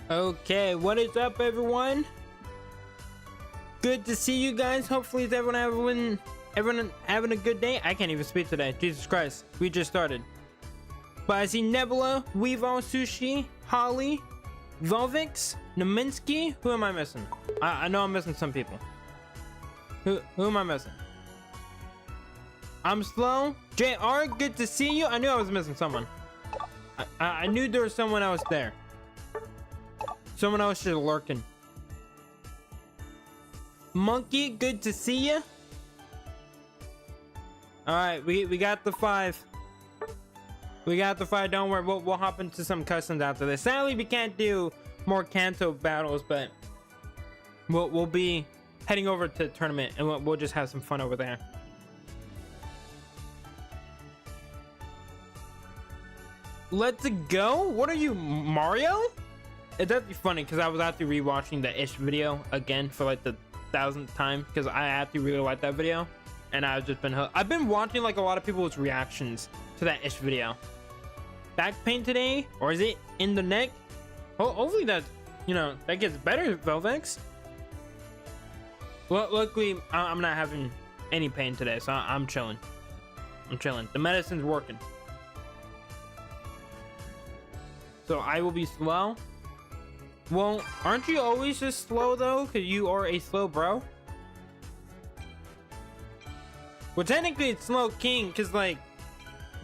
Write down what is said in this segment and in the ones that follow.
Okay, what is up, everyone? Good to see you guys. Hopefully, everyone having a good day. I can't even speak today. Jesus Christ, we just started. But I see Nebula, Weevil, Sushi, Holly, Volvix, Naminsky. Who am I missing? I know I'm missing some people. Who am I missing? I'm slow. JR, good to see you. I knew I was missing someone. I knew there was someone else there. Someone else just lurking. Monkey, good to see you. All right, we got the 5. We got the 5. Don't worry, we'll hop into some customs after this. Sadly, we can't do more Kanto battles, but we'll be heading over to the tournament and we'll just have some fun over there. Let's go. What are you, Mario? It's actually funny because I was actually rewatching the Ish video again for like the 1000th time because I actually really like that video, and I've just been I've been watching like a lot of people's reactions to that Ish video. Back pain today, or is it in the neck? Hopefully that, you know, that gets better, Velvex. Well, luckily I'm not having any pain today, so I'm chilling. I'm chilling. The medicine's working. So I will be slow. Well, aren't you always just slow though? Because you are a slow bro. Well, technically it's Slow King because like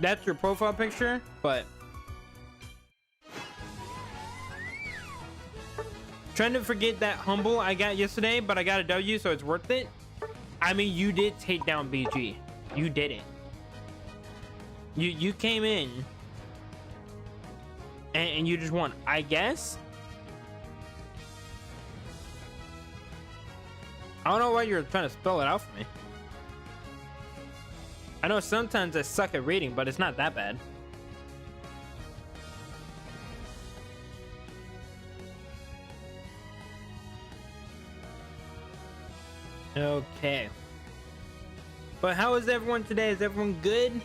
that's your profile picture, but trying to forget that humble I got yesterday, but I got a W, so it's worth it. I mean, you did take down BG. You did it. You came in and you just won, I guess. I don't know why you're trying to spell it out for me. I know sometimes I suck at reading, but it's not that bad. Okay. But how is everyone today? Is everyone good?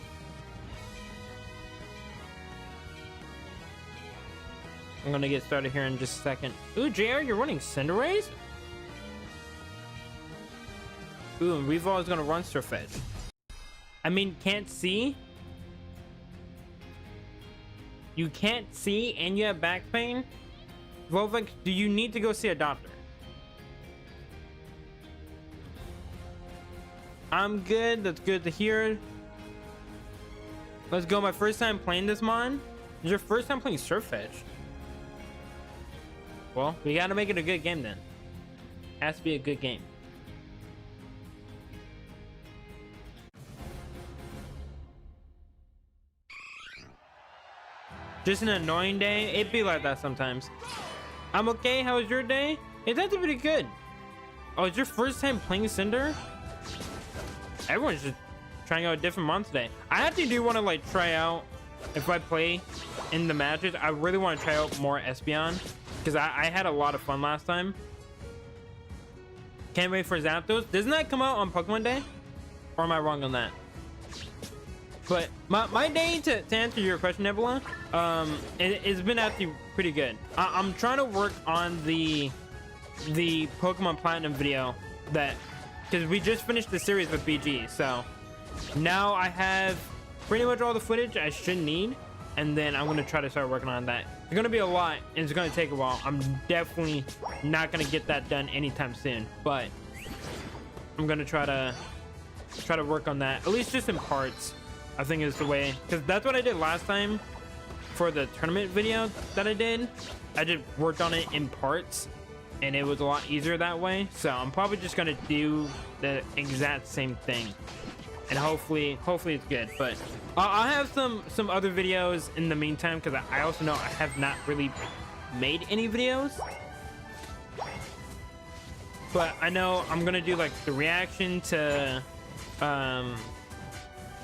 I'm gonna get started here in just a second. Ooh, JR, you're running Cinderace? Ooh, and Weevil is gonna run Surfetch. I mean, can't see? You can't see and you have back pain? Volvic, do you need to go see a doctor? I'm good, that's good to hear. Let's go, my first time playing this mon. Is your first time playing Surfetch? Well, we gotta make it a good game then. Has to be a good game. Just an annoying day. It'd be like that sometimes. I'm okay. How was your day? It's actually pretty good. Oh, it's your first time playing Cinder? Everyone's just trying out a different mon today. I actually do want to like try out, if I play in the matches, I really want to try out more Espeon because I had a lot of fun last time. Can't wait for Zapdos. Doesn't that come out on Pokemon Day? Or am I wrong on that? But my day, to answer your question, Nebula, it's been actually pretty good. I'm trying to work on the Pokemon Platinum video that, because we just finished the series with BG, so now I have pretty much all the footage I should need, and then I'm going to try to start working on that. It's going to be a lot, and it's going to take a while. I'm definitely not going to get that done anytime soon, but I'm going to try to work on that, at least just in parts. I think is the way, because that's what I did last time for the tournament video that I did. I just worked on it in parts and it was a lot easier that way. So I'm probably just gonna do the exact same thing, and hopefully it's good. But I'll have some other videos in the meantime, because I also know I have not really made any videos, but I know I'm gonna do like the reaction to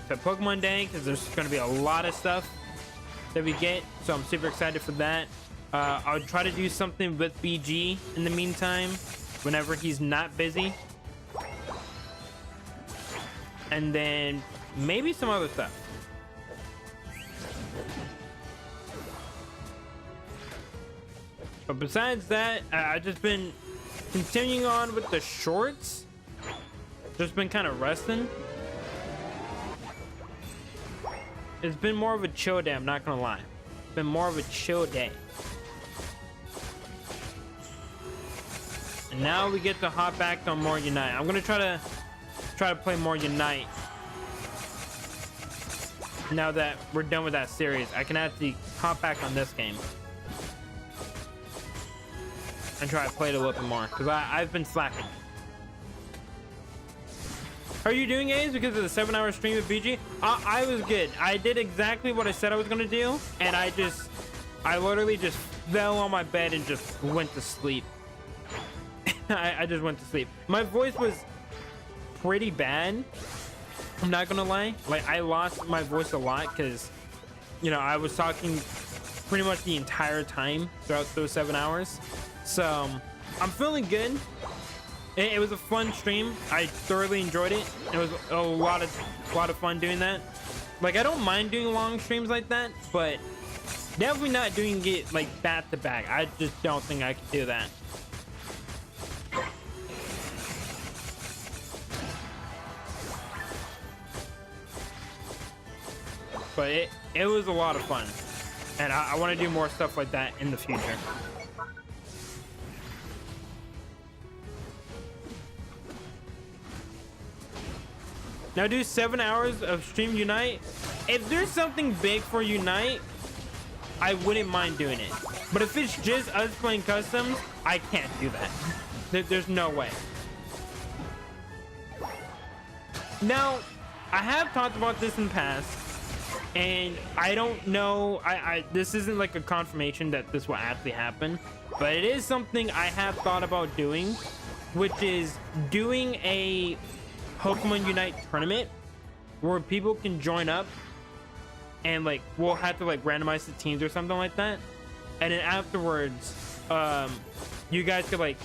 Pokemon Day, because there's going to be a lot of stuff that we get, so I'm super excited for that. I'll try to do something with BG in the meantime whenever he's not busy, and then maybe some other stuff. But besides that, I just been continuing on with the shorts. Just been kind of resting. It's been more of a chill day, I'm not gonna lie. It's been more of a chill day. And now we get to hop back on more Unite. I'm gonna try to play more Unite. Now that we're done with that series, I can actually hop back on this game and try to play it a little bit more, because I've been slacking. How are you doing, A's? Because of the 7-hour stream of BG? I was good. I did exactly what I said I was gonna do, and I literally just fell on my bed and just went to sleep. I just went to sleep. My voice was pretty bad, I'm not gonna lie. Like, I lost my voice a lot because, you know, I was talking pretty much the entire time throughout those 7 hours. So I'm feeling good. It was a fun stream. I thoroughly enjoyed it. It was a lot of fun doing that. Like, I don't mind doing long streams like that, but definitely not doing it like back to back. I just don't think I could do that. But it was a lot of fun, and I want to do more stuff like that in the future. Now do 7 hours of stream Unite. If there's something big for Unite, I wouldn't mind doing it. But if it's just us playing customs, I can't do that. There's no way. Now, I have talked about this in the past, and I don't know, this isn't like a confirmation that this will actually happen, but it is something I have thought about doing, which is doing a Pokemon Unite tournament where people can join up, and like we'll have to like randomize the teams or something like that, and then afterwards you guys could like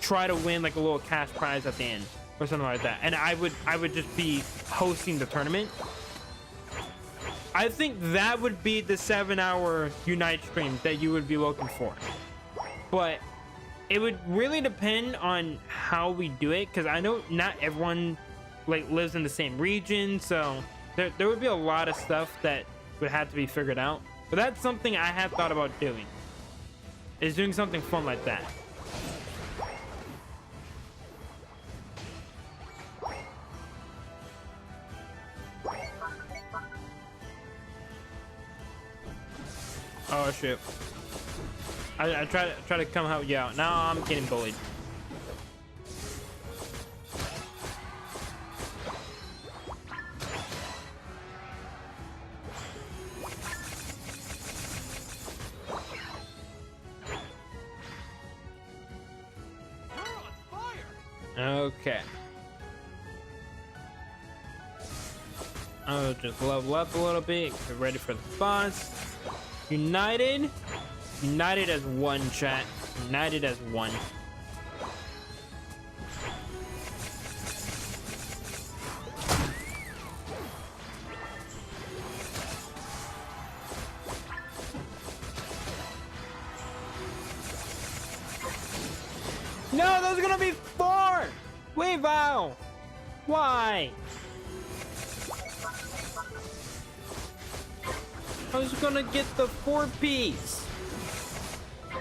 try to win like a little cash prize at the end or something like that, and I would just be hosting the tournament. I think that would be the 7-hour Unite stream that you would be looking for, but it would really depend on how we do it, because I know not everyone like lives in the same region, so there would be a lot of stuff that would have to be figured out. But that's something I have thought about doing, is doing something fun like that. Oh shit. I try to come help you out. Now I'm getting bullied. Okay. I'll just level up a little bit. Get ready for the boss. United as one, chat. United as one. No, those are gonna be 4. Wait, Val. Why? I was gonna get the 4-piece.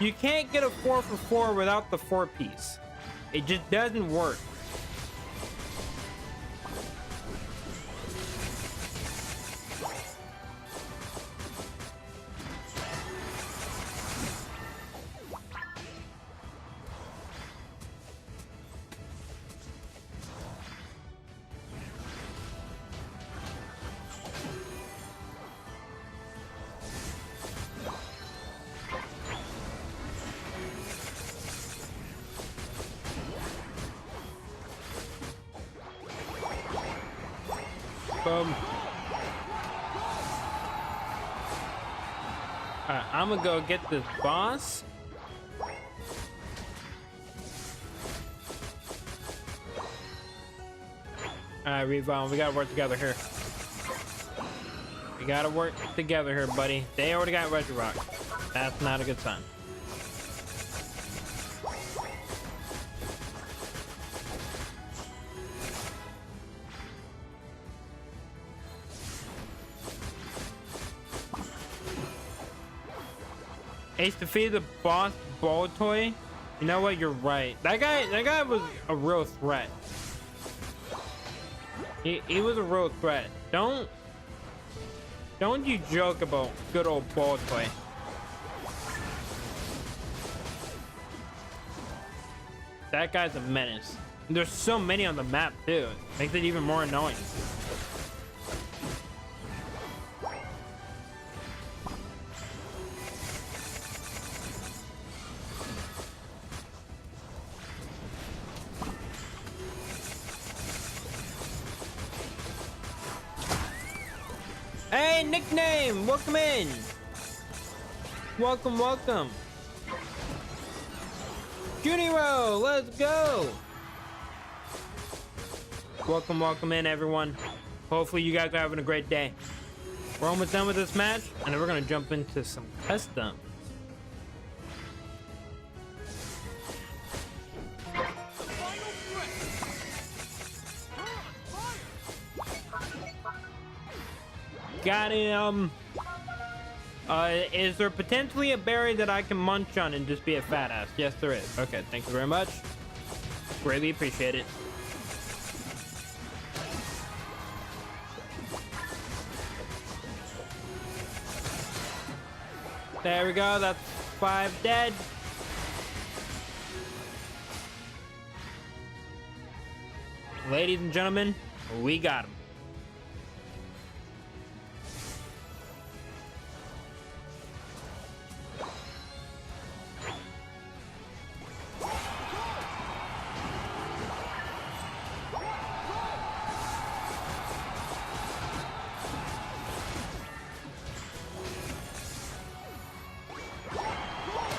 You can't get a 4 for 4 without the 4-piece. It just doesn't work. Boom. Alright, I'm gonna go get this boss. Alright, Revon, we gotta work together here. We gotta work together here, buddy. They already got Regirock. That's not a good sign. Ace defeated the boss ball toy. You know what? You're right. That guy was a real threat. He was a real threat. Don't you joke about good old ball toy. That guy's a menace. And there's so many on the map too. Makes it even more annoying. Hey, nickname, welcome in. Welcome, welcome. Juniro, let's go. Welcome, welcome in, everyone. Hopefully you guys are having a great day. We're almost done with this match, and then we're gonna jump into some custom. Got him. Is there potentially a berry that I can munch on and just be a fat ass? Yes, there is. Okay, thank you very much. Greatly appreciate it. There we go. That's 5 dead. Ladies and gentlemen, we got him.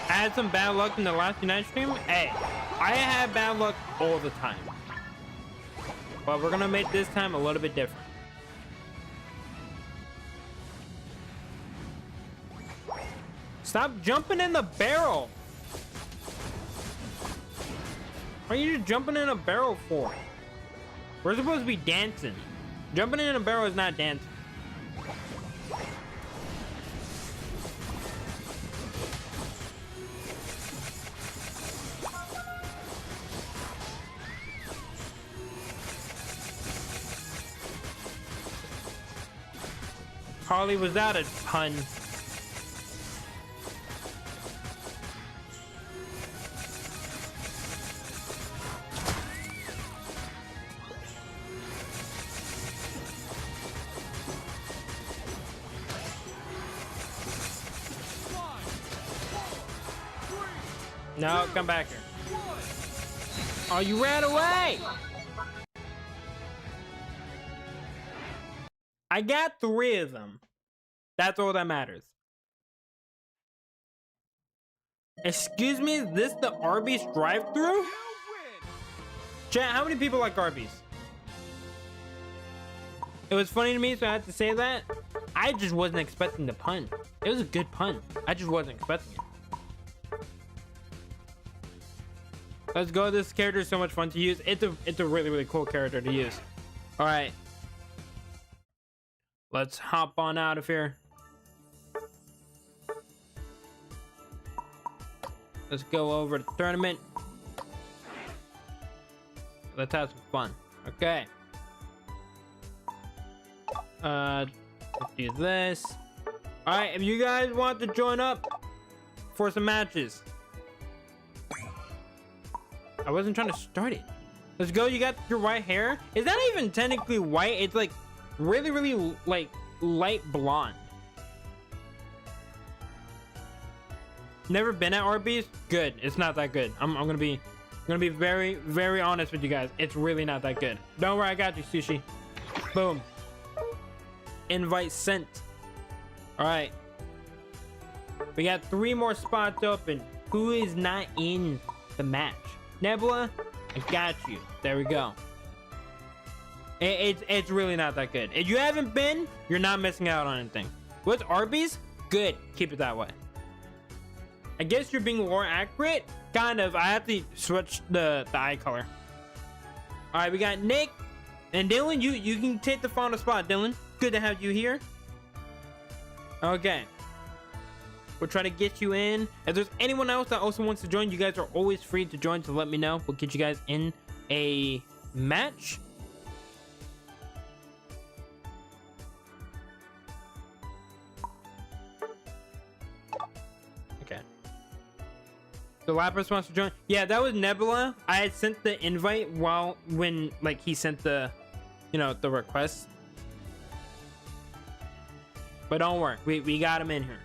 I had some bad luck in the last Unite stream. Hey, I have bad luck all the time, but we're gonna make this time a little bit different. Stop jumping in the barrel. What are you just jumping in a barrel for? We're supposed to be dancing. Jumping in a barrel is not dancing. Harley, was that a pun? No, come back here. Oh, you ran away! I got 3 of them. That's all that matters. Excuse me, is this the Arby's drive-thru? Chat, how many people like Arby's? It was funny to me, so I had to say that. I just wasn't expecting the pun. It was a good pun. I just wasn't expecting it. Let's go. This character is so much fun to use. It's a really, really cool character to use. All right. Let's hop on out of here. Let's go over to the tournament. Let's have some fun. Okay. Let's do this. All right, if you guys want to join up for some matches. I wasn't trying to start it. Let's go. You got your white hair. Is that even technically white? It's like really, really like light blonde. Never been at Arby's. Good. It's not that good. I'm gonna be very, very honest with you guys. It's really not that good. Don't worry, I got you, Sushi. Boom. Invite sent. All right. We got 3 more spots open. Who is not in the match? Nebula, I got you. There we go. It's really not that good. If you haven't been, you're not missing out on anything. What's Arby's? Good. Keep it that way. I guess you're being more accurate. Kind of. I have to switch the eye color. All right, we got Nick and Dylan. You can take the final spot, Dylan. Good to have you here. Okay. We'll try to get you in. If there's anyone else that also wants to join, you guys are always free to join, so let me know. We'll get you guys in a match. Okay. The Lapras wants to join. Yeah, that was Nebula. I had sent the invite when like he sent the, you know, the request. But don't worry, we got him in here.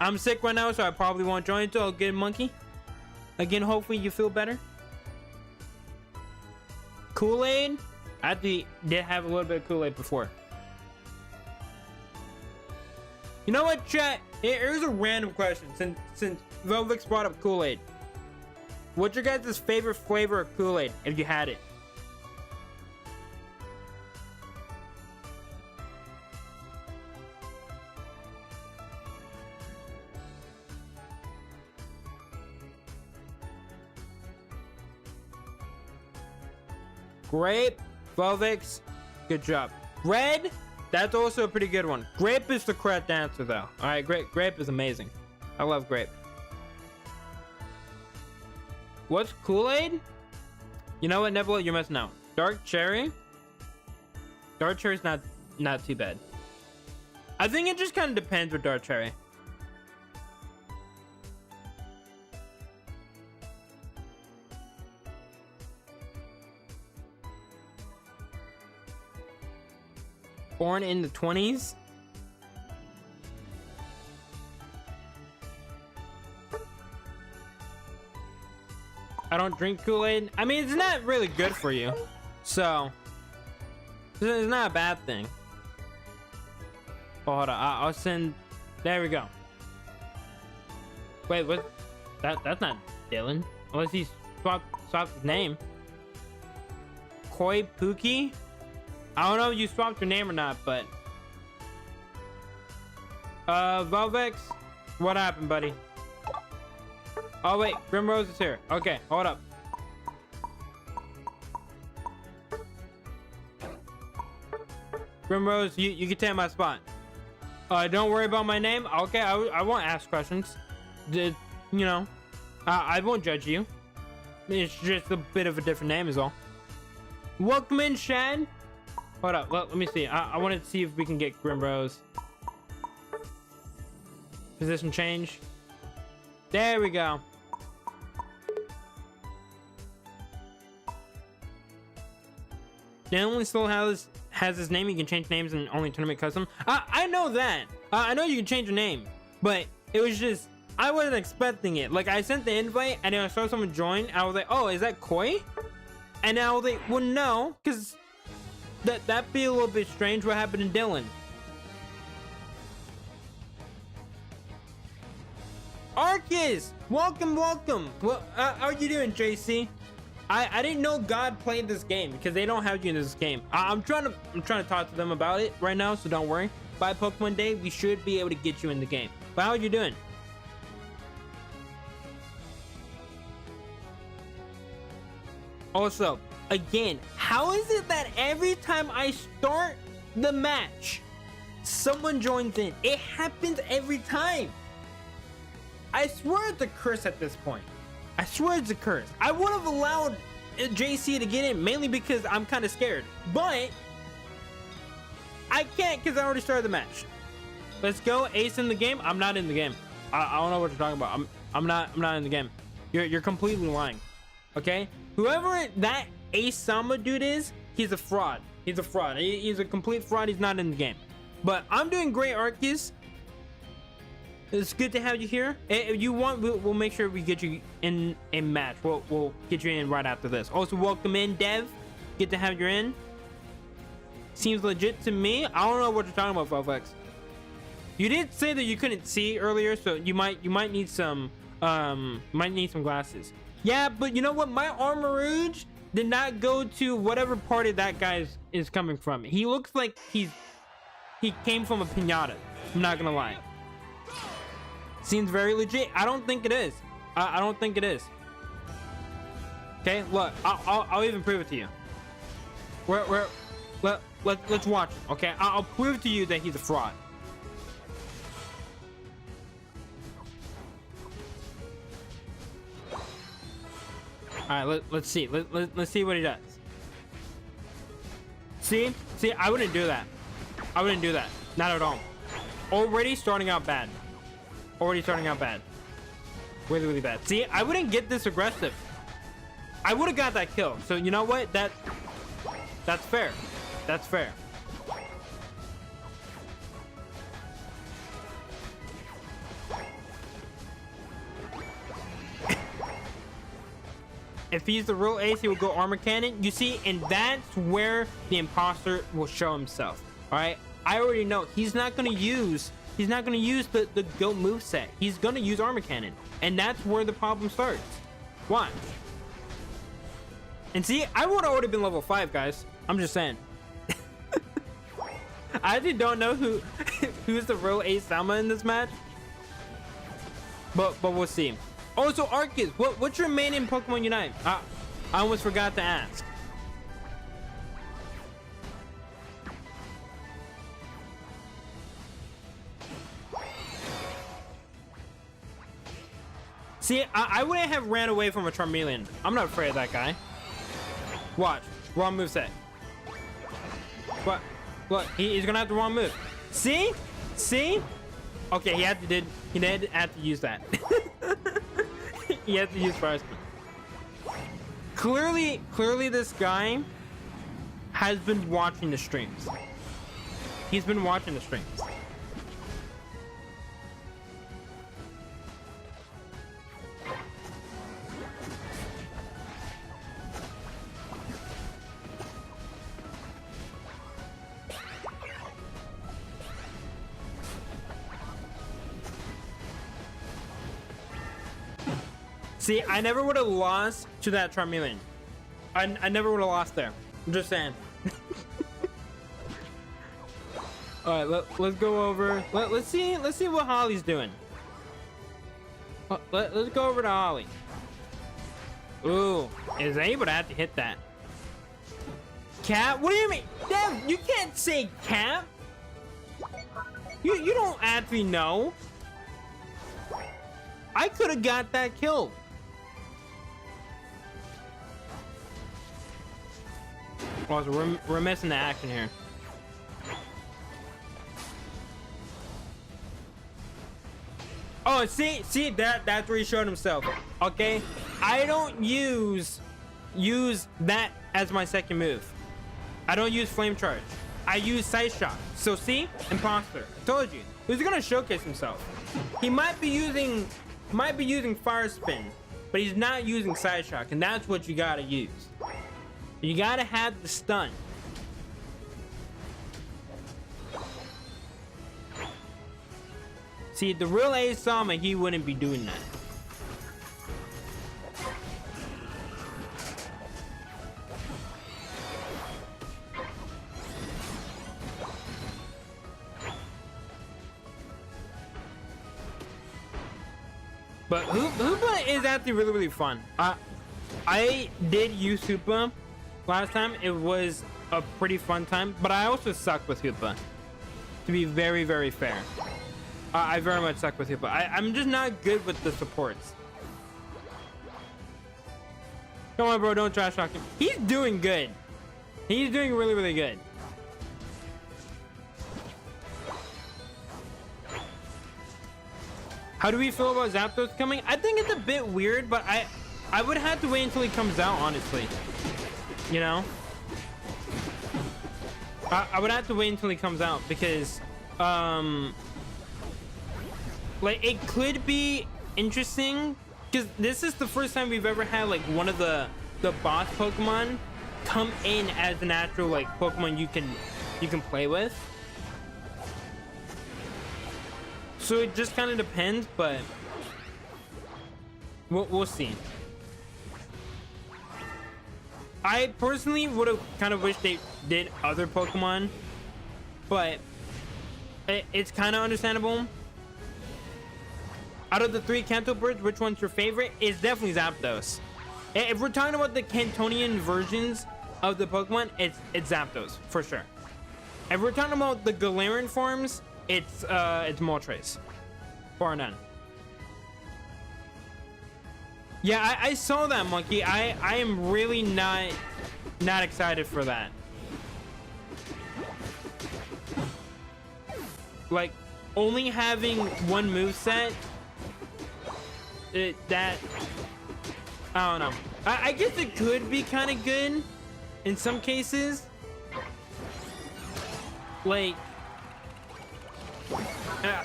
I'm sick right now, so I probably won't join until I'll get a monkey. Again, hopefully you feel better. Kool-Aid? I did have a little bit of Kool-Aid before. You know what, chat? Here's a random question. Since Velvix brought up Kool-Aid. What's your guys' favorite flavor of Kool-Aid, if you had it? Grape, Velvix, good job. Red, that's also a pretty good one. Grape is the correct answer, though. All right, grape is amazing. I love grape. What's Kool-Aid? You know what, Nebula, you're messing out. Dark cherry. Dark cherry's not too bad. I think it just kind of depends with dark cherry. Born in the 20s. I don't drink Kool-Aid. I mean, it's not really good for you, so it's not a bad thing. Oh, hold on. I'll send. There we go. Wait, what? That's not Dylan. Unless he swapped his name. Koi Pookie. I don't know if you swapped your name or not, but Velvex, what happened, buddy? Oh wait, Grimrose is here. Okay, hold up. Grimrose, you can take my spot. Don't worry about my name. Okay, I won't ask questions. You know, I won't judge you. It's just a bit of a different name is all. Welcome in, Shad. Hold up, let me see. I wanted to see if we can get Grimrose. Position change. There we go. Dylan still has his name. You can change names in only tournament custom. I know that. I know you can change your name, but it was just I wasn't expecting it. Like I sent the invite and then I saw someone join. I was like, oh, is that Koi? And I was like, well, no, because that'd be a little bit strange. What happened to Dylan? Arceus, welcome. Well, how are you doing, JC? I didn't know God played this game because they don't have you in this game. I'm trying to talk to them about it right now, so don't worry. By Pokemon Day, we should be able to get you in the game. But how are you doing? Also, again, how is it that every time I start the match, someone joins in? It happens every time. I swear it's a curse at this point. I swear it's a curse. I would have allowed JC to get in mainly because I'm kind of scared, but I can't because I already started the match. Let's go. Ace in the game. I'm not in the game. I don't know what you're talking about. I'm not in the game. You're completely lying. Okay? Whoever that Ace Sama dude is, he's a fraud. He's a fraud. He's a complete fraud. He's not in the game. But I'm doing great, Arceus. It's good to have you here. If you want, we'll make sure we get you in a match. We'll get you in right after this. Also, welcome in, Dev. Good to have you in. Seems legit to me. I don't know what you're talking about, Velvex. You did say that you couldn't see earlier, so you might need some glasses. Yeah, but you know what? My Armor Rouge did not go to whatever party that guy is coming from. He looks like he came from a piñata. I'm not gonna lie. Seems very legit. I don't think it is. I don't think it is. Okay, look. I'll even prove it to you. Let's watch it. Okay, I'll prove to you that he's a fraud. All right, let's see. Let's see what he does. See, I wouldn't do that. I wouldn't do that. Not at all. Already starting out bad. Already starting out bad. Really, really bad. See, I wouldn't get this aggressive. I would have got that kill. So you know what? That's fair. That's fair. If he's the real ace, he will go armor cannon. You see, and that's where the imposter will show himself. All right, I already know he's not gonna use the goat moveset. He's gonna use armor cannon, and that's where the problem starts. Watch. And see, I would have already been level 5, guys. I'm just saying. I actually don't know who's the real ace Salma in this match, but we'll see. Oh, so Arceus, what's your main in Pokemon Unite? I almost forgot to ask. See, I wouldn't have ran away from a Charmeleon. I'm not afraid of that guy. Watch, wrong moveset. What? Look, he's gonna have the wrong move. See? Okay, he had to have to use that. He had to use Fire Spin. Clearly this guy has been watching the streams. He's been watching the streams. See, I never would have lost to that Charmeleon. I never would have lost there. I'm just saying. All right, let's go over. Let's see what Holly's doing. Let's go over to Holly. Ooh, is anybody have to hit that? Cap? What do you mean? Dev, you can't say cap. You don't actually know. I could have got that kill. Oh, so we're missing the action here. Oh, see that's where he showed himself. Okay, I don't use that as my second move. I don't use flame charge. I use side shot. So see, imposter. I told you, he's gonna showcase himself. He might be using fire spin, but he's not using side shock, and that's what you gotta use. You gotta have the stun. See, the real Ace Sama, he wouldn't be doing that. But Hoopa is actually really, really fun. I did use Hoopa last time. It was a pretty fun time, but I also suck with Hoopa, to be very, very fair. I very much suck with Hoopa. I'm just not good with the supports. Come on, bro, don't trash talk him. He's doing good. He's doing really, really good. How do we feel about Zapdos coming? I think it's a bit weird, but I would have to wait until he comes out, honestly. You know? I would have to wait until he comes out because like, it could be interesting because this is the first time we've ever had like one of the boss Pokemon come in as an actual like Pokemon you can play with. So it just kind of depends, but we'll see. I personally would have kind of wished they did other Pokemon, but it's kind of understandable. Out of the 3 Kanto birds, which one's your favorite? It's definitely Zapdos. If we're talking about the Cantonian versions of the Pokemon, it's Zapdos for sure. If we're talking about the Galarian forms, it's Moltres, bar none. Yeah, I saw that, Monkey. I am really not excited for that. Like, only having one moveset, that, I don't know. I guess it could be kind of good in some cases. Like,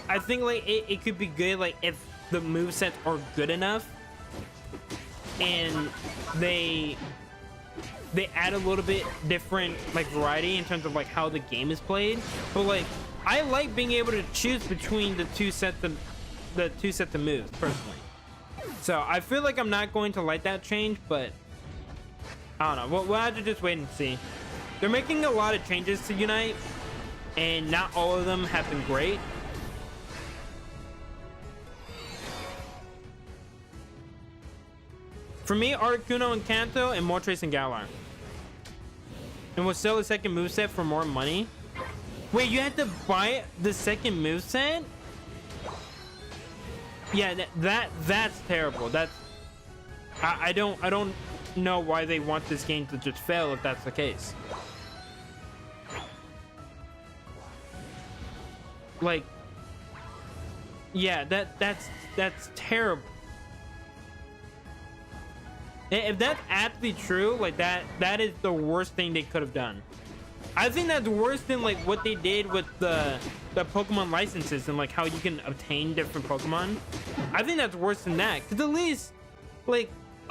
I think like it could be good like if the movesets are good enough and they add a little bit different like variety in terms of like how the game is played. But like, I like being able to choose between the two sets of moves personally. So I feel like I'm not going to like that change, but I don't know. We'll have to just wait and see. They're making a lot of changes to Unite, and not all of them have been great. For me, Articuno and Kanto, and Moltres and Galar. And we'll sell the second moveset for more money. Wait, you had to buy the second moveset? Yeah, that's terrible. That's I don't know why they want this game to just fail if that's the case. Like, yeah, that's terrible. If that's actually true, like that is the worst thing they could have done. I think that's worse than like what they did with the Pokemon licenses and like how you can obtain different Pokemon. I think that's worse than that, because at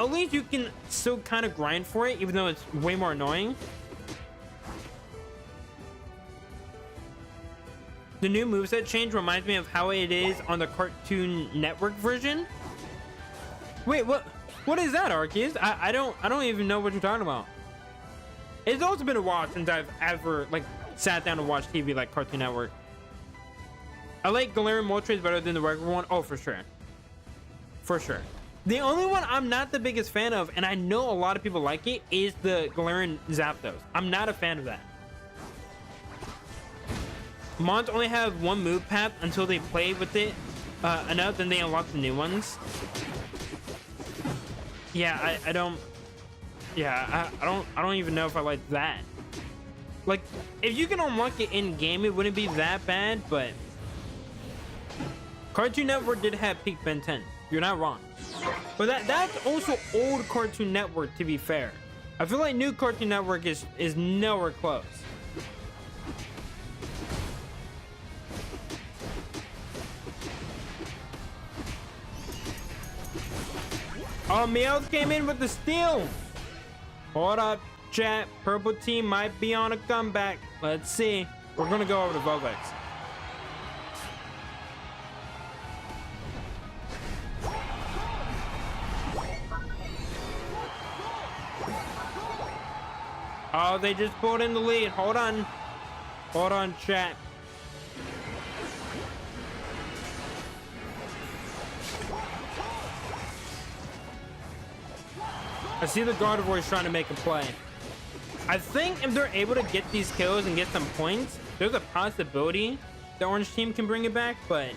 least you can still kind of grind for it, even though it's way more annoying. The new moveset change reminds me of how it is on the Cartoon Network version. Wait, what is that, Arceus? I don't even know what you're talking about. It's also been a while since I've ever like sat down to watch TV like Cartoon Network. I like Galarian Moltres better than the regular one. Oh, for sure. For sure. The only one I'm not the biggest fan of, and I know a lot of people like it, is the Galarian Zapdos. I'm not a fan of that. Mons only have one move path until they play with it enough, then they unlock the new ones. Yeah, I don't. Yeah, I don't even know if I like that. Like, if you can unlock it in game, it wouldn't be that bad. But Cartoon Network did have peak Ben 10. You're not wrong. But that's also old Cartoon Network, to be fair. I feel like new Cartoon Network is nowhere close. Oh, Meowth came in with the steal. Hold up, chat. Purple team might be on a comeback. Let's see. We're gonna go over to Volvex. Oh, they just pulled in the lead. Hold on. Hold on, chat. I see the Gardevoir is trying to make a play. I think if they're able to get these kills and get some points, there's a possibility the orange team can bring it back, but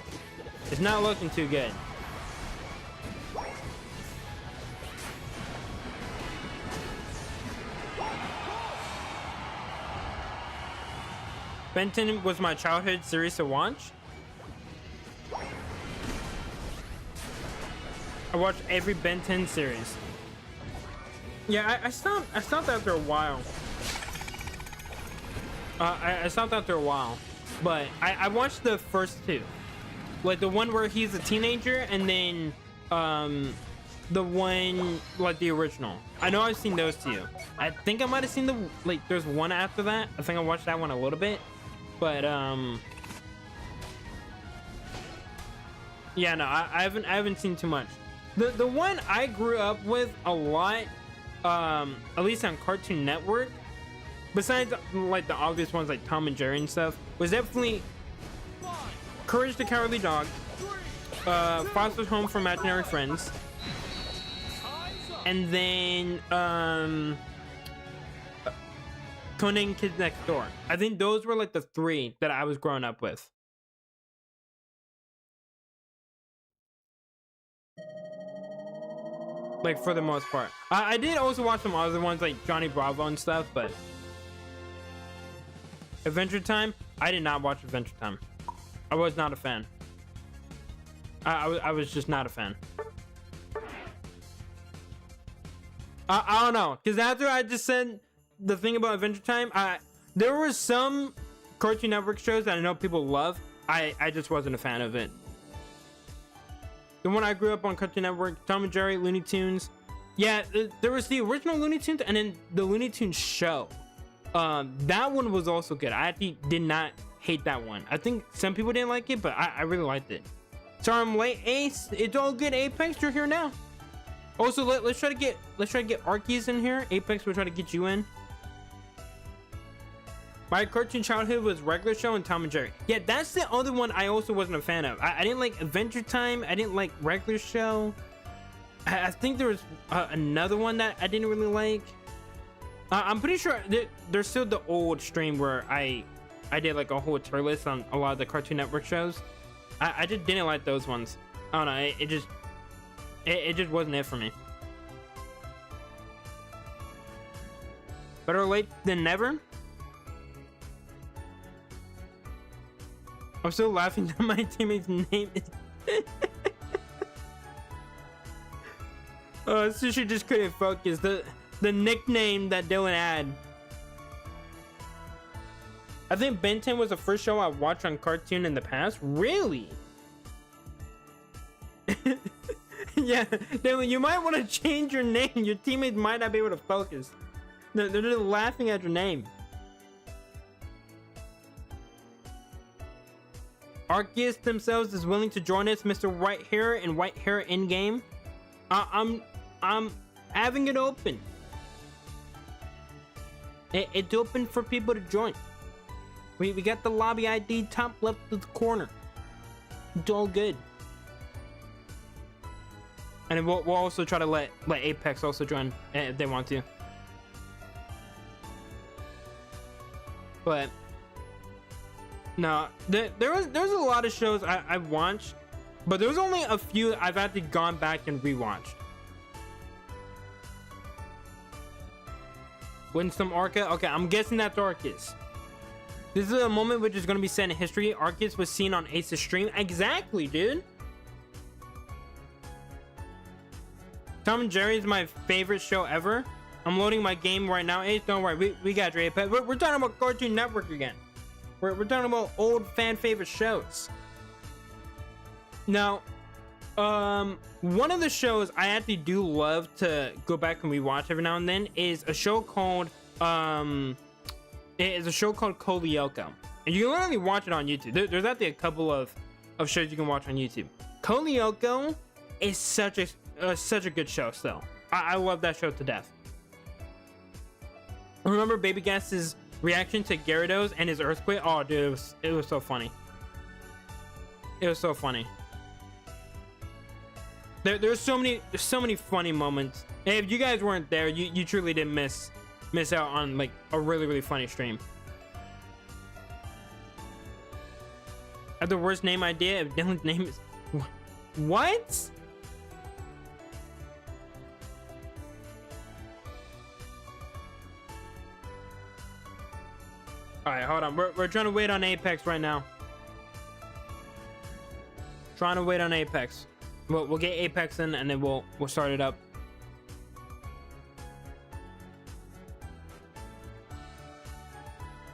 it's not looking too good. Ben 10 was my childhood series to watch. I watched every Ben 10 series. Yeah, I stopped after a while. I stopped after a while, but I watched the first two, like the one where he's a teenager, and then the one like the original. I know I've seen those two. I think I might have seen the like. There's one after that. I think I watched that one a little bit, but yeah, no, I haven't seen too much. The one I grew up with a lot. At least on Cartoon Network, besides like the obvious ones like Tom and Jerry and stuff, was definitely Courage the Cowardly Dog, Foster's Home for Imaginary Friends, and then Conan Kids Next Door. I think those were like the three that I was growing up with. like for the most part. I did also watch some other ones like Johnny Bravo and stuff, but Adventure Time, I did not watch Adventure Time. I was not a fan. I was just not a fan. I don't know, because after I just said the thing about Adventure Time, there were some Cartoon Network shows that I know people love. I just wasn't a fan of it. The one I grew up on Cartoon Network, Tom and Jerry, Looney Tunes. Yeah, there was the original Looney Tunes and then the Looney Tunes show. That one was also good. I actually did not hate that one. I think some people didn't like it, but I really liked it. Sorry I'm late, Ace. It's all good, Apex. You're here now. Also, let's try to get Arceus in here. Apex, we'll try to get you in. My cartoon childhood was Regular Show and Tom and Jerry. Yeah, that's the other one I also wasn't a fan of. I didn't like Adventure Time. I didn't like Regular Show. I think there was another one that I didn't really like. I'm pretty sure there's still the old stream where I did like a whole tier list on a lot of the Cartoon Network shows. I just didn't like those ones. I don't know. It just wasn't it for me. Better late than never. I'm still laughing that my teammate's name is. Oh, Sushi just couldn't focus. The nickname that Dylan had. I think Ben 10 was the first show I watched on Cartoon in the past. Really? Yeah, Dylan, you might want to change your name. Your teammates might not be able to focus. They're just laughing at your name. Arceus themselves is willing to join us, Mr. White Hair and White Hair in game. I'm having it open. It's open for people to join. We got the lobby ID top left of the corner. It's all good. And we'll also try to let Apex also join if they want to. But no, there's a lot of shows I watched, but there's only a few I've actually gone back and rewatched. Win some Arca? Okay, I'm guessing that's Arceus. This is a moment which is going to be set in history. Arceus was seen on Ace's stream. Exactly, dude. Tom and Jerry is my favorite show ever. I'm loading my game right now. Ace, don't worry. We got your Apex. We're talking about Cartoon Network again. We're talking about old fan favorite shows. Now, one of the shows I actually do love to go back and rewatch every now and then is a show called Kolyoko. And you can literally watch it on YouTube. There's actually a couple of shows you can watch on YouTube. Kolyoko is such a good show still. I love that show to death. Remember Baby Gas's reaction to Gyarados and his earthquake? Oh, dude, it was so funny. It was so funny. There's so many funny moments. And if you guys weren't there, you truly didn't miss out on like a really funny stream. I have the worst name idea if Dylan's name is what? All right, hold on. We're trying to wait on Apex right now. Trying to wait on Apex. We'll get Apex in and then we'll start it up.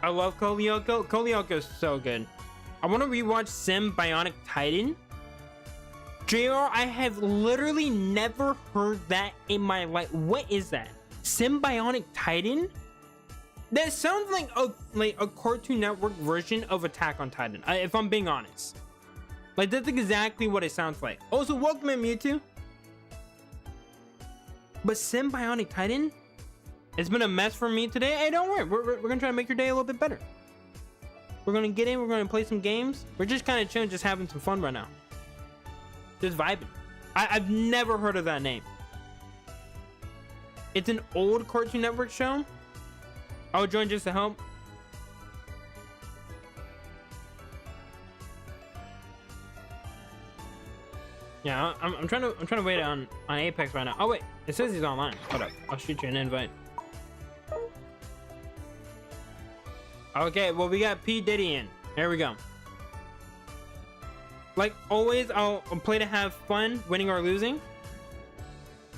I love Kolyoko. Kolyoko is so good. I want to rewatch Sim Bionic Titan. JR, I have literally never heard that in my life. What is that? Sim Bionic Titan? That sounds like a Cartoon Network version of Attack on Titan, if I'm being honest. Like, that's exactly what it sounds like. Also, welcome in, Mewtwo. But Sim Bionic Titan? It's been a mess for me today. Hey, don't worry. We're going to try to make your day a little bit better. We're going to get in. We're going to play some games. We're just kind of chilling, just having some fun right now. Just vibing. I've never heard of that name. It's an old Cartoon Network show. I would join just to help. Yeah, I'm trying to wait on Apex right now. Oh wait, it says he's online. Hold up, I'll shoot you an invite. Okay, well we got P Diddy in. There we go. Like always, I'll play to have fun, winning or losing.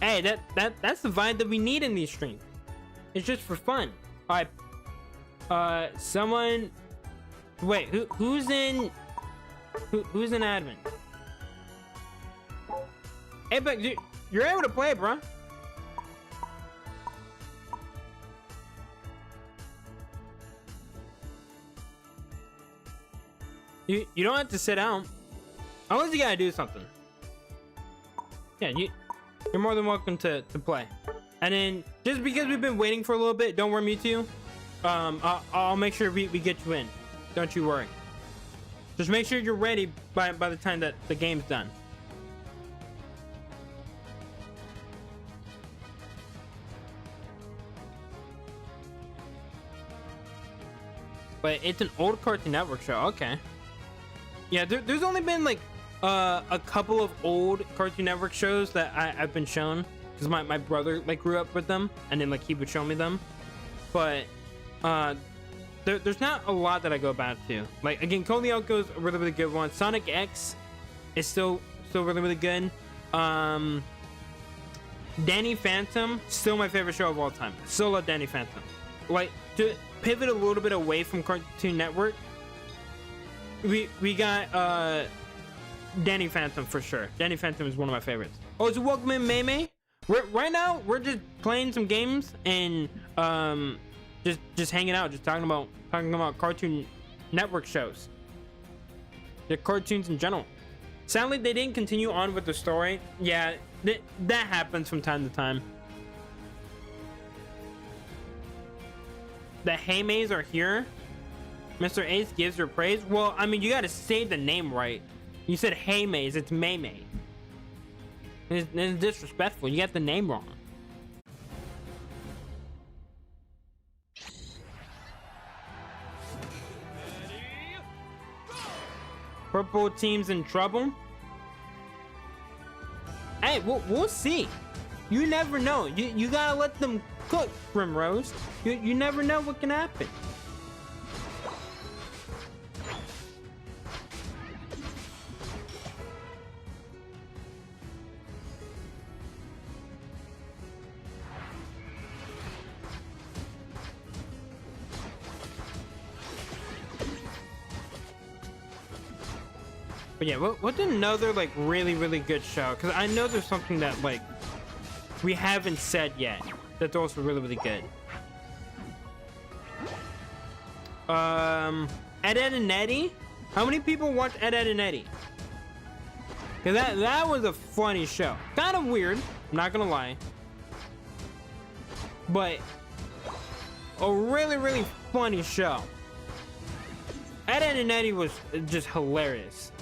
Hey, that's the vibe that we need in these streams. It's just for fun. All right. Someone. Wait, who's in admin? Apex, you're able to play, bro. You don't have to sit down. Unless you gotta do something. Yeah, you're more than welcome to play. And then, just because we've been waiting for a little bit, don't worry, Mewtwo. I'll make sure we get you in. Don't you worry. Just make sure you're ready by the time that the game's done. But it's an old Cartoon Network show. Okay. Yeah, there's only been like a couple of old Cartoon Network shows that I've been shown because my brother like grew up with them, and then like he would show me them. But there's not a lot that I go back to. Like again, Code Lyoko is a really good one. Sonic X is still really good. Danny Phantom, still my favorite show of all time. Still love Danny Phantom. Like to pivot a little bit away from Cartoon Network, we got Danny Phantom for sure. Danny Phantom is one of my favorites. Oh, so welcome in, May. Right now we're just playing some games and just hanging out, just talking about Cartoon Network shows, the cartoons in general. Sadly, they didn't continue on with the story. Yeah, that happens from time to time. The Heymays are here. Mr. Ace gives her praise. Well, I mean, you gotta say the name right. You said Heymays, it's May. It's disrespectful. You got the name wrong. Purple team's in trouble. Hey, we'll see. You never know. You gotta let them cook, Primrose. You never know what can happen. But yeah, what's another like really good show? Because I know there's something that like we haven't said yet that's also really good. Ed, Edd and Eddy. How many people watch Ed, Edd and Eddy? Cause that was a funny show. Kind of weird, I'm not gonna lie, but a really funny show. Ed, Edd and Eddy was just hilarious.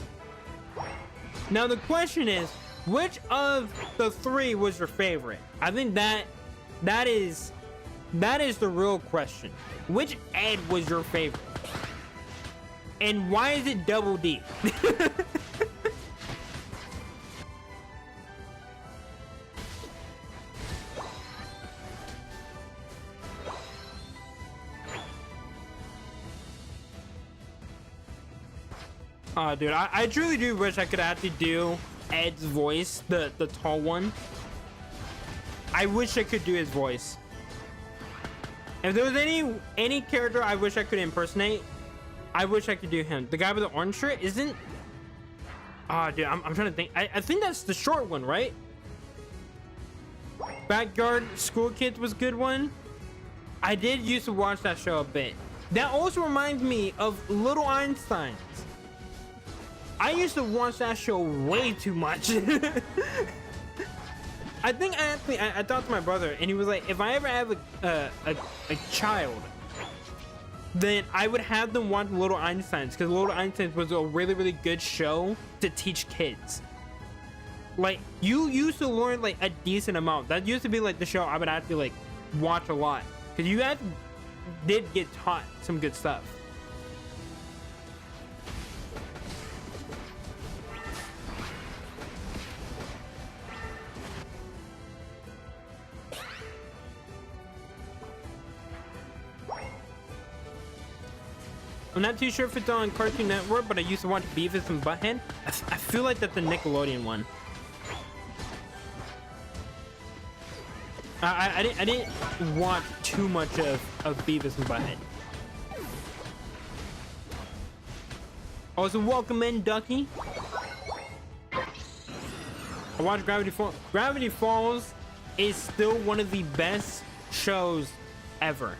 Now the question is, which of the three was your favorite? I think that is the real question. Which Ed was your favorite? And why is it Double D? Oh, dude, I truly do wish I could actually do Ed's voice, the tall one. I wish I could do his voice. If there was any character I wish I could impersonate, I wish I could do him. The guy with the orange shirt isn't. Oh, dude, I'm trying to think. I think that's the short one, right? Backyard School Kids was a good one. I did used to watch that show a bit. That also reminds me of Little Einsteins. I used to watch that show way too much. I think I talked to my brother, and he was like, if I ever have a child, then I would have them watch Little Einsteins, because Little Einsteins was a really good show to teach kids. Like, you used to learn like a decent amount. That used to be like the show I would actually like watch a lot, because you guys did get taught some good stuff. I'm not too sure if it's on Cartoon Network, but I used to watch Beavis and Butthead. I feel like that's the Nickelodeon one. I didn't watch too much of Beavis and Butthead. Also, welcome in, Ducky. I watched Gravity Falls. Gravity Falls is still one of the best shows ever.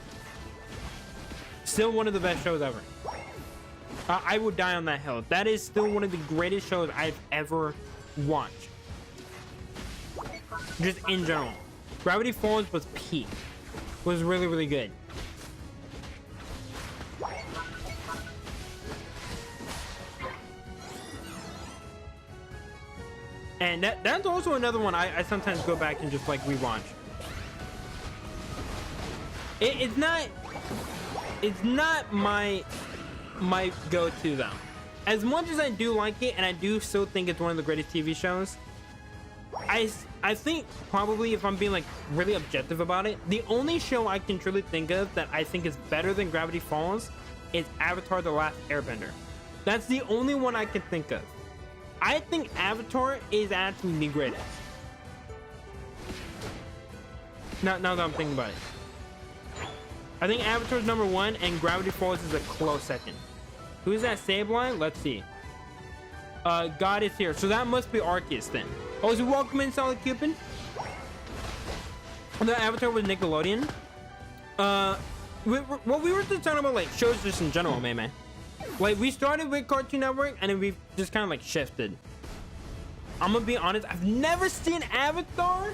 Still one of the best shows ever. I would die on that hill. That is still one of the greatest shows I've ever watched. Just in general. Gravity Falls was peak. Was really, really good. And that's also another one I sometimes go back and just like rewatch. It's not my go-to though. As much as I do like it, and I do still think it's one of the greatest TV shows, I think probably, if I'm being like really objective about it, the only show I can truly think of that I think is better than Gravity Falls is Avatar: The Last Airbender. That's the only one I can think of. I think Avatar is actually the greatest. Now that I'm thinking about it. I think Avatar's number one and Gravity Falls is a close second. Who's that Sableye? Let's see. God is here. So that must be Arceus then. Oh, so welcome in, Solid Cupid. The Avatar was Nickelodeon. We were just talking about like shows just in general, man. Like we started with Cartoon Network and then we've just kind of like shifted. I'm gonna be honest, I've never seen Avatar.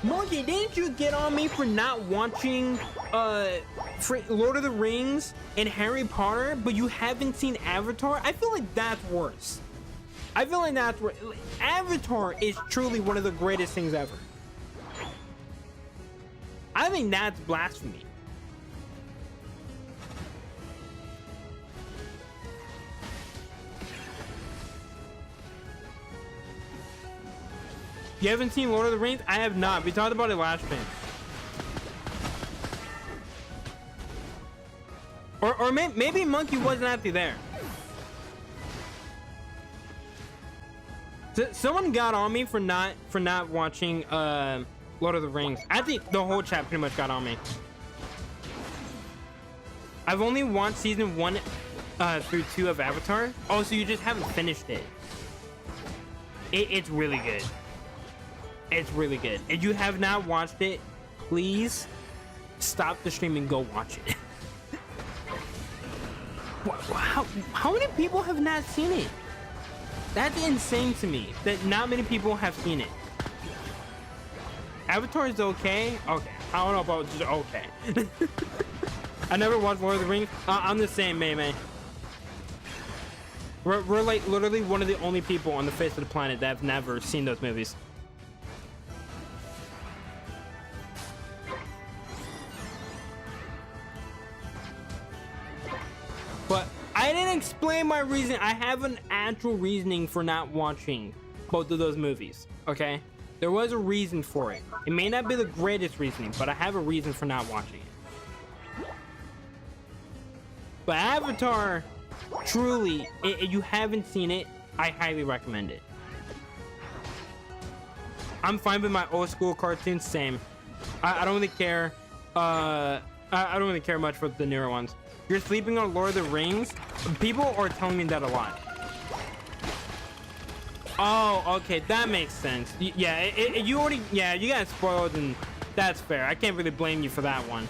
Monkey, didn't you get on me for not watching Lord of the Rings and Harry Potter, but you haven't seen Avatar? I feel like that's worse. I feel like that's worse. Avatar is truly one of the greatest things ever. I think that's blasphemy. You haven't seen Lord of the Rings? I have not. We talked about it last time. Or maybe Monkey wasn't actually there. Someone got on me for not watching Lord of the Rings. I think the whole chat pretty much got on me. I've only watched season 1 through 2 of Avatar. Oh, so you just haven't finished it. It's really good. It's really good. If you have not watched it, please stop the stream and go watch it. How many people have not seen it? That's insane to me that not many people have seen it. Avatar is okay. Okay, I don't know about just okay. I never watched Lord of the Rings. I'm the same, May. We're like literally one of the only people on the face of the planet that have never seen those movies. But I didn't explain my reason. I have an actual reasoning for not watching both of those movies, okay? There was a reason for it. It may not be the greatest reasoning, but I have a reason for not watching it. But Avatar, truly, if you haven't seen it, I highly recommend it. I'm fine with my old school cartoons, same. I don't really care. I don't really care much for the newer ones. You're sleeping on Lord of the Rings? People are telling me that a lot. Oh, okay, that makes sense. Yeah, you already, yeah, you got spoiled, and that's fair. I can't really blame you for that one.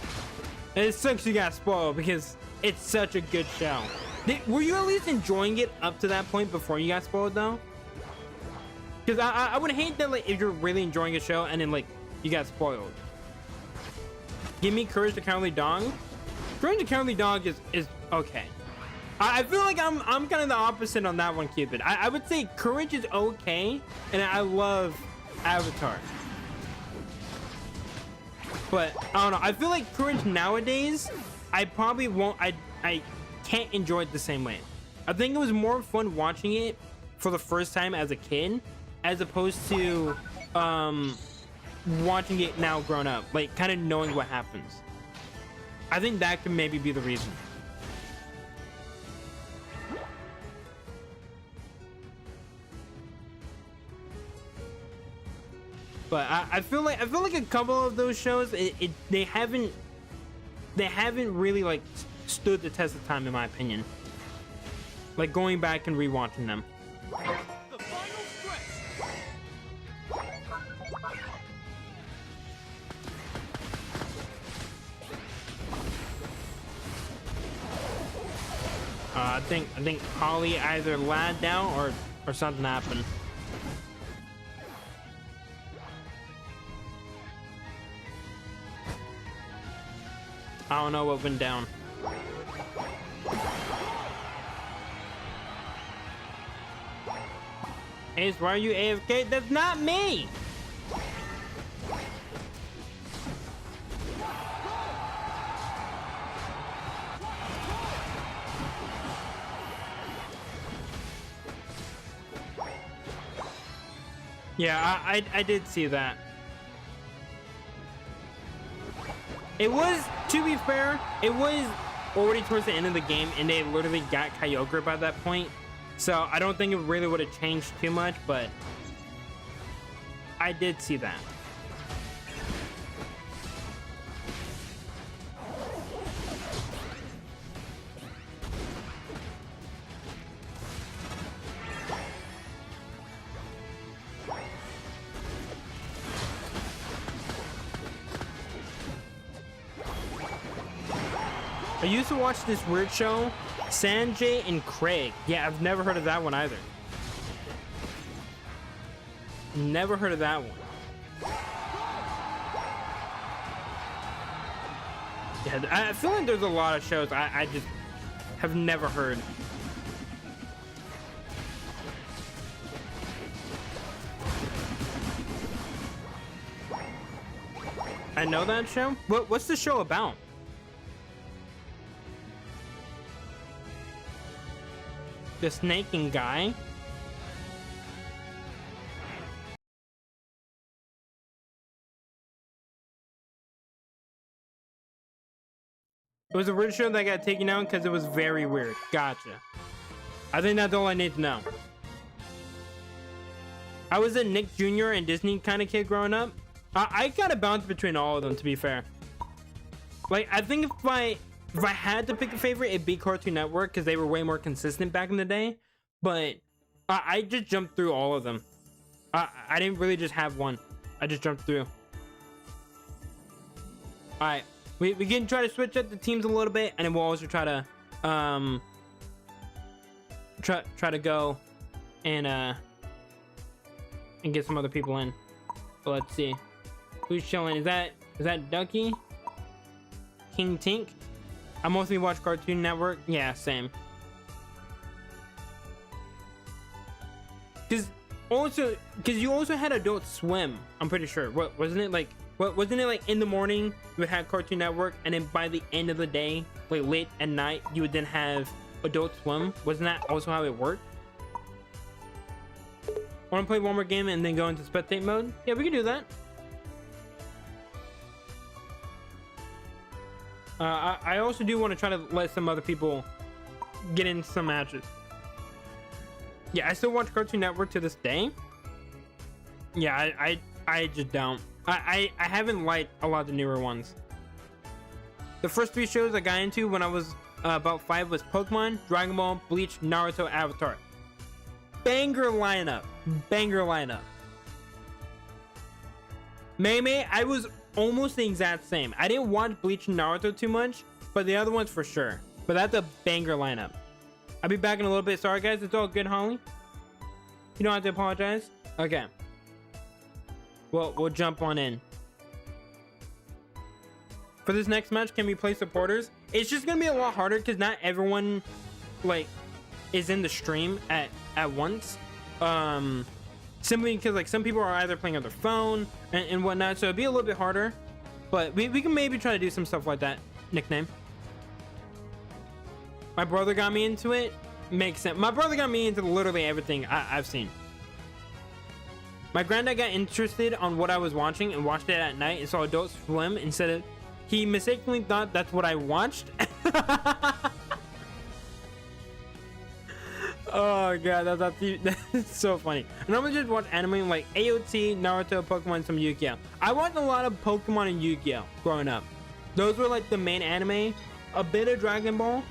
It sucks you got spoiled because it's such a good show. Were you at least enjoying it up to that point before you got spoiled, though? Because I would hate that, like, if you're really enjoying a show and then, like, you got spoiled. Give me Courage the Cowardly Dog. Courage the Cowardly Dog is okay. I feel like I'm kind of the opposite on that one, Cupid. I would say Courage is okay, and I love Avatar. But I don't know. I feel like Courage nowadays, I probably won't. I can't enjoy it the same way. I think it was more fun watching it for the first time as a kid, as opposed to watching it now grown up, like kind of knowing what happens. I think that could maybe be the reason. But I feel like a couple of those shows they haven't really like stood the test of time in my opinion. Like going back and rewatching them. The final stretch. I think Holly either lagged out or something happened. I don't know what went down. Ace, why are you AFK? That's not me! Yeah, I did see that. It was, to be fair, it was already towards the end of the game, and they literally got Kyogre by that point. So I don't think it really would have changed too much, but I did see that. I used to watch this weird show, Sanjay and Craig. Yeah, I've never heard of that one either. Never heard of that one. Yeah, I feel like there's a lot of shows I just have never heard. I know that show. What's the show about? The snaking guy. It was a weird show that got taken out because it was very weird. Gotcha. I think that's all I need to know. I was a Nick Jr. and Disney kind of kid growing up. I got a bounce between all of them, to be fair. Like, I think if I had to pick a favorite, it'd be Cartoon Network because they were way more consistent back in the day. But I just jumped through all of them. I didn't really just have one. I just jumped through. All right, we can try to switch up the teams a little bit, and then we'll also try to try to go and get some other people in. But let's see who's chilling. Is that Ducky? King Tink? I mostly watch Cartoon Network. Yeah, same. Because you also had Adult Swim. I'm pretty sure. Wasn't it like in the morning you would have Cartoon Network, and then by the end of the day, like late at night, you would then have Adult Swim? Wasn't that also how it worked? Want to play one more game and then go into spectate mode? Yeah, we can do that. I also do want to try to let some other people get in some matches. Yeah, I still watch Cartoon Network to this day. Yeah, I just don't. I haven't liked a lot of the newer ones. The first 3 shows I got into when I was about 5 was Pokemon, Dragon Ball, Bleach, Naruto, Avatar. Banger lineup. Banger lineup. Mei, I was almost the exact same. I didn't watch Bleach and Naruto too much, but the other ones for sure. But that's a banger lineup. I'll be back in a little bit. Sorry guys, it's all good, Holly. You don't have to apologize. Okay. Well, we'll jump on in. For this next match, can we play supporters? It's just gonna be a lot harder because not everyone like is in the stream at once. Simply because like some people are either playing on their phone and whatnot, so it'd be a little bit harder. But we can maybe try to do some stuff like that. Nickname. My brother got me into it. Makes sense. My brother got me into literally everything I've seen. My granddad got interested on what I was watching and watched it at night and saw Adult Swim instead of... He mistakenly thought that's what I watched. Oh god, that's so funny. I normally just watch anime like AOT, Naruto, Pokemon, some Yu-Gi-Oh. I watched a lot of Pokemon and Yu-Gi-Oh growing up. Those were like the main anime. A bit of Dragon Ball,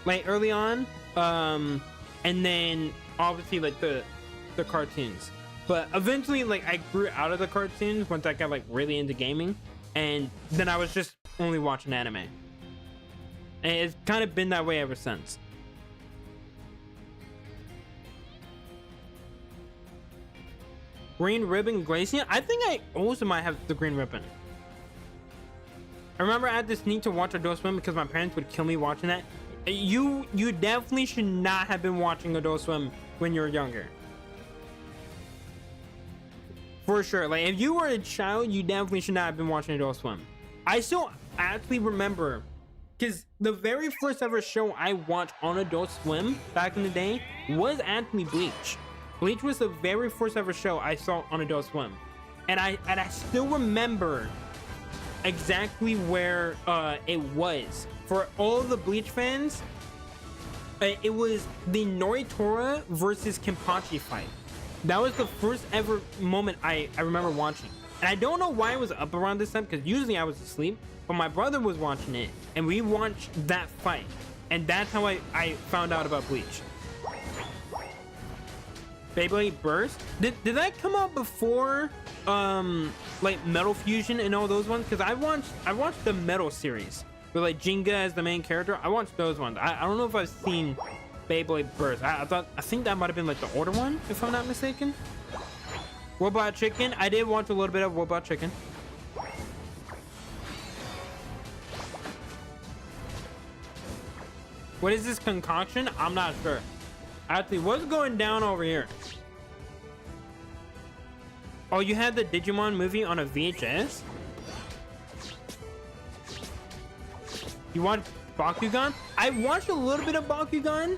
like early on, and then obviously like the cartoons. But eventually, like I grew out of the cartoons once I got like really into gaming, and then I was just only watching anime. And it's kind of been that way ever since. Green Ribbon Glacier? I think I also might have the Green Ribbon. I remember I had to sneak to watch Adult Swim because my parents would kill me watching that. You definitely should not have been watching Adult Swim when you were younger. For sure. Like, if you were a child, you definitely should not have been watching Adult Swim. I still actually remember, because the very first ever show I watched on Adult Swim back in the day was actually Bleach. Bleach was the very first ever show I saw on Adult Swim. And I still remember exactly where it was. For all the Bleach fans, it was the Noritora versus Kenpachi fight. That was the first ever moment I remember watching. And I don't know why it was up around this time, because usually I was asleep, but my brother was watching it, and we watched that fight. And that's how I found out about Bleach. Beyblade Burst? Did that come out before like Metal Fusion and all those ones? Because I watched the Metal series with like Jinga as the main character. I watched those ones. I don't know if I've seen Beyblade Burst. I think that might have been like the older one, if I'm not mistaken. Robot Chicken. I did watch a little bit of Robot Chicken. What is this concoction? I'm not sure. Actually, what's going down over here? Oh, you had the Digimon movie on a VHS? You watched Bakugan? I watched a little bit of Bakugan,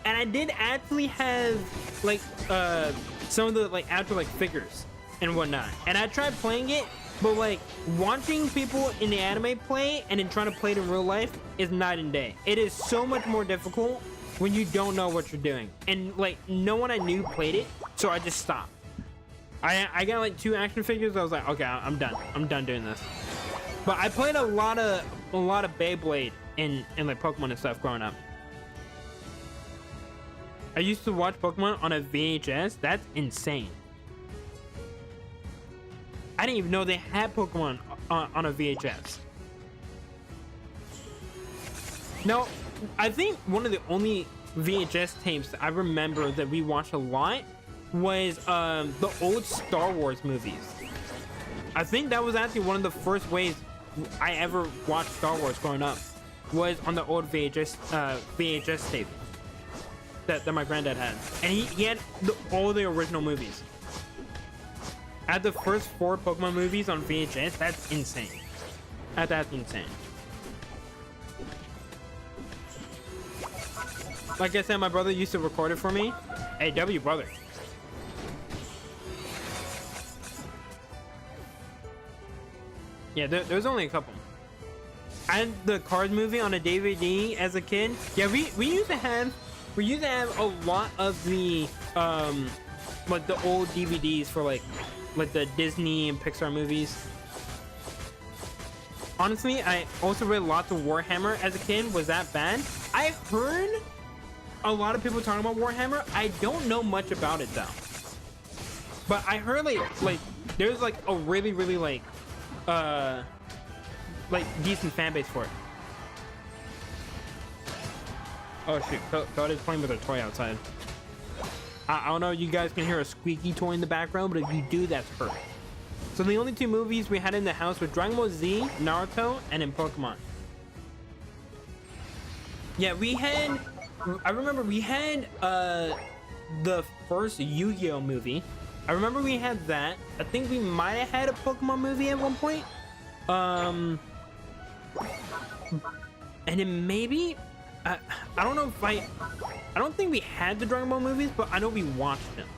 and I did actually have like some of the like actual like figures and whatnot. And I tried playing it, but like watching people in the anime play and then trying to play it in real life is night and day. It is so much more difficult when you don't know what you're doing. And like no one I knew played it, so I just stopped. I got like 2 action figures. I was like, okay, I'm done doing this. But I played a lot of Beyblade in like Pokemon and stuff growing up. I used to watch Pokemon on a VHS. That's insane. I didn't even know they had Pokemon on a VHS. No, I think one of the only VHS tapes that I remember that we watched a lot was the old Star Wars movies. I think that was actually one of the first ways I ever watched Star Wars growing up, was on the old VHS tape that my granddad had. And he had all the original movies. I had the first 4 Pokemon movies on VHS. That's insane. That's insane. Like I said, my brother used to record it for me. Hey, W brother. Yeah, there's only a couple. I had the Cars movie on a DVD as a kid. Yeah, we used to have a lot of the like the old DVDs for like the Disney and Pixar movies. Honestly, I also read lots of Warhammer as a kid. Was that bad? I heard a lot of people talking about Warhammer. I don't know much about it though. But I heard like there's like a really like decent fan base for it. Oh shoot, God is playing with a toy outside. I don't know if you guys can hear a squeaky toy in the background, but if you do, that's her. So the only 2 movies we had in the house were Dragon Ball Z, Naruto, and then Pokemon. Yeah, I remember we had the first Yu-Gi-Oh movie. I remember we had that. I think we might have had a Pokemon movie at one point. And then maybe I don't know if I don't think we had the Dragon Ball movies, but I know we watched them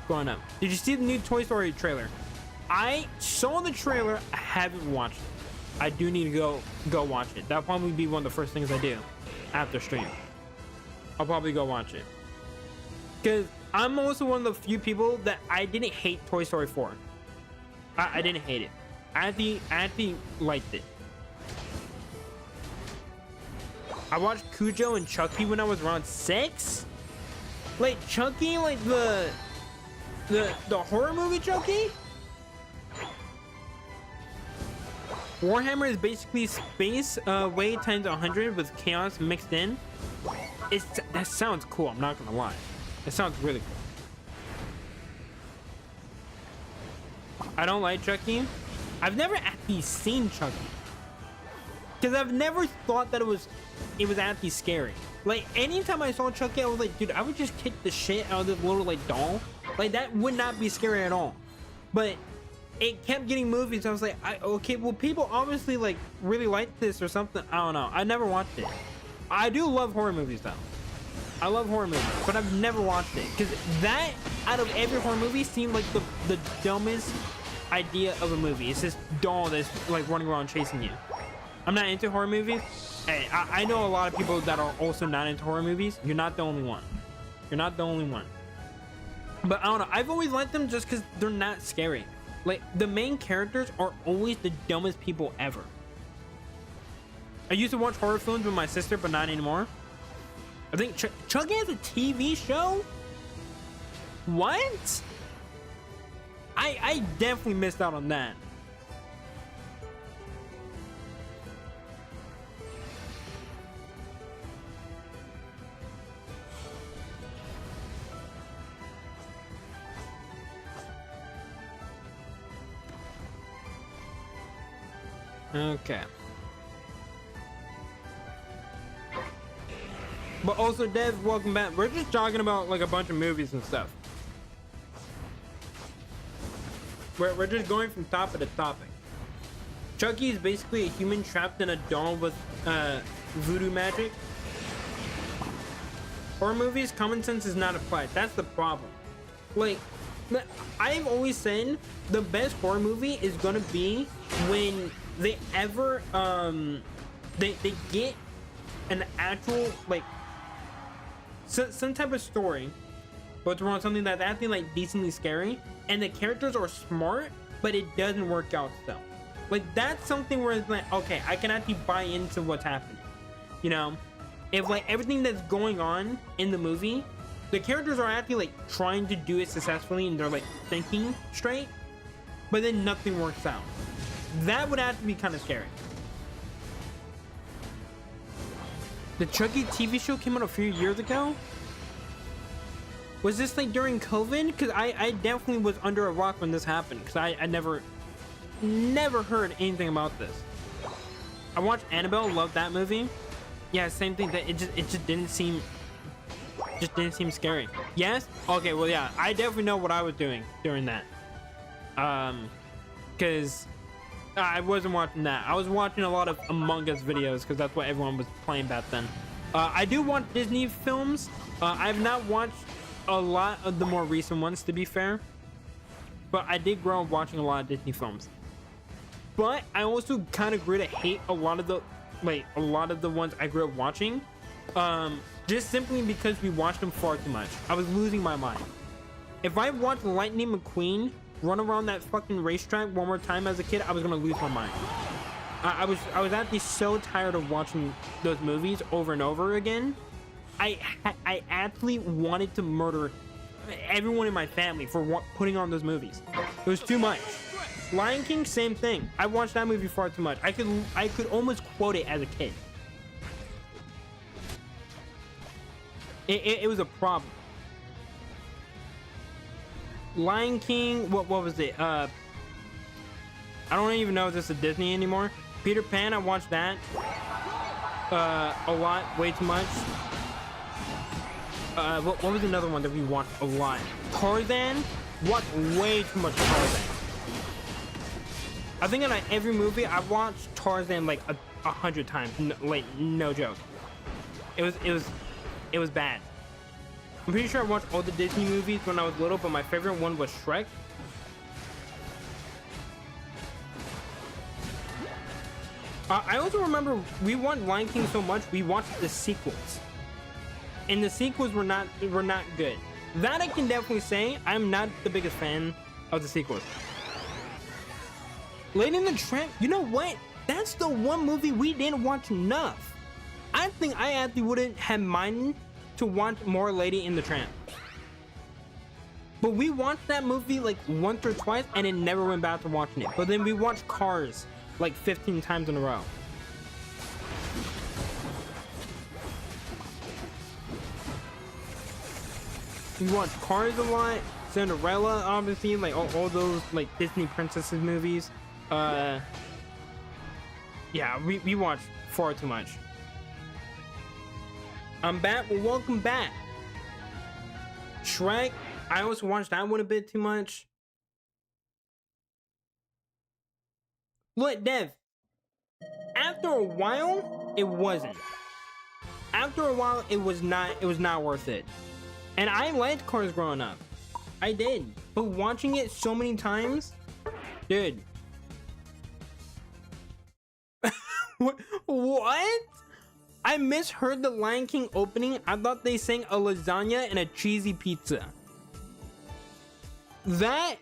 growing up. Did you see the new Toy Story trailer? I saw the trailer. I haven't watched it. I do need to go watch it. That'll probably be one of the first things I do after stream. I'll probably go watch it. Because I'm also one of the few people that I didn't hate Toy Story 4. I didn't hate it. I actually liked it. I watched Cujo and Chucky when I was around 6. Like Chucky, like the horror movie Chucky. Warhammer is basically space way times 100 with chaos mixed in. That sounds cool. I'm not gonna lie. It sounds really cool. I don't like Chucky. I've never actually seen Chucky because I've never thought that it was actually scary. Like anytime I saw Chucky, I was like, dude, I would just kick the shit out of this little like doll. Like that would not be scary at all. But it kept getting movies. I was like, okay, well, people obviously like really like this or something. I don't know. I never watched it. I do love horror movies though. I love horror movies, but I've never watched it because that out of every horror movie seemed like the dumbest idea of a movie. It's this doll that's like running around chasing you. I'm not into horror movies. Hey, I know a lot of people that are also not into horror movies. You're not the only one. You're not the only one. But I don't know. I've always liked them just because they're not scary. Like the main characters are always the dumbest people ever. I used to watch horror films with my sister, but not anymore. I think Chucky has a TV show? What? I definitely missed out on that. Okay. But also, Dev, welcome back. We're just talking about like a bunch of movies and stuff. We're just going from topic to topic. Chucky is basically a human trapped in a doll with voodoo magic. Horror movies, common sense is not applied. That's the problem. Like, I've always said the best horror movie is gonna be when they ever they get an actual like some type of story, but it's around something that's actually like decently scary, and the characters are smart, but it doesn't work out still. Like that's something where it's like, okay, I can actually buy into what's happening. You know, if like everything that's going on in the movie, the characters are actually like trying to do it successfully and they're like thinking straight, but then nothing works out. That would have to be kind of scary. The Chucky TV show came out a few years ago. Was this like during COVID? Because I definitely was under a rock when this happened. Because I never heard anything about this. I watched Annabelle, loved that movie. Yeah, same thing. That it just didn't seem scary. Yes? Okay, well yeah, I definitely know what I was doing during that. Because I wasn't watching that. I was watching a lot of Among Us videos because that's what everyone was playing back then. I do watch Disney films. I have not watched a lot of the more recent ones, to be fair. But I did grow up watching a lot of Disney films. But I also kind of grew to hate a lot of the ones I grew up watching. Just simply because we watched them far too much. I was losing my mind. If I watched Lightning McQueen run around that fucking racetrack one more time as a kid, I was gonna lose my mind. I was actually so tired of watching those movies over and over again. I actually wanted to murder everyone in my family for putting on those movies. It was too much. Lion King, same thing. I watched that movie far too much. I could almost quote it as a kid. It was a problem. Lion King, what was it? I don't even know if this is Disney anymore. Peter Pan, I watched that a lot, way too much. What was another one that we watched a lot? Tarzan, watched way too much Tarzan. I think in every movie I watched Tarzan like 100 times. No joke. It was bad. I'm pretty sure I watched all the Disney movies when I was little, but my favorite one was Shrek. I also remember we watched Lion King so much we watched the sequels, and the sequels were not good. That I can definitely say. I'm not the biggest fan of the sequels. Lady in the Tramp, you know what? That's the one movie we didn't watch enough. I think I actually wouldn't have minded to watch more Lady in the Tramp. But we watched that movie like once or twice and it never went back to watching it. But then we watched Cars like 15 times in a row. We watched Cars a lot, Cinderella, obviously, like all those like Disney princesses movies. Yeah, we watched far too much. I'm back. Well, welcome back. Shrek. I also watched that one a bit too much. Look, Dev. After a while, it wasn't. After a while, it was not worth it. And I liked Cars growing up. I did. But watching it so many times, dude. What? I misheard the Lion King opening. I thought they sang a lasagna and a cheesy pizza. That...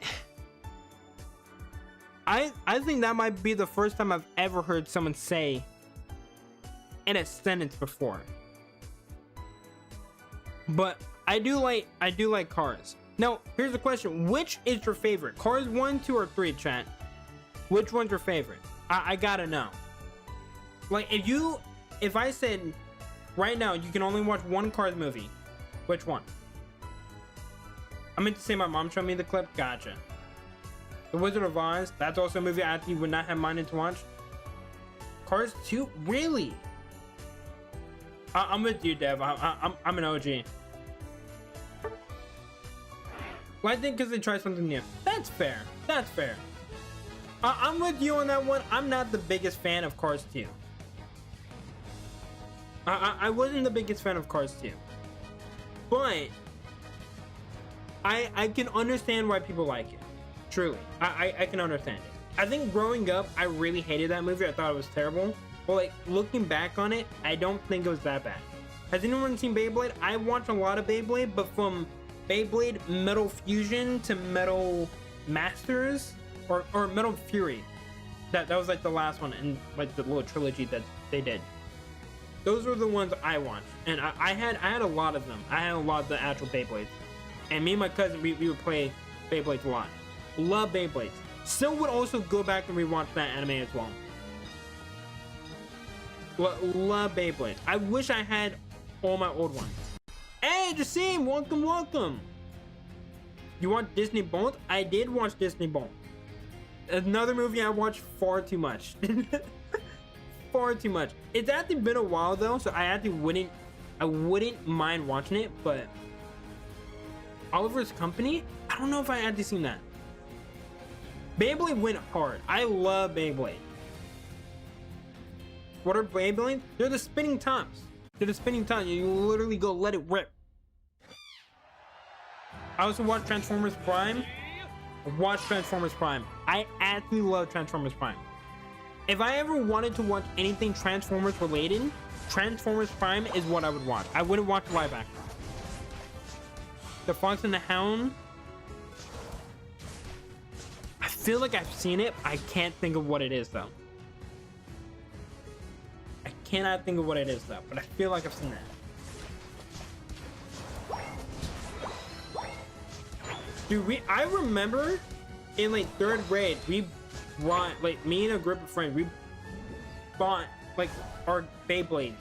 I think that might be the first time I've ever heard someone say in a sentence before. But I do like Cars. Now, here's the question. Which is your favorite? Cars 1, 2, or 3, chat? Which one's your favorite? I gotta know. Like, if I said right now you can only watch one Cars movie, which one? I meant to say my mom showed me the clip. Gotcha. The Wizard of Oz. That's also a movie I actually would not have minded to watch. Cars 2? Really? I'm with you, Dev. I'm an OG. Well, I think because they tried something new. That's fair. That's fair. I'm with you on that one. I'm not the biggest fan of Cars 2. I wasn't the biggest fan of Cars 2. But I can understand why people like it. Truly. I can understand it. I think growing up, I really hated that movie. I thought it was terrible. But like looking back on it, I don't think it was that bad. Has anyone seen Beyblade? I watched a lot of Beyblade, but from Beyblade Metal Fusion to Metal Masters or Metal Fury. That was like the last one in like the little trilogy that they did. Those were the ones I watched, and I had a lot of them. I had a lot of the actual Beyblades, and me and my cousin we would play Beyblades a lot. Love Beyblades. Still would also go back and rewatch that anime as well. Love Beyblade. I wish I had all my old ones. Hey, Jasim, welcome. You want Disney Bolt? I did watch Disney Bolt. Another movie I watched far too much. Far too much. It's actually been a while though, so I wouldn't mind watching it, but Oliver's Company? I don't know if I actually seen that. Beyblade went hard. I love Beyblade. What are Beyblades? They're the spinning tops. They're the spinning tops. You literally go let it rip. I also watched Transformers Prime. I actually love Transformers Prime. If I ever wanted to watch anything Transformers related, Transformers Prime is what I would watch. I wouldn't watch live action. The Fox and the Hound. I feel like I've seen it. I can't think of what it is though. I cannot think of what it is though, but I feel like I've seen that. Dude, I remember in like 3rd grade, we brought, like me and a group of friends, we bought like our Beyblades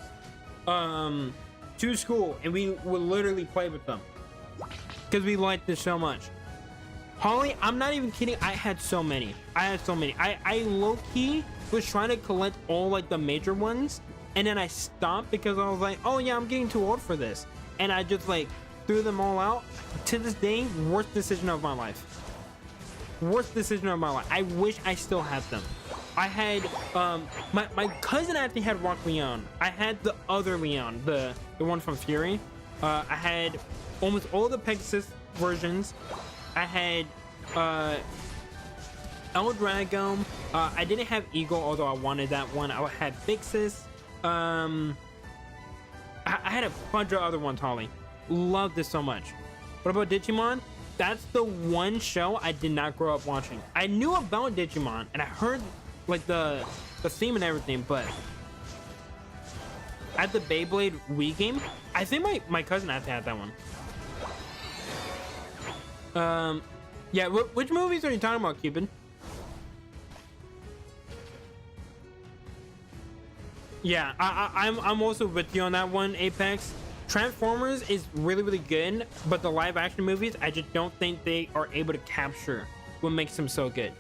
to school, and we would literally play with them because we liked this so much. Holly, I'm not even kidding. I had so many. I low-key was trying to collect all like the major ones, and then I stopped because I was like, oh yeah, I'm getting too old for this, and I just like threw them all out. To this day, worst decision of my life. Worst decision of my life. I wish I still had them. I had my cousin actually had Rock Leon. I had the other Leon, the one from Fury. I had almost all the Pegasus versions. I had El Drago. I didn't have Eagle, although I wanted that one. I had Bixis. I had a bunch of other ones, Holly. Loved this so much. What about Digimon? That's the one show I did not grow up watching. I knew about Digimon and I heard like the theme and everything, but at the Beyblade Wii game, I think my cousin had to have that one. Yeah, which movies are you talking about, Cupid? Yeah, I'm also with you on that one, Apex. Transformers is really good, but the live action movies, I just don't think they are able to capture what makes them so good.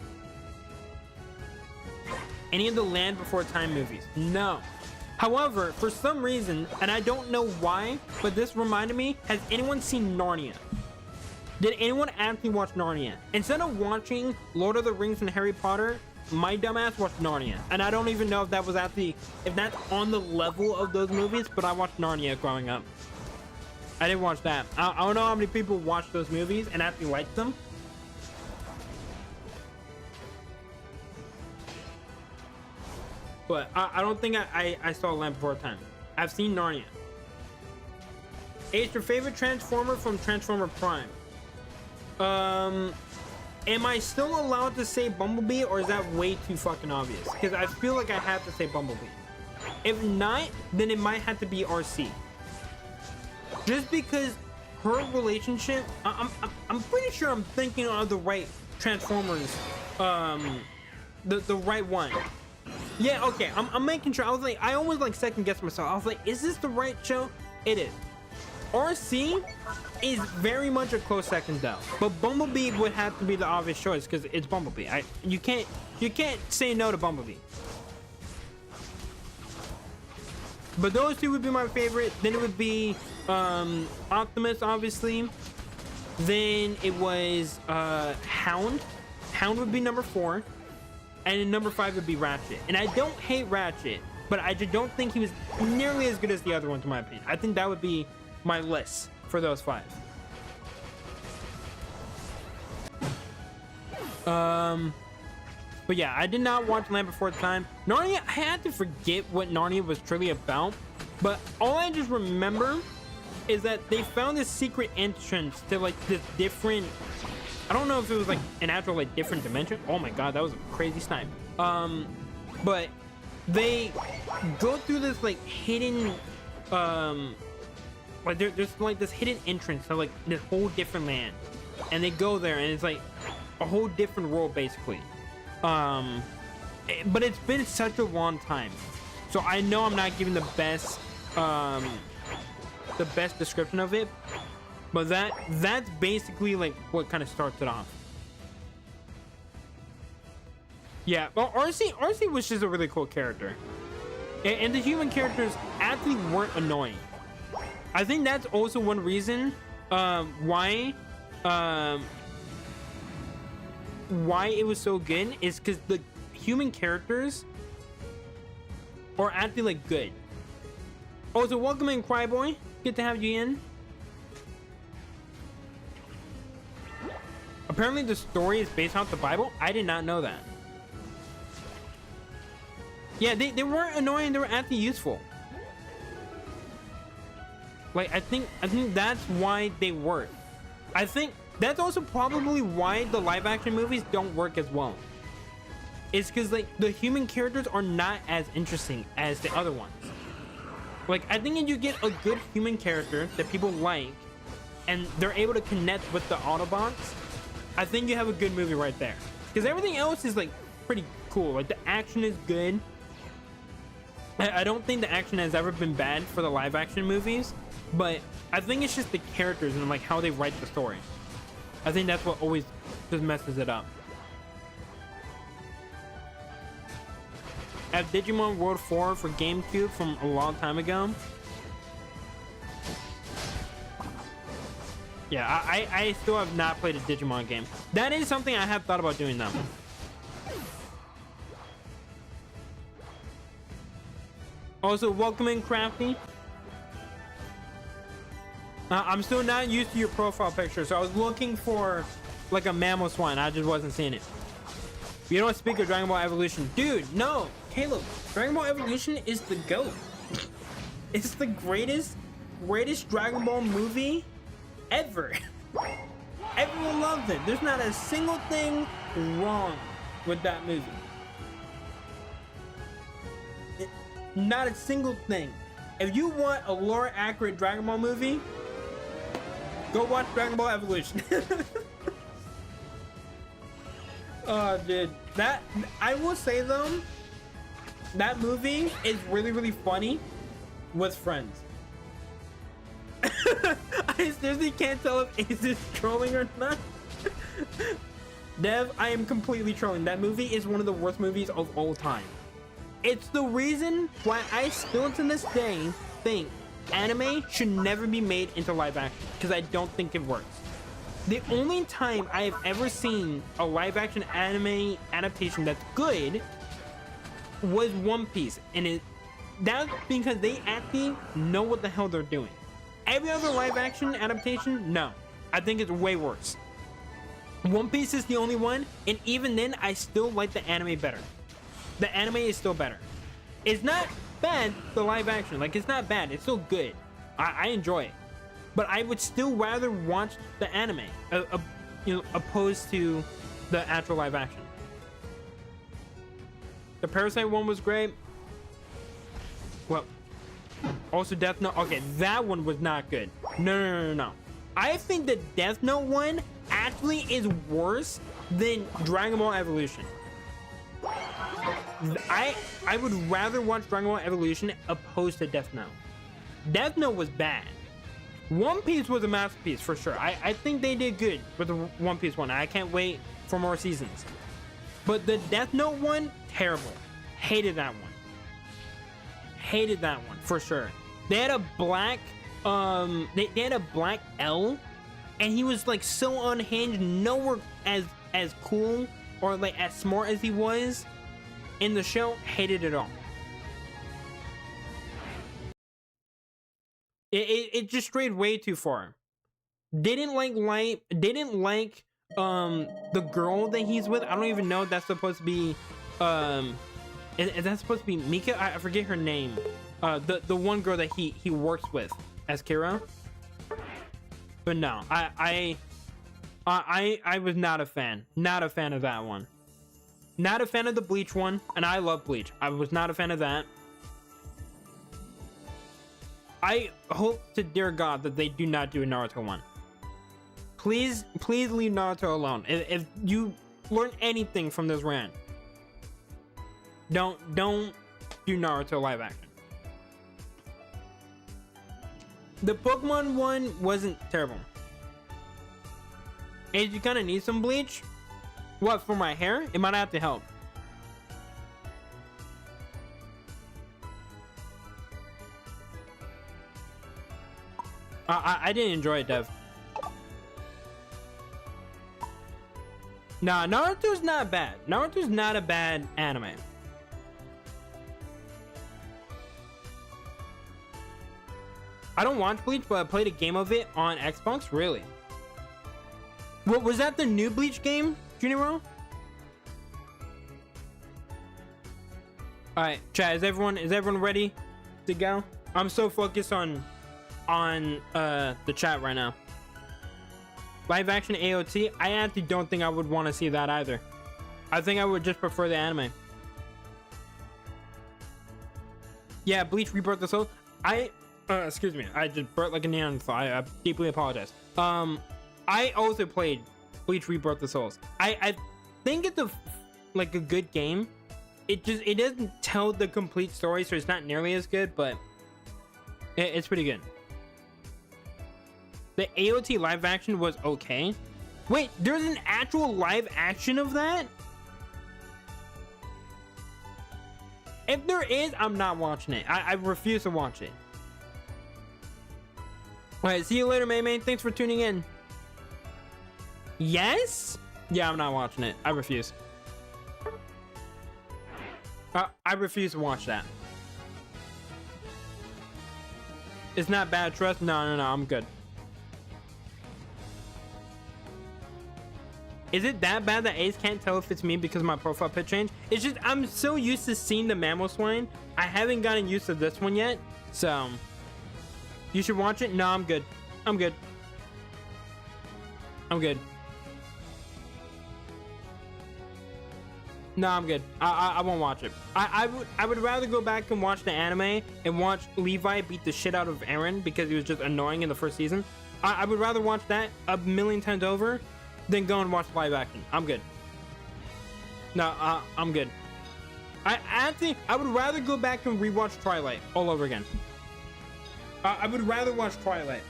Any of the Land Before Time movies? No. However, for some reason, and I don't know why, but this reminded me, has anyone seen Narnia? Did anyone actually watch Narnia? Instead of watching Lord of the Rings and Harry Potter, my dumbass watched Narnia. And I don't even know if that was actually, if that's on the level of those movies, but I watched Narnia growing up. I didn't watch that. I don't know how many people watched those movies and actually liked them. But I don't think I saw Land Before Time. I've seen Narnia. Ace, your favorite Transformer from Transformer Prime? Am I still allowed to say Bumblebee, or is that way too fucking obvious? Because I feel like I have to say Bumblebee. If not, then it might have to be RC. Just because her relationship, I'm pretty sure I'm thinking of the right Transformers, the right one. Yeah, okay, I'm making sure. I was like, I almost like second guessed myself. I was like, is this the right show? It is. RC is very much a close second though, but Bumblebee would have to be the obvious choice because it's Bumblebee. You can't say no to Bumblebee. But those two would be my favorite. Then it would be Optimus, obviously. Then it was Hound. Hound would be number 4, and then number 5 would be Ratchet. And I don't hate Ratchet, but I just don't think he was nearly as good as the other ones in my opinion. I think that would be my list for those 5. But yeah, I did not watch Land Before Time. Narnia, I had to forget what Narnia was truly about, but all I just remember is that they found this secret entrance to like this different, I don't know if it was like an actual like different dimension. Oh my god, that was a crazy snipe. But they go through this like hidden like there's like this hidden entrance to like this whole different land, and they go there and it's like a whole different world basically. But it's been such a long time, so I know I'm not giving the best description of it, but that's basically like what kind of starts it off. Yeah, well, RC was just a really cool character, and the human characters actually weren't annoying. I think that's also one reason why it was so good, is because the human characters are actually like good. Oh, so welcome in, Cryboy. Good to have you in. Apparently the story is based off the Bible. I did not know that. Yeah, they weren't annoying, they were actually useful. Like I think that's why they work. I think that's also probably why the live action movies don't work as well. It's because like the human characters are not as interesting as the other ones. Like I think if you get a good human character that people like and they're able to connect with the Autobots, I think you have a good movie right there. Because everything else is like pretty cool. Like the action is good. I don't think the action has ever been bad for the live action movies, but I think it's just the characters and like how they write the story. I think that's what always just messes it up. At Digimon World 4 for GameCube from a long time ago. Yeah, I still have not played a Digimon game. That is something I have thought about doing though. Also, welcome in, Crafty. I'm still not used to your profile picture, so I was looking for like a mammal swan. I just wasn't seeing it. You don't speak of Dragon Ball Evolution. Dude, no. Caleb, Dragon Ball Evolution is the GOAT. It's the greatest Dragon Ball movie ever. Everyone loves it. There's not a single thing wrong with that movie. Not a single thing. If you want a lore accurate Dragon Ball movie, go watch Dragon Ball Evolution. Oh, dude. That, I will say though, that movie is really, really funny with friends. I seriously can't tell if Ace is trolling or not. Dev, I am completely trolling. That movie is one of the worst movies of all time. It's the reason why I still to this day think anime should never be made into live action, because I don't think it works. The only time I have ever seen a live action anime adaptation that's good was One Piece, and that's because they actually know what the hell they're doing. Every other live action adaptation, no. I think it's way worse. One Piece is the only one, and even then, I still like the anime better. The anime is still better. It's not bad, the live action. Like, it's not bad. It's still good. I enjoy it. But I would still rather watch the anime, opposed to the actual live action. The Parasite one was great. Well, also Death Note. Okay, that one was not good. No. I think the Death Note one actually is worse than Dragon Ball Evolution. I would rather watch Dragon Ball Evolution opposed to Death Note. Death Note was bad. One Piece was a masterpiece for sure. I think they did good with the One Piece one. I can't wait for more seasons. But the Death Note one, terrible. Hated that one. Hated that one for sure. They had a black they had a black L, and he was like so unhinged, nowhere as cool or like as smart as he was in the show. Hated it all. It just strayed way too far. Didn't like the girl that he's with. I don't even know if that's supposed to be is that supposed to be Mika? I forget her name. The one girl that he works with as Kira. But no, I was not a fan. Not a fan of that one. Not a fan of the Bleach one, and I love Bleach. I was not a fan of that. I hope to dear God that they do not do a Naruto one. Please leave Naruto alone. If you learn anything from this rant, don't do Naruto live action. The Pokemon one wasn't terrible. Hey, you kind of need some bleach? What, for my hair? It might have to help. I didn't enjoy it, Dev. Nah, Naruto's not bad. Naruto's not a bad anime. I don't watch Bleach, but I played a game of it on Xbox. Really? What was that? The new Bleach game, Junior? All right, chat. Is everyone ready to go? I'm so focused on the chat right now. Live action AOT. I actually don't think I would want to see that either. I think I would just prefer the anime. Yeah, Bleach Rebirth the Soul. Excuse me. I just burnt like a Neanderthal. I deeply apologize. I also played Bleach Rebirth the Souls. I think it's a good game. It doesn't tell the complete story, so it's not nearly as good, but it's pretty good. The AOT live action was okay. Wait, there's an actual live action of that? If there is, I'm not watching it. I refuse to watch it. Alright, see you later, May. Thanks for tuning in. Yes? Yeah, I'm not watching it. I refuse. I refuse to watch that. It's not bad, trust? No, I'm good. Is it that bad that Ace can't tell if it's me because of my profile pic changed? It's just, I'm so used to seeing the mammal swine. I haven't gotten used to this one yet. So, you should watch it. No, I'm good. I'm good. I'm good. No, I'm good. I won't watch it. I would rather go back and watch the anime and watch Levi beat the shit out of Aaron because he was just annoying in the first season. I would rather watch that a million times over than go and watch live action. I'm good. No, I'm good. I would rather go back and rewatch Twilight all over again. I would rather watch Twilight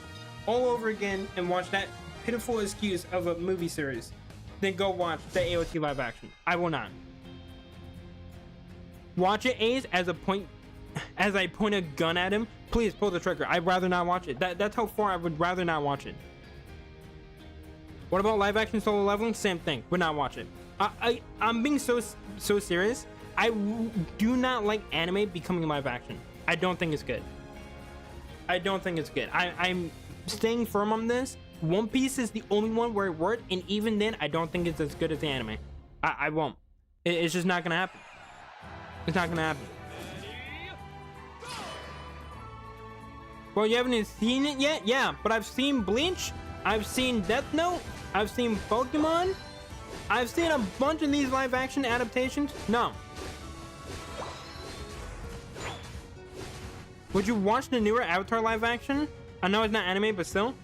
all over again and watch that pitiful excuse of a movie series than go watch the AOT live action. I will not. Watch it, Ace, as I point a gun at him. Please pull the trigger. I'd rather not watch it. That's how far I would rather not watch it. What about live action Solo Leveling? Same thing. Would not watch it. I'm being so serious. I do not like anime becoming live action. I don't think it's good. I don't think it's good. I'm staying firm on this. One Piece is the only one where it worked, and even then, I don't think it's as good as the anime. I won't. It's just not gonna happen. It's not gonna happen. Well, you haven't seen it yet? Yeah, but I've seen Bleach. I've seen Death Note. I've seen Pokemon. I've seen a bunch of these live action adaptations. No. Would you watch the newer Avatar live action? I know it's not anime, but still.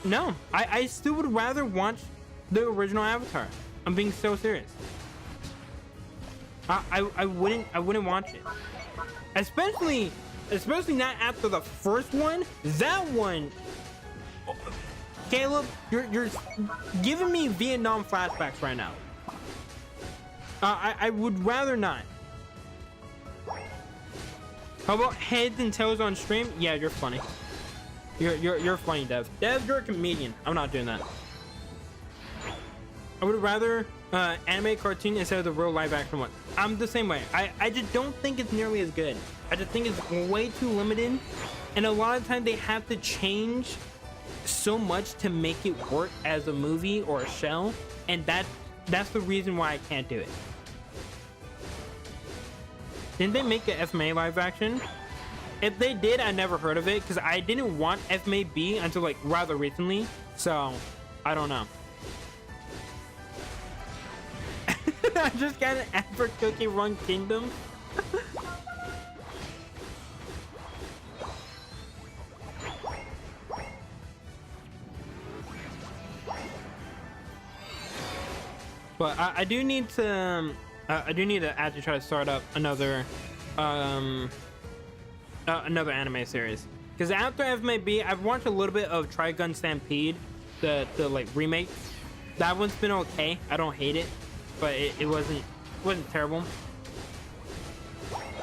No, I still would rather watch the original Avatar. I'm being so serious. I wouldn't watch it. Especially not after the first one. That one, Caleb, you're giving me Vietnam flashbacks right now. I would rather not. How about heads and tails on stream? Yeah, you're funny. You're funny, Dev. Dev, you're a comedian. I'm not doing that. I would rather anime cartoon instead of the real live action one. I'm the same way. I just don't think it's nearly as good. I just think it's way too limited, and a lot of times they have to change so much to make it work as a movie or a show, and that's the reason why I can't do it. Didn't they make an FMA live action? If they did, I never heard of it because I didn't watch FMA until like rather recently, so I don't know. I just got an ad for Cookie Run Kingdom. But I do need to actually try to start up another anime series, because after FMAB I've watched a little bit of Trigun Stampede, the like remake. That one's been okay. I don't hate it, but it wasn't terrible.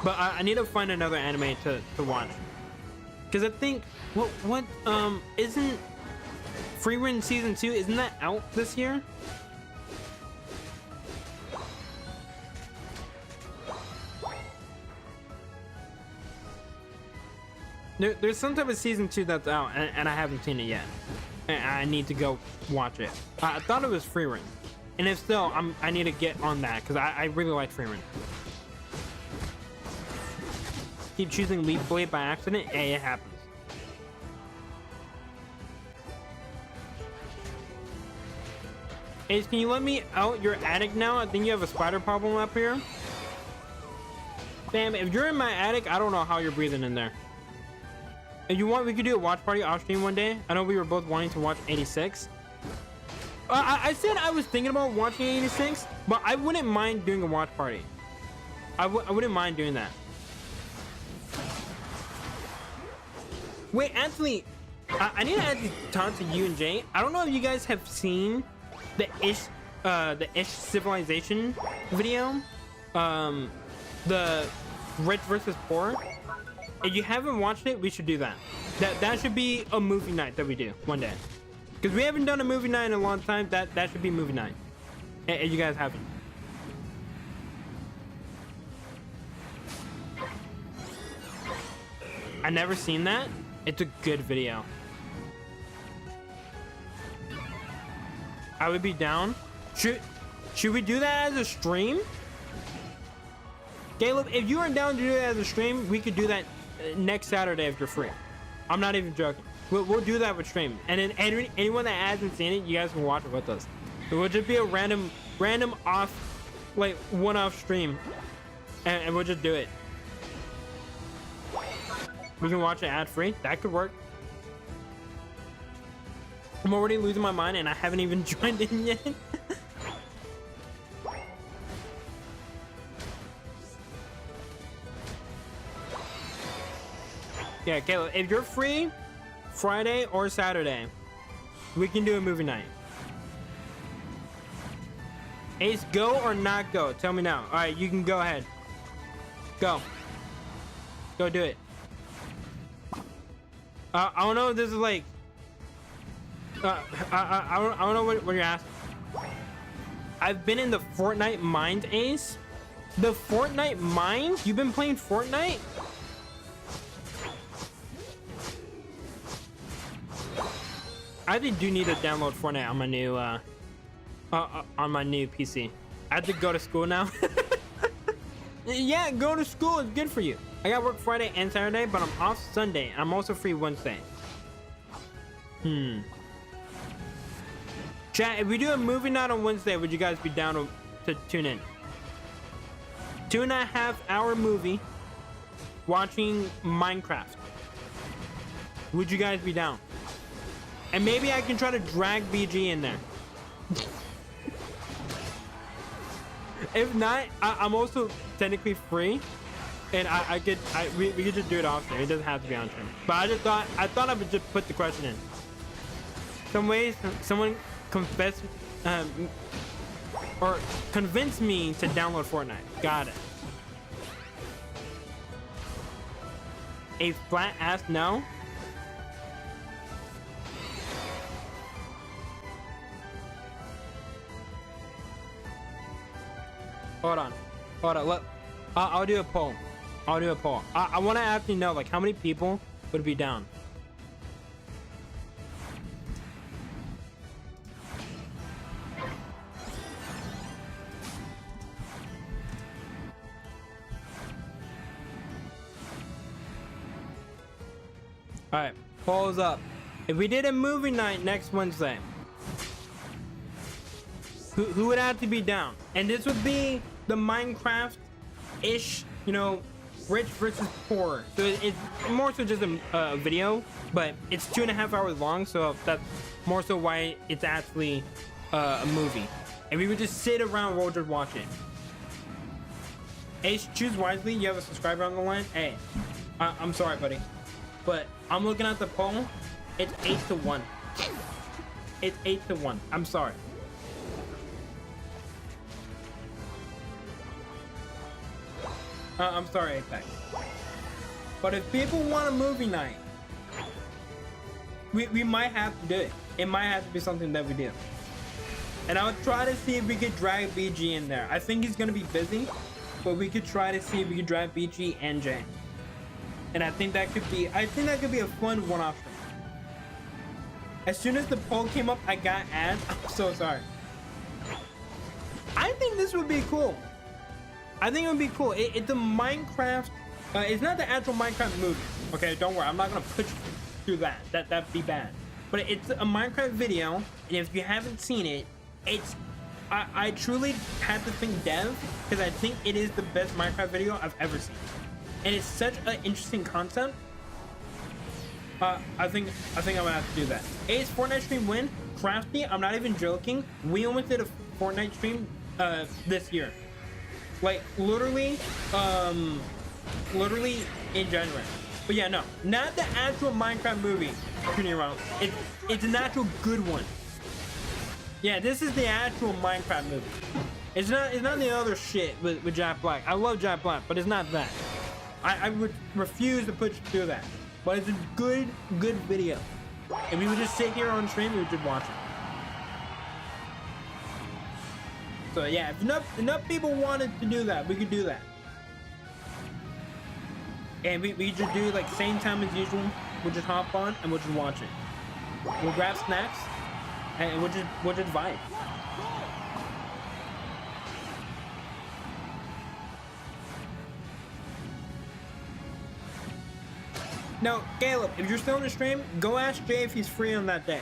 But I need to find another anime to watch, because I think what isn't Freerun season 2, isn't that out this year? There's some type of season 2 that's out, and I haven't seen it yet. And I need to go watch it. I thought it was Freerun, and if so, I need to get on that because I really like Freerun. Keep choosing Leaf Blade by accident, and it happens. Ace, can you let me out your attic now? I think you have a spider problem up here. Bam, if you're in my attic, I don't know how you're breathing in there. If you want, we could do a watch party off stream one day. I know we were both wanting to watch 86. I said I was thinking about watching 86, but I wouldn't mind doing a watch party. I wouldn't mind doing that. Wait, actually, I need to actually talk to you and Jay. I don't know if you guys have seen the Ish Civilization video, the rich versus poor. If you haven't watched it, we should do that. That should be a movie night that we do one day, because we haven't done a movie night in a long time. That should be movie night. If you guys haven't. I never seen that. It's a good video. I would be down. Should we do that as a stream? Caleb, if you are down to do that as a stream, we could do that next Saturday if you're free. I'm not even joking. We'll do that with stream, and then anyone that hasn't seen it, you guys can watch it with us. It will just be a random off, like one-off stream, and we'll just do it. We can watch it ad-free. That could work. I'm already losing my mind, and I haven't even joined in yet. Yeah, Caleb, if you're free Friday or Saturday, we can do a movie night. Ace, go or not go? Tell me now. All right, you can go ahead. Go. Go do it. I don't know if this is like... I don't know what you're asking. I've been in the Fortnite mind, Ace. The Fortnite mind? You've been playing Fortnite? I actually do need to download Fortnite on my new PC. I have to go to school now. Yeah, go to school. It's good for you. I got work Friday and Saturday, but I'm off Sunday. I'm also free Wednesday. Chat, if we do a movie night on Wednesday, would you guys be down to tune in? 2.5 hour movie watching Minecraft. Would you guys be down? And maybe I can try to drag BG in there. If not, I'm also technically free, and we could just do it off there. It doesn't have to be on stream. But I thought I would just put the question in. Some ways, someone convince me to download Fortnite. Got it. A flat ass no. Hold on. Look, I'll do a poll. I want to actually know, like, how many people would be down. All right, poll's up. If we did a movie night next Wednesday, who would have to be down? And this would be the Minecraft-ish, you know, rich versus poor. So it's more so just a video, but it's 2.5 hours long, so that's more so why it's actually a movie. And we would just sit around, we'll just watch it. Ace, choose wisely. You have a subscriber on the line. Hey, I'm sorry, buddy, but I'm looking at the poll. It's 8-1. It's 8-1. I'm sorry. I'm sorry, Apex. But if people want a movie night, we might have to do it. It might have to be something that we do. And I'll try to see if we could drag BG in there. I think he's gonna be busy, but we could try to see if we could drag BG and Jay. And I think that could be a fun one-off thing. As soon as the poll came up, I got ads. I'm so sorry. I think this would be cool. I think it would be cool. It's a Minecraft. It's not the actual Minecraft movie. Okay, don't worry. I'm not gonna push through that. That'd be bad. But it's a Minecraft video, and if you haven't seen it, I truly had to think dev, because I think it is the best Minecraft video I've ever seen, and it's such an interesting concept. I think I'm gonna have to do that. Ace, Fortnite stream win. Crafty, I'm not even joking. We almost did a Fortnite stream this year. Like literally in January. But yeah, no, not the actual Minecraft movie. It's an actual good one. Yeah, this is the actual Minecraft movie. It's not the other shit with Jack Black. I love Jack Black, but it's not that. I would refuse to push through that. But it's a good video. And we would just sit here on stream and we would just watch it. So yeah, if enough people wanted to do that, we could do that. And we just do like same time as usual. We'll just hop on and we'll just watch it. We'll grab snacks and we'll just vibe. No, Caleb, if you're still in the stream, go ask Jay if he's free on that day.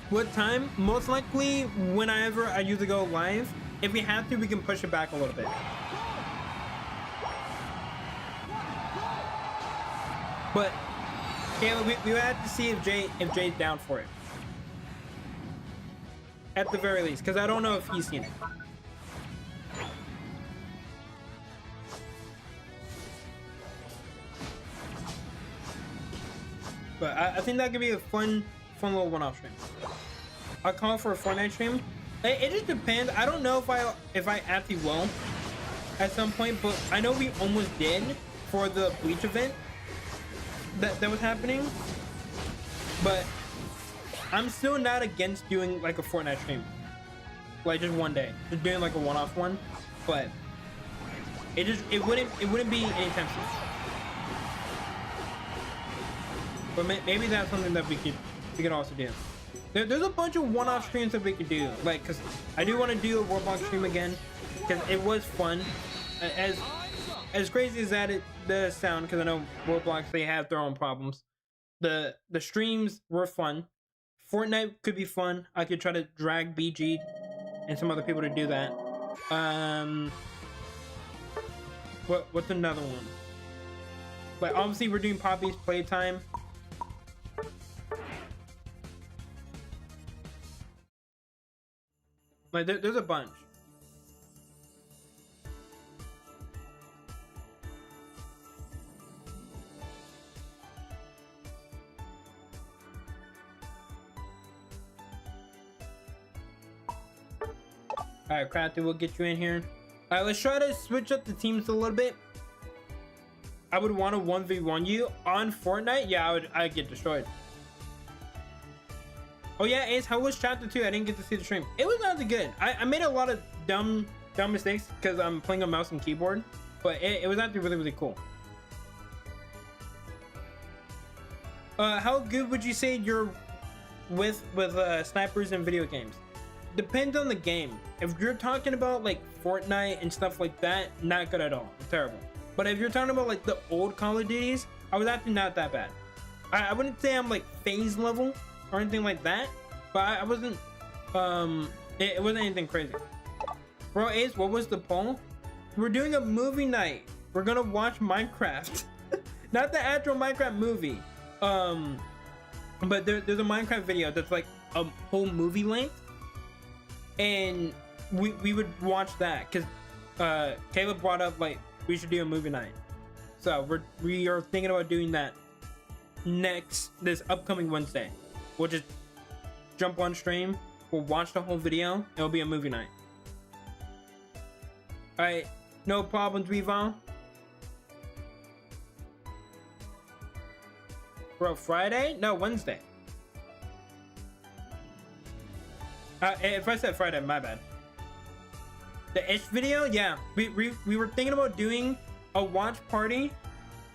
What time? Most likely whenever I usually go live. If we have to, we can push it back a little bit. But Caleb, we would have to see if Jay's down for it. At the very least, because I don't know if he's seen it. But I think that could be a fun little one-off stream. I'll call for a Fortnite stream. It just depends. I don't know if I actually will at some point, but I know we almost did for the Bleach event that was happening. But I'm still not against doing like a Fortnite stream, like just one day, just doing like a one-off one. But it wouldn't be anytime soon. But maybe that's something that we could also do. There's a bunch of one-off streams that we could do, like, because I do want to do a Roblox stream again, because it was fun. As crazy as that it does sound, because I know Roblox, they have their own problems. The streams were fun. Fortnite could be fun. I could try to drag BG and some other people to do that. What's another one? Like, obviously we're doing Poppy's Playtime. Like, there's a bunch. Alright, Crafty, we'll get you in here. Alright, let's try to switch up the teams a little bit. I would want to 1v1 you on Fortnite. Yeah, I'd get destroyed. Oh yeah, Ace, how was chapter 2? I didn't get to see the stream. It was not that good. I made a lot of dumb mistakes because I'm playing on mouse and keyboard, but it was actually really cool. How good would you say you're with snipers in video games? Depends on the game. If you're talking about like Fortnite and stuff like that, not good at all. It's terrible. But if you're talking about like the old Call of Duties, I was actually not that bad. I wouldn't say I'm like phase level or anything like that, but I wasn't it wasn't anything crazy. Bro, Ace, what was the poll? We're doing a movie night. We're gonna watch Minecraft. Not the actual Minecraft movie, but there's a Minecraft video that's like a whole movie length, and we would watch that because Caleb brought up like we should do a movie night, so we are thinking about doing that this upcoming Wednesday. We'll just jump on stream, we'll watch the whole video, it'll be a movie night. Alright, no problems, Revon. Bro, Friday? No, Wednesday. If I said Friday, my bad. The Ish video? Yeah, we were thinking about doing a watch party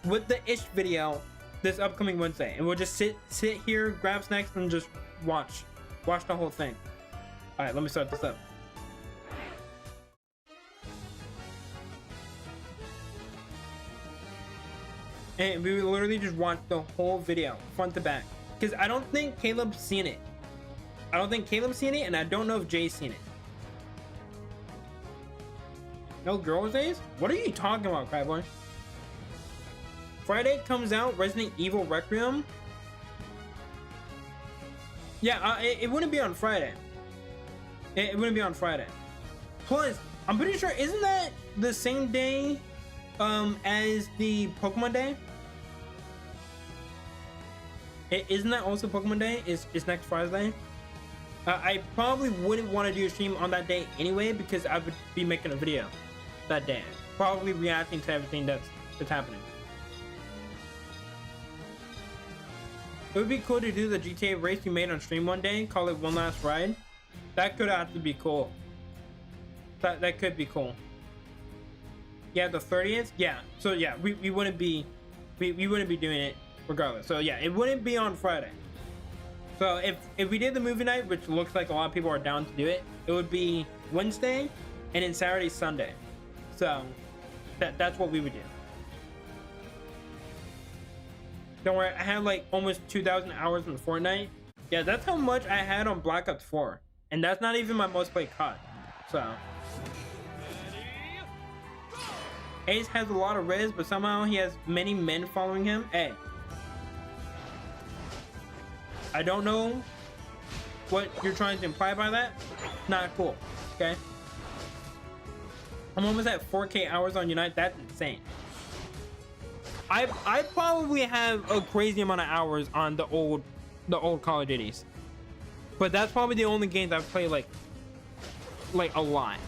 with the Ish video this upcoming Wednesday, and we'll just sit here, grab snacks, and just watch the whole thing. All right, let me start this up. And we will literally just watch the whole video front to back, because I don't think Caleb's seen it. And I don't know if Jay's seen it. No girls' days? What are you talking about, Crabboy? Friday comes out Resident Evil Requiem. Yeah, it wouldn't be on Friday. It wouldn't be on Friday. Plus, I'm pretty sure, isn't that the same day as the Pokemon Day? Isn't that also Pokemon Day? It's next Friday. I probably wouldn't want to do a stream on that day anyway, because I would be making a video that day, probably reacting to everything that's happening. It would be cool to do the GTA race we made on stream one day, call it One Last Ride. That could actually be cool. That could be cool. Yeah, the 30th. Yeah. So yeah, we wouldn't be we wouldn't be doing it regardless. So yeah, it wouldn't be on Friday. So if we did the movie night, which looks like a lot of people are down to do it, it would be Wednesday and then Saturday, Sunday. So that's what we would do. Don't worry, I had like almost 2,000 hours in Fortnite. Yeah, that's how much I had on Black Ops 4. And that's not even my most played COD. So Ace has a lot of res, but somehow he has many men following him. Hey, I don't know what you're trying to imply by that. Not cool, okay? I'm almost at 4K hours on Unite. That's insane. I probably have a crazy amount of hours on the old Call of Duties, but that's probably the only games I've played like a lot.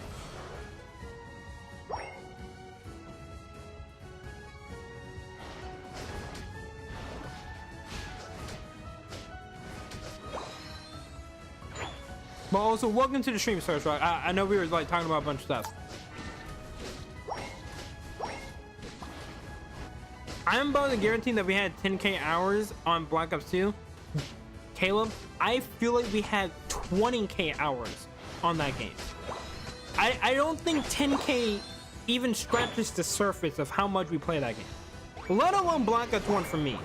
But also, welcome to the stream, Search Rock. I know we were like talking about a bunch of stuff. I'm about to guarantee that we had 10K hours on Black Ops 2. Caleb, I feel like we had 20K hours on that game. I don't think 10K even scratches the surface of how much we play that game. Let alone Black Ops 1 for me.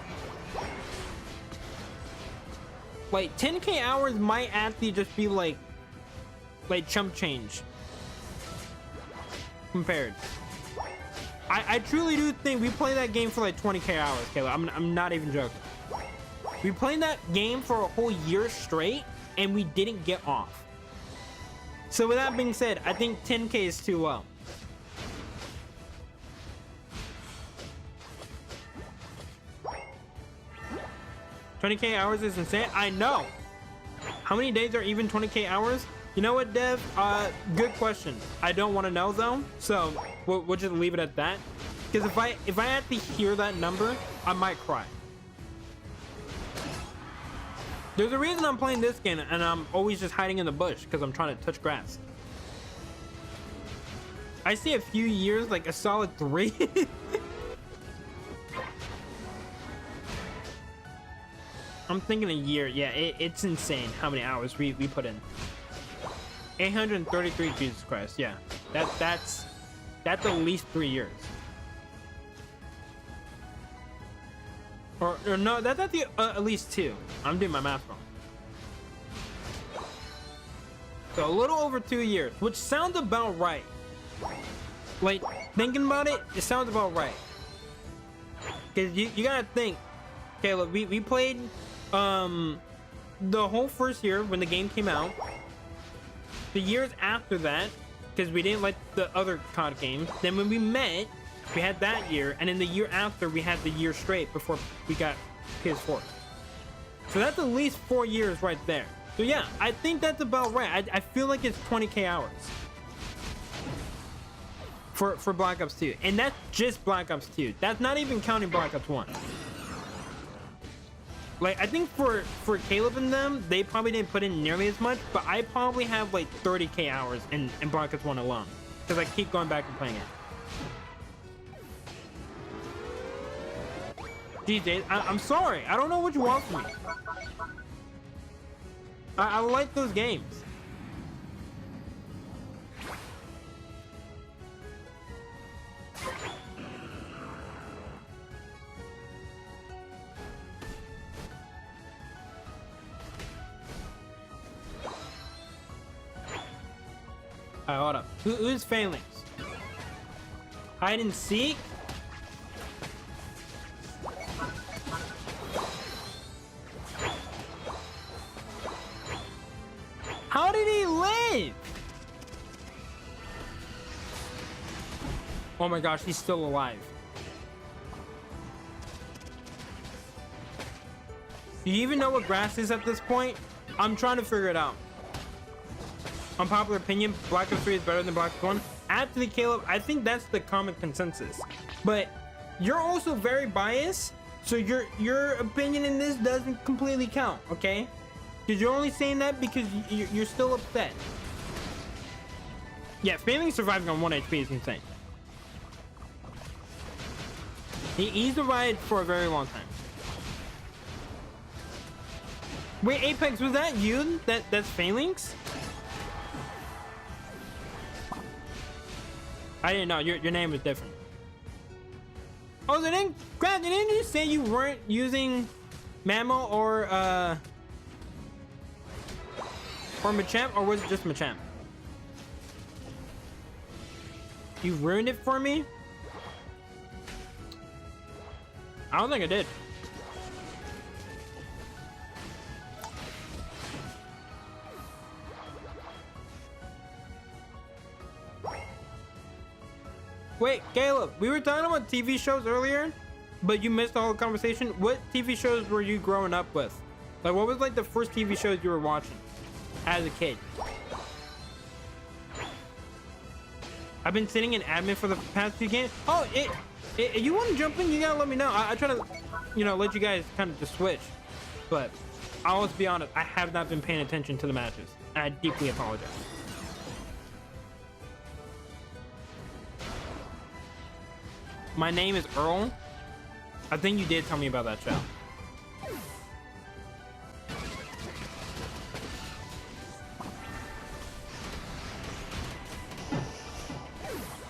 Like 10K hours might actually just be like chump change compared. I truly do think we played that game for like 20K hours, Caleb. I'm not even joking. We played that game for a whole year straight and we didn't get off. So with that being said, I think 10K is too low. $20K hours is insane. I know. How many days are even 20K hours? You know what, Dev? Good question. I don't want to know though, so we'll just leave it at that. Because if I had to hear that number, I might cry. There's a reason I'm playing this game, and I'm always just hiding in the bush because I'm trying to touch grass. I see a few years, like a solid 3. I'm thinking a year. Yeah, it's insane how many hours we put in. 833, Jesus Christ. Yeah, that's at least 3 years. Or no, that's at least 2. I'm doing my math wrong. So a little over 2 years, which sounds about right. Like thinking about it, it sounds about right. Cause you gotta think, Caleb. We played the whole first year when the game came out. The years after that, because we didn't like the other COD games. Then when we met, we had that year, and in the year after, we had the year straight before we got PS4. So that's at least 4 years right there. So yeah, I think that's about right. I feel like it's 20K hours for Black Ops 2, and that's just Black Ops 2. That's not even counting Black Ops 1. Like, I think for Caleb and them, they probably didn't put in nearly as much, but I probably have like 30K hours in Black Ops 1 alone, because I keep going back and playing it. DJ, I'm sorry. I don't know what you want from me. I like those games. Alright, hold up. Who's Phalanx? Hide and seek? How did he live? Oh my gosh, he's still alive. Do you even know what grass is at this point? I'm trying to figure it out. Unpopular opinion, Black Ops 3 is better than Black Ops 1. Actually, Caleb, I think that's the common consensus. But you're also very biased, so your opinion in this doesn't completely count, okay? Because you're only saying that because you're still upset. Yeah, Phalanx surviving on 1 HP is insane. He survived for a very long time. Wait, Apex, was that you? That's Phalanx? I didn't know. Your name was different. Oh, so then, Grant, didn't you say you weren't using Mammo or Machamp, or was it just Machamp? You ruined it for me? I don't think I did. Wait, Caleb, we were talking about TV shows earlier, but you missed the whole conversation. What TV shows were you growing up with? Like, what was like the first TV shows you were watching as a kid? I've been sitting in admin for the past few games. Oh, you want to jump in? You gotta let me know. I try to, let you guys kind of just switch. But I'll always be honest, I have not been paying attention to the matches. I deeply apologize. My name is Earl. I think you did tell me about that show.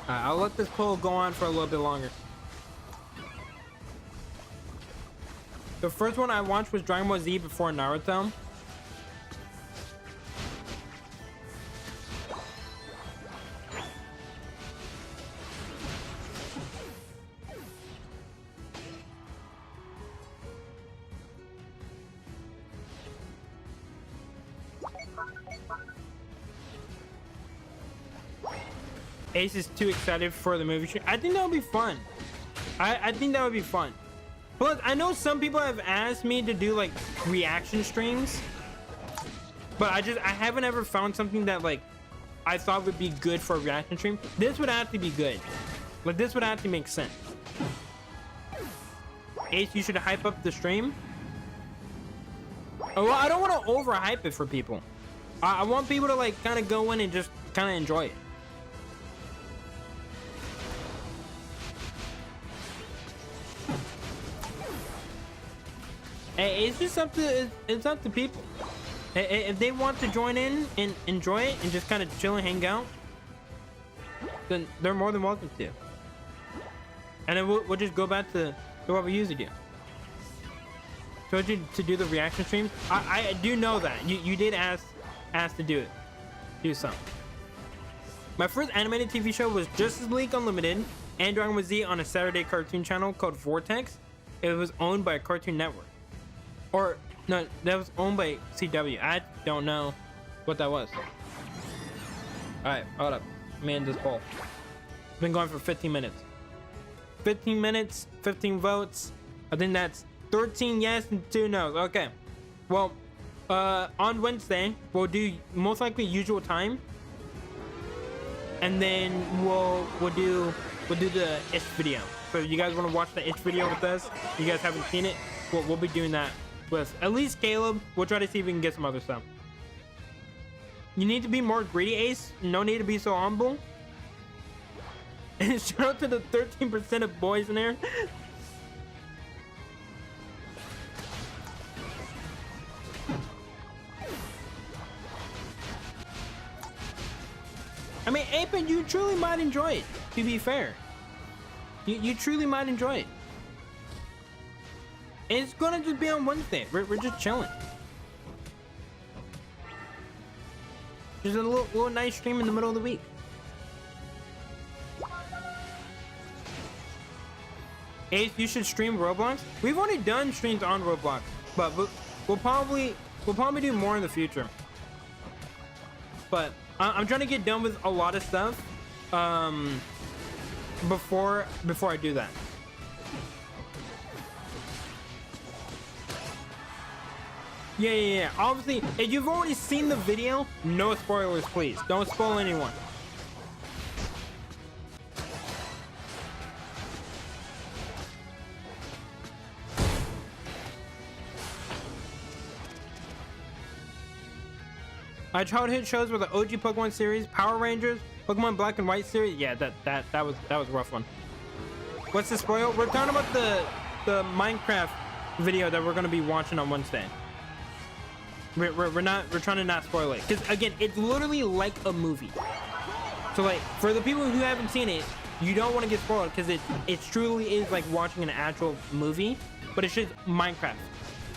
I'll let this poll go on for a little bit longer. The first one I watched was Dragon Ball Z before Naruto. Ace is too excited for the movie stream. I think that would be fun. I think that would be fun. Plus, I know some people have asked me to do like reaction streams, but I haven't ever found something that like I thought would be good for a reaction stream. This would have to be good. Like, this would have to make sense. Ace, you should hype up the stream. Oh, well, I don't want to overhype it for people. I want people to like kind of go in and just kind of enjoy it. Hey, it's just up to people. If they want to join in and enjoy it and just kind of chill and hang out, then they're more than welcome to. And then we'll just go back to what we usually do. Told you to do the reaction streams. I do know that you did ask to do it. Do something. My first animated TV show was Justice League Unlimited and Dragon Ball Z on a Saturday cartoon channel called Vortex. It was owned by Cartoon Network. Or, no, that was owned by CW. I don't know what that was. Alright, hold up. Let me end this poll. It's been going for 15 minutes. 15 minutes, 15 votes. I think that's 13 yes and 2 no's. Okay. Well, on Wednesday, we'll do most likely usual time. And then we'll do the itch video. So if you guys want to watch the itch video with us, you guys haven't seen it, we'll be doing that with at least Caleb. We'll try to see if we can get some other stuff. You need to be more greedy, Ace. No need to be so humble. And shout out to the 13% of boys in there. I mean, Apen, you truly might enjoy it, to be fair. You truly might enjoy it. It's gonna just be on Wednesday. We're just chilling. Just a little nice stream in the middle of the week. Ace, you should stream Roblox. We've already done streams on Roblox, but we'll probably do more in the future. But I'm trying to get done with a lot of stuff before I do that. Yeah. Obviously, if you've already seen the video, no spoilers, please. Don't spoil anyone. My childhood shows were the OG Pokemon series, Power Rangers, Pokemon Black and White series. Yeah, that was a rough one. What's the spoil? We're talking about the Minecraft video that we're gonna be watching on Wednesday. we're trying to not spoil it, because again, it's literally like a movie. So like for the people who haven't seen it, you don't want to get spoiled, because it truly is like watching an actual movie, but it's just Minecraft,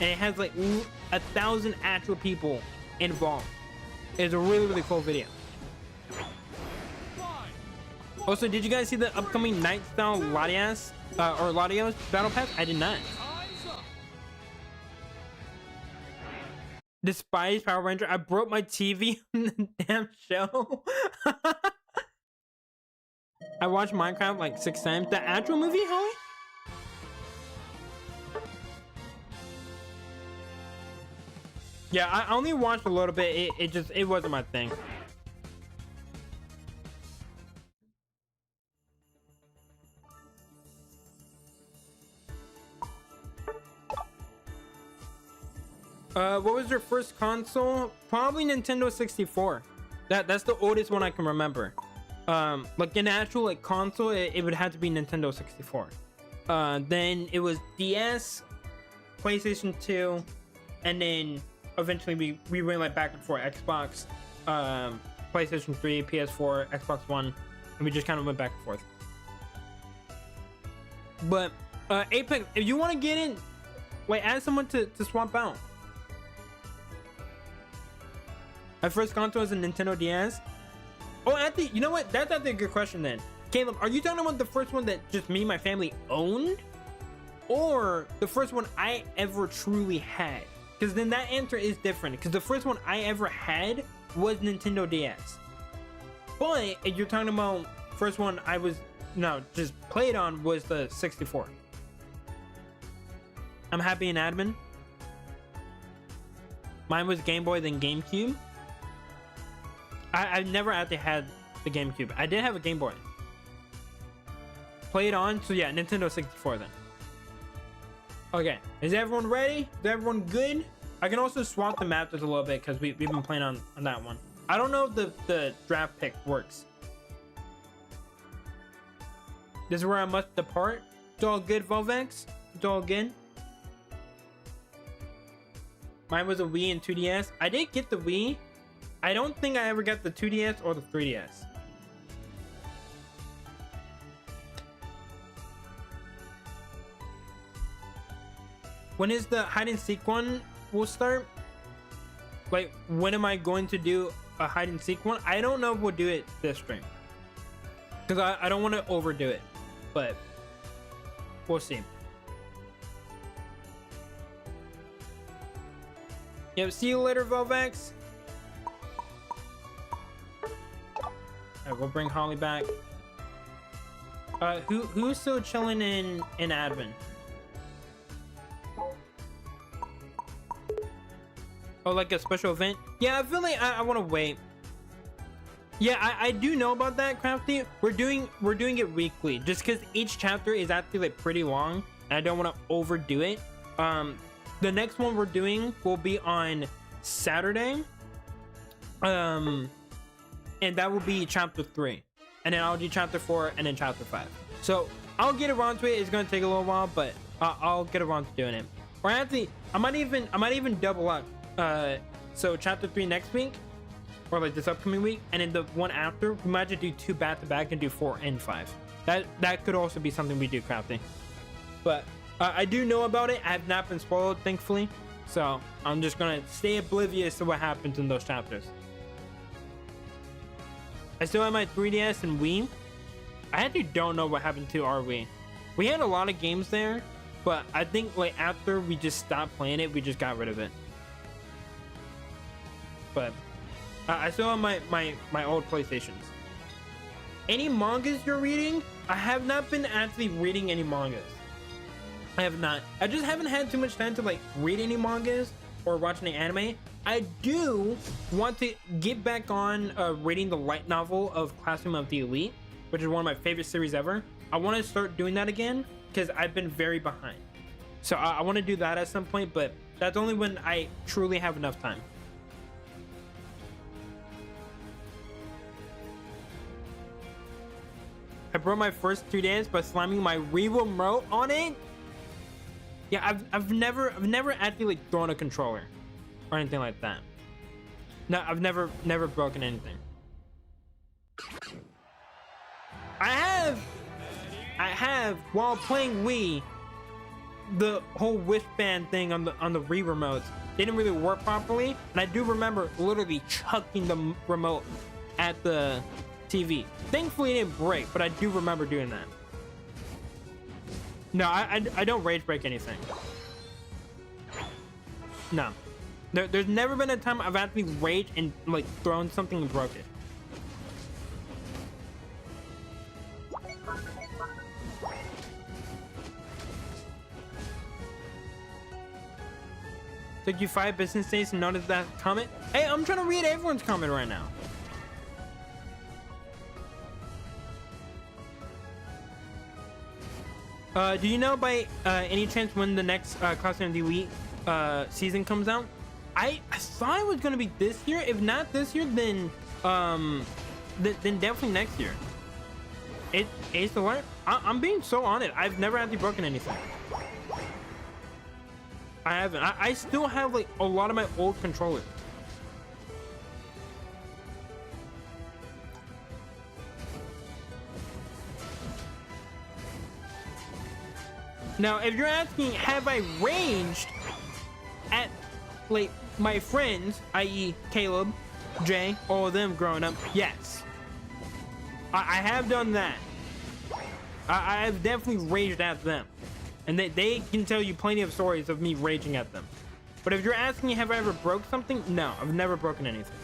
and it has like 1,000 actual people involved. It's a really cool video. Also, did you guys see the upcoming Night Style Latias or Latios Battle Pass? I did not. Despise Power Ranger. I broke my TV on the damn show. I watched Minecraft like 6 times. The actual movie, Holly? Yeah, I only watched a little bit. It wasn't my thing. What was your first console? Probably Nintendo 64. That's the oldest one I can remember. Like an actual like console, it would have to be Nintendo 64. Then it was DS, PlayStation 2, and then eventually we went like back and forth Xbox, PlayStation 3, PS4, Xbox One, and we just kind of went back and forth. But Apex, if you want to get in, like add someone to swap out. My first console was a Nintendo DS. Oh, Anthony, you know what? That's actually a good question then. Caleb, are you talking about the first one that just me and my family owned? Or the first one I ever truly had? Because then that answer is different. Because the first one I ever had was Nintendo DS. But if you're talking about first one I was, just played on was the 64. I'm happy in admin. Mine was Game Boy, then GameCube. I've never actually had the GameCube. I did have a Game Boy. Played on, so yeah, Nintendo 64 then. Okay, is everyone ready? Is everyone good? I can also swap the map just a little bit because we've been playing on that one. I don't know if the draft pick works. This is where I must depart. It's all good, Volvex. It's all good. Mine was a Wii and 2DS. I did get the Wii. I don't think I ever got the 2DS or the 3DS. When is the hide and seek one will start? Like, when am I going to do a hide and seek one? I don't know if we'll do it this stream, because I don't want to overdo it, but we'll see. Yep, see you later, Volvex. Alright, we'll bring Holly back. Who's still chilling in admin? Oh, like a special event? Yeah, I feel like I want to wait. Yeah, I do know about that, Crafty. We're doing it weekly, just because each chapter is actually like pretty long, and I don't want to overdo it. The next one we're doing will be on Saturday. And that will be chapter 3, and then I'll do chapter 4 and then chapter 5. So I'll get around to it. It's gonna take a little while, but I'll get around to doing it. Or actually, I might even double up. So chapter 3 next week, or like this upcoming week, and then the one after, we might just do 2 back to back and do 4 and 5. That could also be something we do, Crafty. But I do know about it. I have not been spoiled, thankfully, so I'm just gonna stay oblivious to what happens in those chapters. I still have my 3DS and Wii. I actually don't know what happened to our Wii. We had a lot of games there, but I think like after we just stopped playing it, we just got rid of it. But I still have my old PlayStations. Any mangas you're reading? I have not been actually reading any mangas. I have not. I just haven't had too much time to like read any mangas or watch any anime. I do want to get back on reading the light novel of Classroom of the Elite, which is one of my favorite series ever. I want to start doing that again because I've been very behind. So I want to do that at some point, but that's only when I truly have enough time. I broke my first 2 days by slamming my Wii remote on it. Yeah, I've never actually like thrown a controller. or anything like that. No, I've never broken anything. I have while playing Wii, the whole wristband thing on the Wii remotes didn't really work properly, and I do remember literally chucking the remote at the TV. Thankfully it didn't break, but I do remember doing that. No, I don't rage break anything. No. There's never been a time I've actually raged and like thrown something and broke it. Took you 5 business days to notice that comment? Hey, I'm trying to read everyone's comment right now. Do you know by any chance when the next Clash of the Elite season comes out? I thought it was gonna be this year. If not this year, then definitely next year. It's the what? I'm being so on it. I've never actually broken anything. I haven't. I still have like a lot of my old controllers. Now, if you're asking, have I raged at like my friends, i.e. Caleb, Jay, all of them growing up? Yes. I have done that. I have definitely raged at them. And they can tell you plenty of stories of me raging at them. But if you're asking me, have I ever broke something? No, I've never broken anything.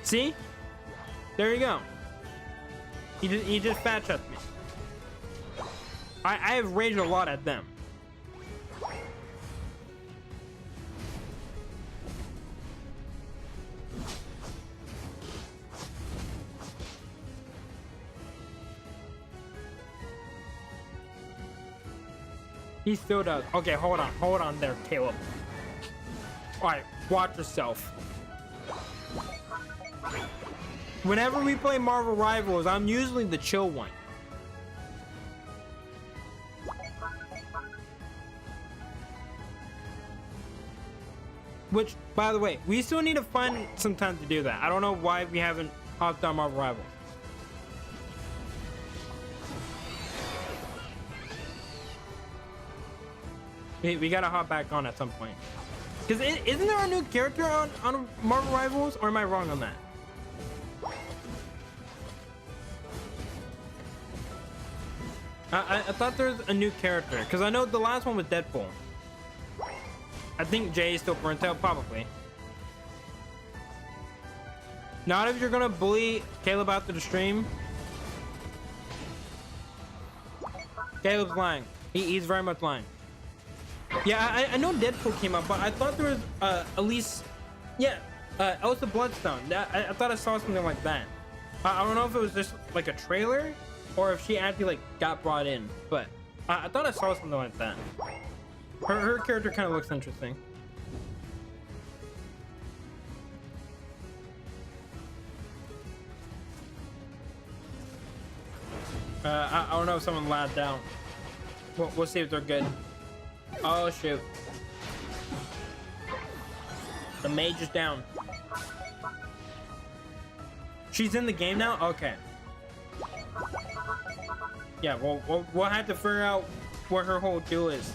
See? There you go. You just fat checked me. I have raged a lot at them. He still does. Okay, hold on there, Caleb. Alright, watch yourself. Whenever we play Marvel Rivals, I'm usually the chill one. Which, by the way, we still need to find some time to do that. I don't know why we haven't hopped on Marvel Rivals. We gotta hop back on at some point. Because isn't there a new character on Marvel Rivals? Or am I wrong on that? I thought there was a new character. Because I know the last one was Deadpool. I think Jay is still burnt out, probably. Not if you're gonna bully Caleb after the stream. Caleb's lying. He's very much lying. Yeah, I know Deadpool came out, but I thought there was at least, yeah, Elsa Bloodstone. I thought I saw something like that. I don't know if it was just like a trailer or if she actually like got brought in, but I thought I saw something like that. Her character kind of looks interesting. I don't know if someone lagged down. We'll see if they're good. Oh shoot. The mage is down. She's in the game now? Okay. Yeah, we'll have to figure out what her whole deal is.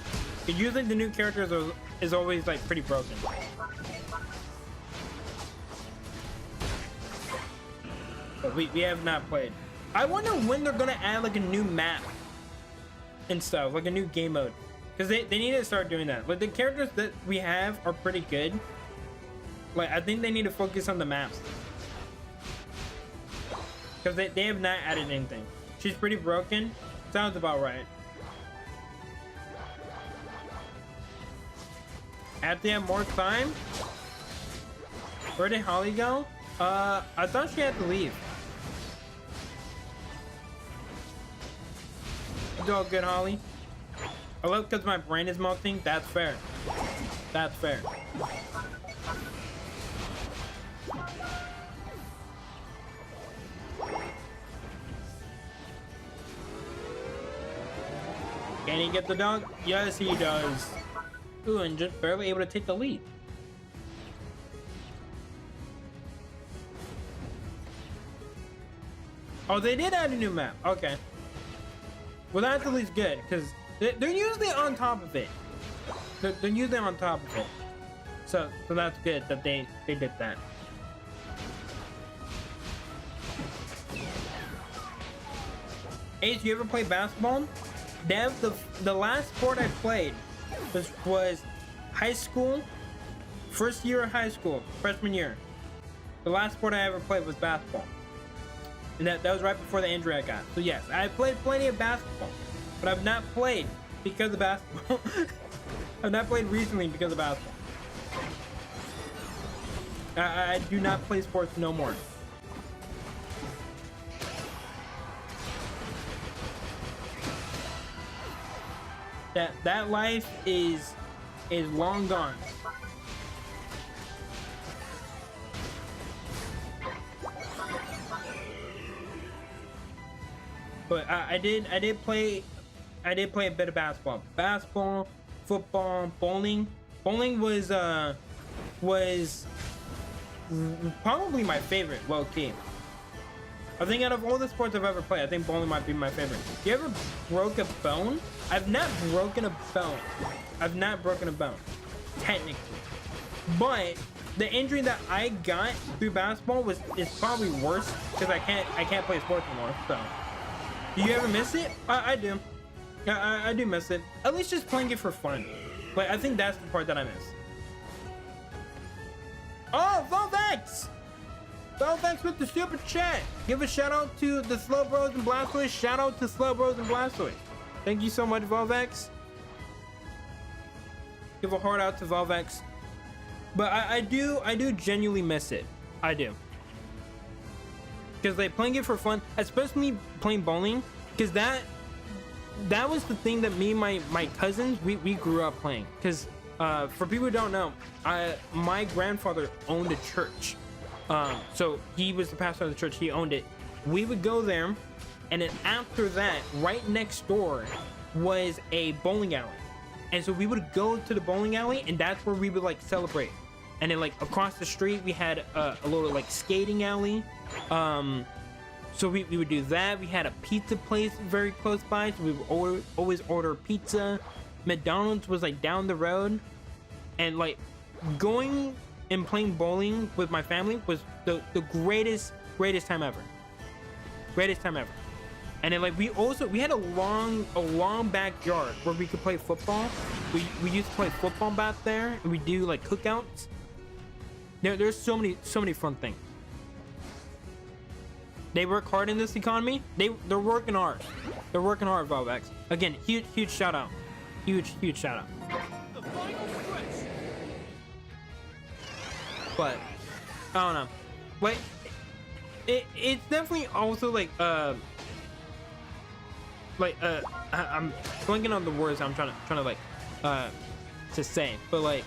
Usually the new characters is always like pretty broken. But we have not played. I wonder when they're gonna add like a new map and stuff, like a new game mode. Because they need to start doing that. Like the characters that we have are pretty good. Like I think they need to focus on the maps. Because they have not added anything. She's pretty broken. Sounds about right. Have to have more time? Where did Holly go? I thought she had to leave. It's all good, Holly. I love because my brain is melting. That's fair. That's fair. Can he get the dog? Yes, he does. Ooh, and just barely able to take the lead. Oh, they did add a new map. Okay. Well, that's at least good because they're usually on top of it. They're usually on top of it. So that's good that they did that. Ace, you ever play basketball? Dev, the last sport I played was high school, first year of high school, freshman year. The last sport I ever played was basketball. And that was right before the injury I got. So yes, I played plenty of basketball, but I've not played because of basketball. I've not played recently because of basketball. I do not play sports no more. That life is long gone. But I did play a bit of basketball, football, bowling. Bowling was probably my favorite, low key. I think out of all the sports I've ever played, I think bowling might be my favorite. You ever broke a bone? I've not broken a bone. Technically. But the injury that I got through basketball is probably worse because I can't play sports anymore. So, do you ever miss it? I do. I do miss it. At least just playing it for fun. Like I think that's the part that I miss. Oh, Volvex! Volvex with the super chat. Give a shout out to the Slow Bros and Blastoise. Shout out to Slow Bros and Blastoise. Thank you so much, Volvex. Give a heart out to Volvex. But I do genuinely miss it. I do. Because like playing it for fun, especially playing bowling, because that was the thing that me and my cousins we grew up playing. Because for people who don't know, my grandfather owned a church. So he was the pastor of the church. He owned it. We would go there, and then after that, right next door was a bowling alley. And so we would go to the bowling alley, and that's where we would like celebrate. And then like across the street, we had a little like skating alley. So we would do that. We had a pizza place very close by, so we would always order pizza. McDonald's was like down the road, and like going and playing bowling with my family was the greatest time ever. And then like we had a long backyard where we could play football. We used to play football back there, and we do like cookouts. There's so many fun things. They work hard in this economy. They're working hard. They're working hard, Valvex. Again, huge shout out. Huge shout out. The final stretch. But I don't know. Like it's definitely also like I'm blanking on the words I'm trying to like to say, but like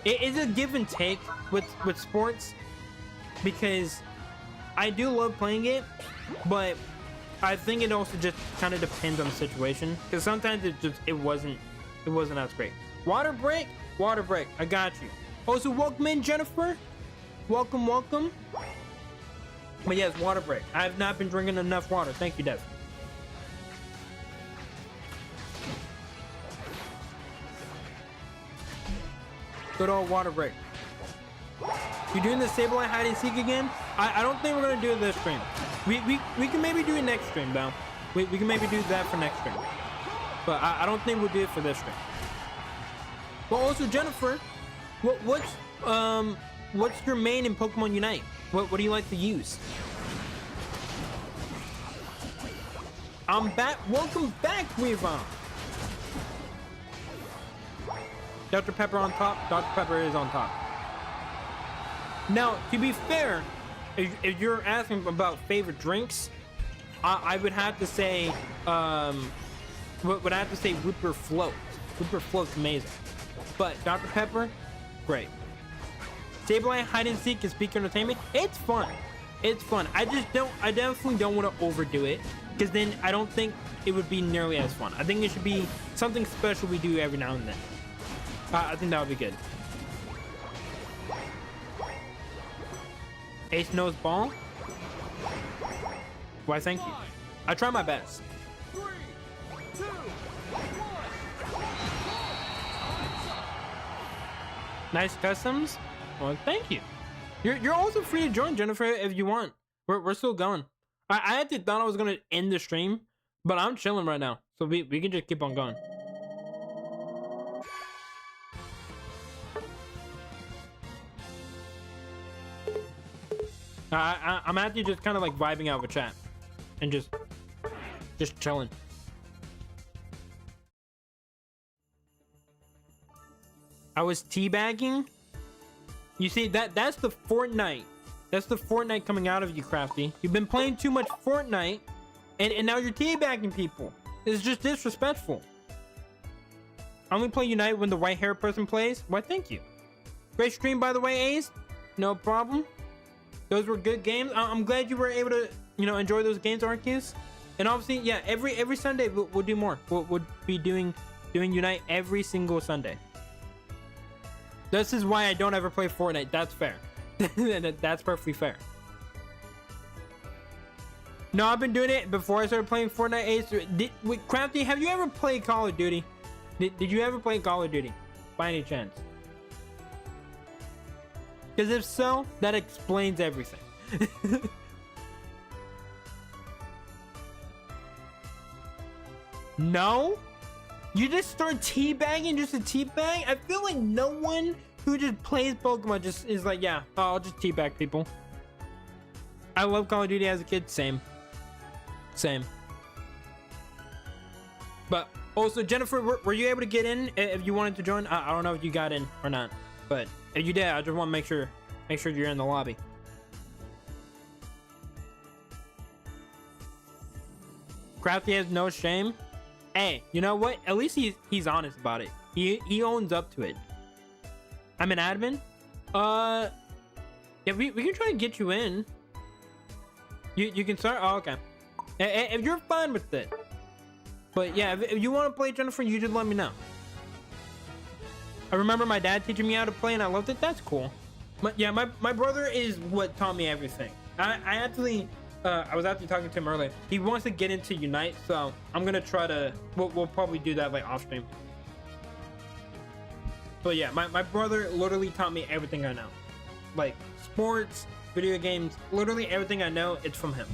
it is a give and take with sports, because I do love playing it, but I think it also just kind of depends on the situation, because sometimes it wasn't as great. Water break, I got you. Also, welcome in, Jennifer. Welcome. But yes, water break. I have not been drinking enough water. Thank you, Dev. Good old water break. You doing the Sableye hide and seek again? I don't think we're gonna do it this stream. We can maybe do it next stream though. We can maybe do that for next stream. But I don't think we'll do it for this stream. But also, Jennifer, what's your main in Pokemon Unite? What do you like to use? I'm back. Welcome back, Weavon. Dr. Pepper on top. Dr. Pepper is on top. Now, to be fair, if you're asking about favorite drinks, I would have to say, Whooper Float. Whooper Float's amazing. But Dr. Pepper, great. Sableye hide and seek is peak entertainment. It's fun. I definitely don't want to overdo it, because then I don't think it would be nearly as fun. I think it should be something special we do every now and then. I think that would be good. Ace knows ball. Why, thank you. I try my best. 3, 2, 1. Nice customs. Well, thank you. You're also free to join, Jennifer, if you want. We're still going. I actually thought I was gonna end the stream, but I'm chilling right now, so we can just keep on going. I'm actually just kind of like vibing out with chat and just chilling. I was teabagging. You see, that's the Fortnite. That's the Fortnite coming out of you, Crafty. You've been playing too much Fortnite, and now you're teabagging people. It's just disrespectful. I only play Unite when the white hair person plays. Why, thank you. Great stream, by the way, Ace. No problem. Those were good games. I'm glad you were able to, enjoy those games, Arceus. And obviously, yeah, every Sunday we'll do more. We'll be doing Unite every single Sunday. This is why I don't ever play Fortnite. That's fair. That's perfectly fair. No, I've been doing it before I started playing Fortnite. Ace, Crafty, have you ever played Call of Duty? Did you ever play Call of Duty by any chance? Because if so, that explains everything. No? You just start teabagging just to teabag? I feel like no one who just plays Pokemon just is like, yeah, I'll just teabag people. I love Call of Duty as a kid. Same. But also, Jennifer, were you able to get in if you wanted to join? I don't know if you got in or not, but if you did, I just want to make sure you're in the lobby. Crafty has no shame. Hey, you know what? At least he's honest about it. He owns up to it. I'm an admin. Yeah, we can try to get you in. You can start. Oh, okay. If you're fine with it. But yeah, if you want to play, Jennifer, you just let me know. I remember my dad teaching me how to play, and I loved it. That's cool. But yeah, my brother is what taught me everything. I was actually talking to him earlier. He wants to get into Unite, so I'm gonna try to. We'll probably do that like off stream. But yeah, my brother literally taught me everything I know, like sports, video games, literally everything I know. It's from him.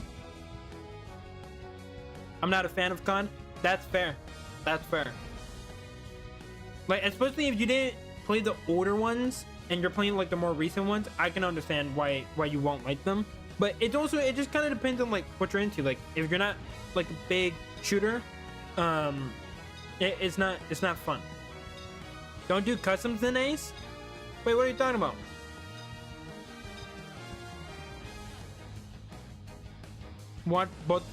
I'm not a fan of COD. That's fair. That's fair. Like, especially if you didn't play the older ones and you're playing like the more recent ones, I can understand why you won't like them. But it just kind of depends on like what you're into. Like, if you're not like a big shooter, it's not fun. Don't do customs in Ace. Wait, what are you talking about? What? Both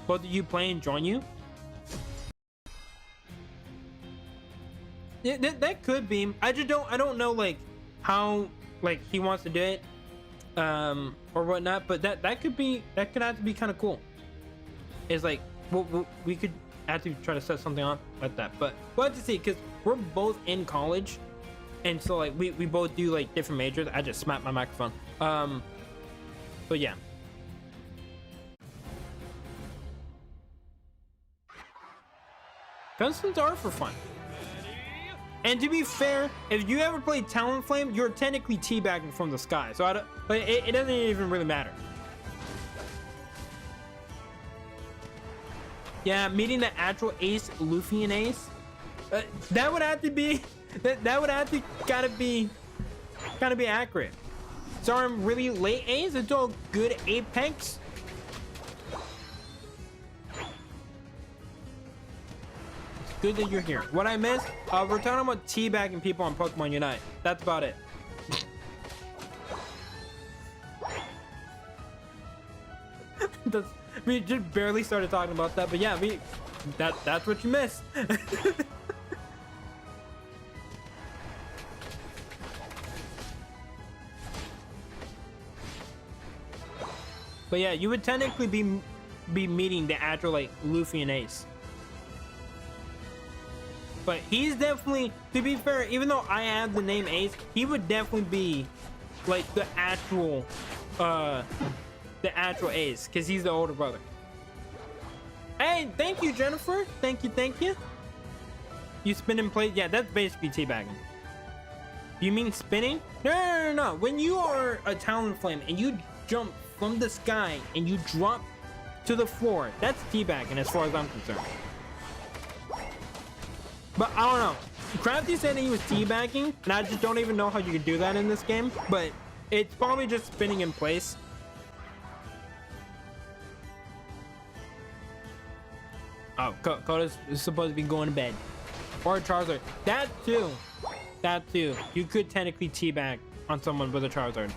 of you play and join you? Yeah, that could be. I don't know like how like he wants to do it, or whatnot. But that could have to be kind of cool. It's like we could actually try to set something on like that. But we'll have to see, because we're both in college, and so like we both do like different majors. I just smacked my microphone. But yeah. Customs are for fun. And to be fair, if you ever play Talonflame, you're technically teabagging from the sky. So it doesn't even really matter. Yeah, meeting the actual Ace, Luffy and Ace. That would have to be. That would have to gotta be accurate. Sorry, I'm really late, Ace. It's all good, Apex. Good that you're here. What I missed, we're talking about teabagging people on Pokemon Unite. That's about it. We just barely started talking about that, but yeah, that's what you missed. But yeah, you would technically be meeting the actual like Luffy and Ace. But he's definitely, to be fair, even though I have the name Ace, he would definitely be like the actual Ace, because he's the older brother. Hey, thank you, Jennifer. Thank you, thank you. You spin in place? Yeah, that's basically teabagging. You mean spinning? No. When you are a Talonflame and you jump from the sky and you drop to the floor, that's teabagging as far as I'm concerned. But I don't know. Crafty said he was teabagging, and I just don't even know how you could do that in this game. But it's probably just spinning in place. Oh, Coda's supposed to be going to bed. Or Charizard. That too. You could technically teabag on someone with a Charizard.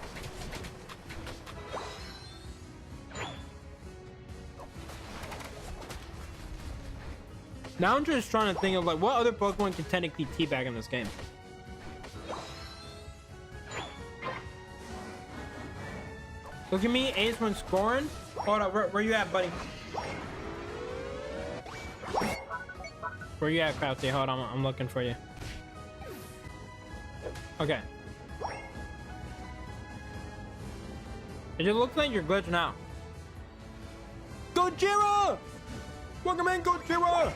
Now I'm just trying to think of like what other Pokemon can technically teabag in this game. Look at me, Ace when scoring. Hold up, where you at, buddy? Where you at, Crafty? Hold on, I'm looking for you. Okay. It just looks like you're glitching out. Gojira! Welcome in, Gojira!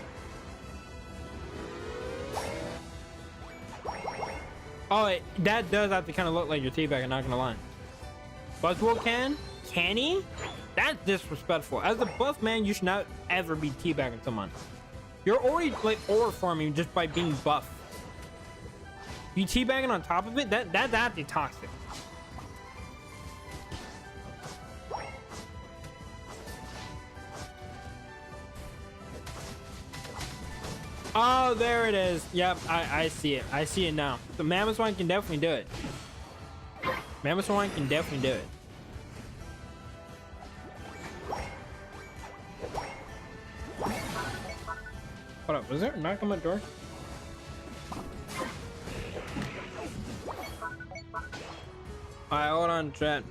Oh, that does have to kind of look like your teabag, not gonna lie. Buzzwole can he? That's disrespectful. As a buff man, you should not ever be teabagging someone. You're already like aura farming just by being buff. You teabagging on top of it? That's actually toxic. Oh, there it is. Yep, I see it. I see it now. The Mammoth one can definitely do it. Mammoth one can definitely do it. Hold up, was there a knock on my door? Alright, hold on, chat.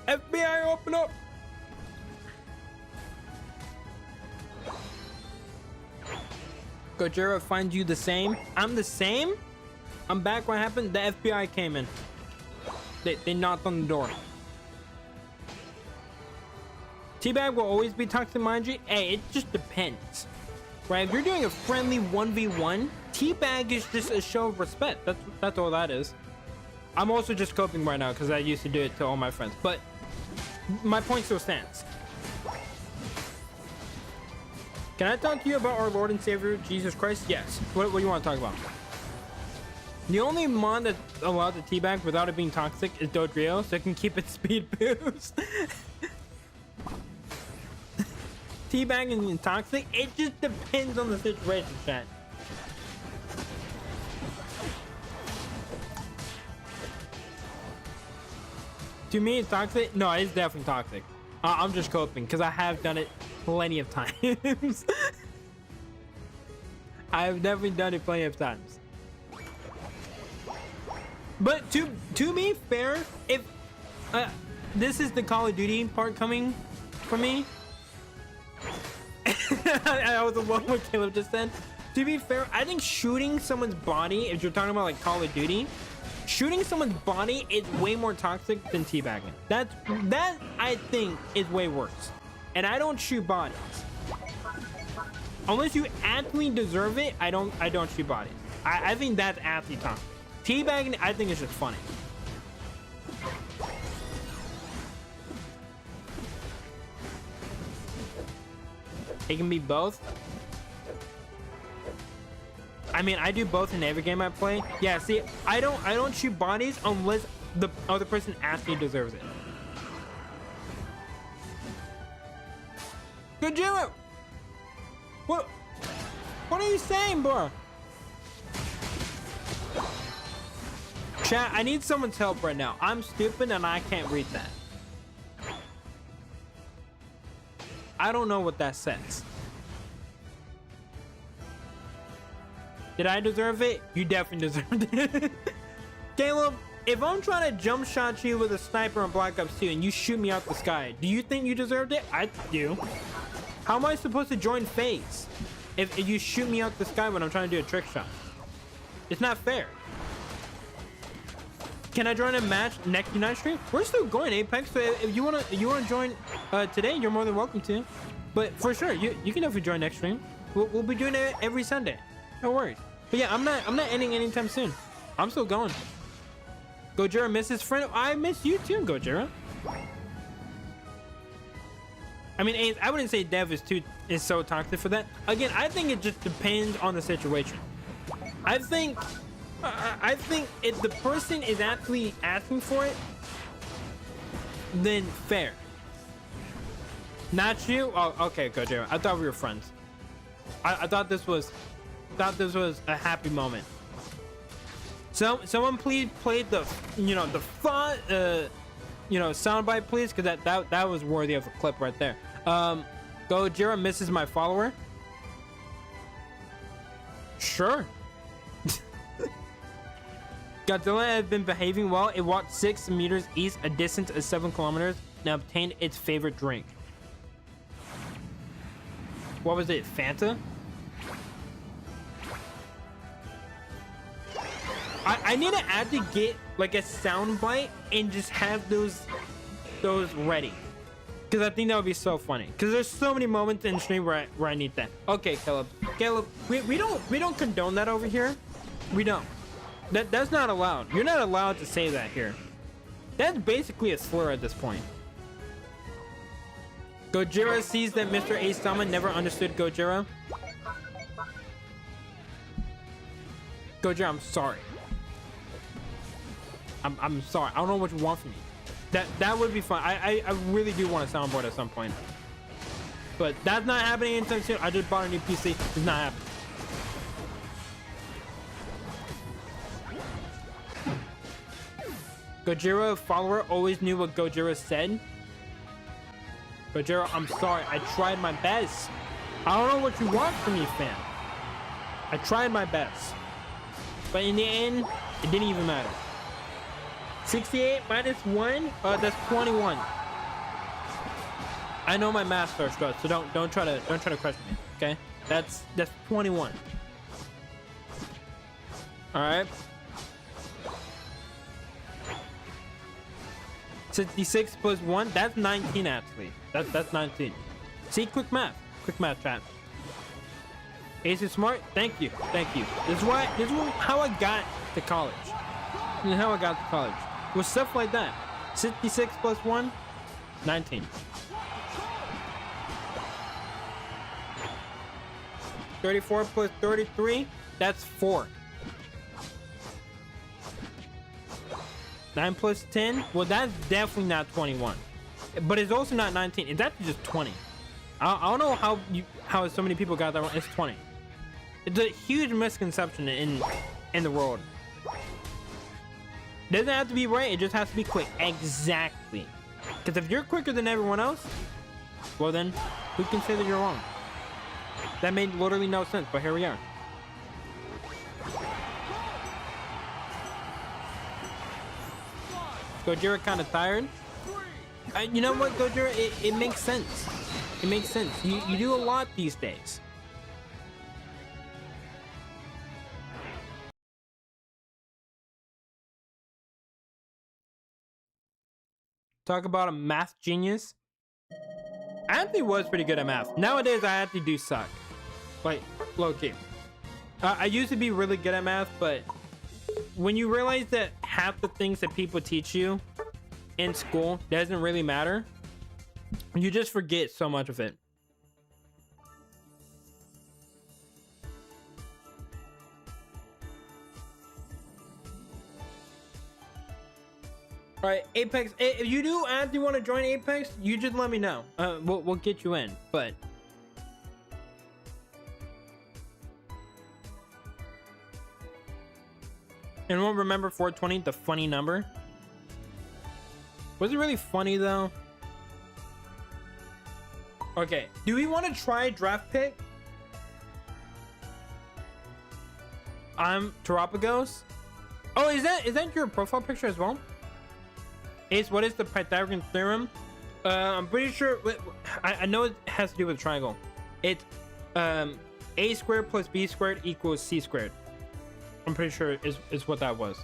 FBI, open up! Gojira finds you the same. I'm the same? I'm back. What happened? The FBI came in. They knocked on the door. Teabag will always be toxic, mind you. Hey, it just depends. Right? If you're doing a friendly 1v1, Teabag is just a show of respect. That's all that is. I'm also just coping right now because I used to do it to all my friends. But my point still stands. Can I talk to you about our Lord and Savior, Jesus Christ? Yes. What do you want to talk about? The only mon that's allowed to teabag without it being toxic is Dodrio, so it can keep its speed boost. Teabagging and toxic, it just depends on the situation, chat. To me, it's toxic. No, it's definitely toxic. I'm just coping because I have done it plenty of times. I've definitely done it plenty of times. But to be fair, if this is the Call of Duty part coming for me, I was alone with Caleb just then. To be fair, I think shooting someone's body, if you're talking about like Call of Duty, shooting someone's body is way more toxic than teabagging. That I think is way worse. And I don't shoot bodies. Unless you actually deserve it, I don't shoot bodies. I think that's actually toxic. Teabagging, I think it's just funny. It can be both. I mean, I do both in every game I play. Yeah, see, I don't shoot bodies unless the other person actually deserves it. Gojira! What are you saying, bro? Chat, I need someone's help right now. I'm stupid and I can't read that. I don't know what that says. Did I deserve it? You definitely deserved it. Caleb, if I'm trying to jump shot you with a sniper on Black Ops 2 and you shoot me out the sky, do you think you deserved it? I do. How am I supposed to join FaZe if you shoot me out the sky when I'm trying to do a trick shot? It's not fair. Can I join a match next Unite stream? We're still going, Apex. So if you wanna join today, you're more than welcome to. But for sure, you can definitely join next stream. We'll be doing it every Sunday. No worries. But yeah, I'm not ending anytime soon. I'm still going. Gojira misses friend. I miss you too, Gojira. I mean, Ace, I wouldn't say Dev is so toxic for that. Again, I think it just depends on the situation. I think if the person is actually asking for it, then fair. Not you? Oh, okay, Gojira. I thought we were friends. I thought this was a happy moment. So someone please play the fun soundbite, please, because that was worthy of a clip right there. Gojira misses my follower. Sure. Godzilla has been behaving well. It walked 6 meters east, a distance of 7 kilometers, and obtained its favorite drink. What was it? Fanta? I need to actually get like a sound bite and just have those ready, because I think that would be so funny, because there's so many moments in stream where I need that. Okay, Caleb, we don't condone that over here. We don't. That's not allowed. You're not allowed to say that here. That's basically a slur at this point. Gojira sees that Mr. A-Sama never understood Gojira. Gojira, I'm sorry. I'm sorry. I don't know what you want from me. That would be fun. I really do want a soundboard at some point. But that's not happening anytime soon. I just bought a new PC. It's not happening. Gojira follower always knew what Gojira said. Gojira, I'm sorry. I tried my best. I don't know what you want from me, fam. I tried my best. But in the end, it didn't even matter. 68 minus 1, that's 21. I know my math first, guys, so don't try to question me, okay? That's 21. All right. 66 plus 1, that's 19 actually. That's 19. See, quick math, chat. Ace is smart. Thank you. This is how I got to college. This is how I got to college. With stuff like that. 66 plus 1, 19. 34 plus 33, that's 4. 9 plus 10, well, that's definitely not 21. But it's also not 19. It's actually just 20. I don't know how so many people got that wrong. It's 20. It's a huge misconception in the world. Doesn't have to be right, it just has to be quick. Exactly. Because if you're quicker than everyone else, well then, who can say that you're wrong? That made literally no sense, but here we are. Gojira kind of tired. You know what, Gojira? It makes sense. It makes sense. You do a lot these days. Talk about a math genius. I actually was pretty good at math. Nowadays, I actually do suck. Like, low-key. I used to be really good at math, but when you realize that half the things that people teach you in school doesn't really matter, you just forget so much of it. All right, Apex. If you do actually want to join Apex, you just let me know. We'll get you in. But anyone remember 420, the funny number? Was it really funny though? Okay, do we want to try draft pick? I'm Terapagos. Oh, is that your profile picture as well? Ace, what is the Pythagorean theorem? I'm pretty sure. I know it has to do with a triangle. It's a squared plus b squared equals c squared. I'm pretty sure is what that was.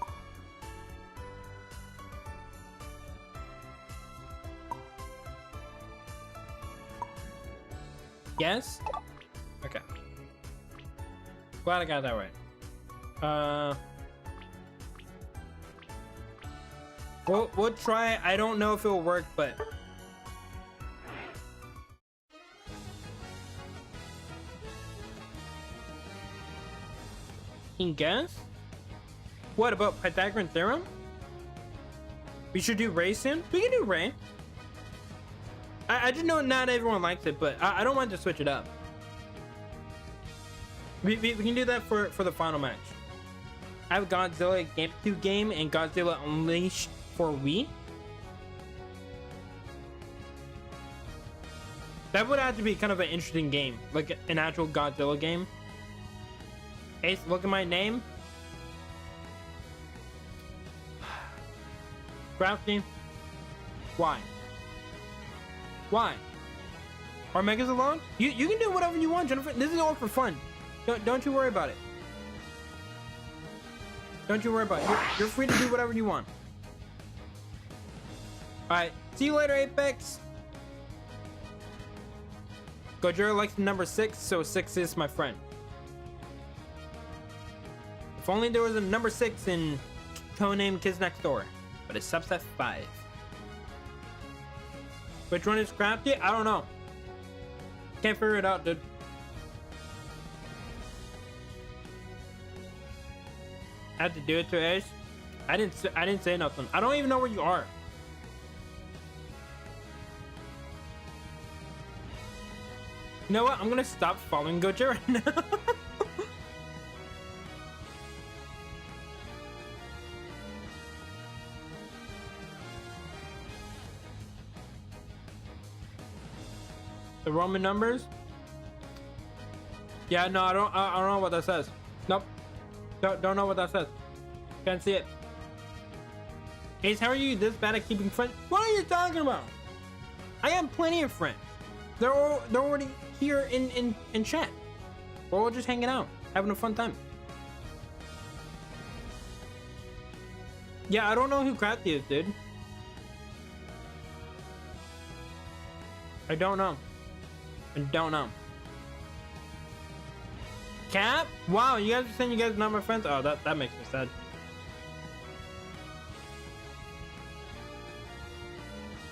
Yes? Okay. Glad I got that right. We'll try. I don't know if it'll work, but can guess? What about Pythagorean theorem? We should do Ray soon. We can do Ray. I just know not everyone likes it, but I don't want to switch it up. We can do that for the final match. I have Godzilla Game 2 game and Godzilla Unleashed for Wii. That would have to be kind of an interesting game, like an actual Godzilla game. Ace, look at my name. Crafty. Why? Why? Are Megas alone? You can do whatever you want, Jennifer. This is all for fun. Don't you worry about it. Don't you worry about it. You're free to do whatever you want. Alright, see you later, Apex. Gojira likes the number 6, so 6 is my friend. If only there was a number 6 in Codename Kids Next Door, but it's subset 5. Which one is Crafty? I don't know. Can't figure it out, dude. I had to do it to Ace. I didn't say nothing. I don't even know where you are. You know what? I'm gonna stop following Gojo right now. The Roman numbers? Yeah, no, I don't know what that says. Nope. Don't know what that says. Can't see it. Ace, how are you this bad at keeping friends? What are you talking about? I have plenty of friends. They're already here in chat. We're all just hanging out, having a fun time. Yeah, I don't know who Crafty is, dude. I don't know. I don't know. Cap? Wow, you guys are saying you guys are not my friends? Oh, that makes me sad.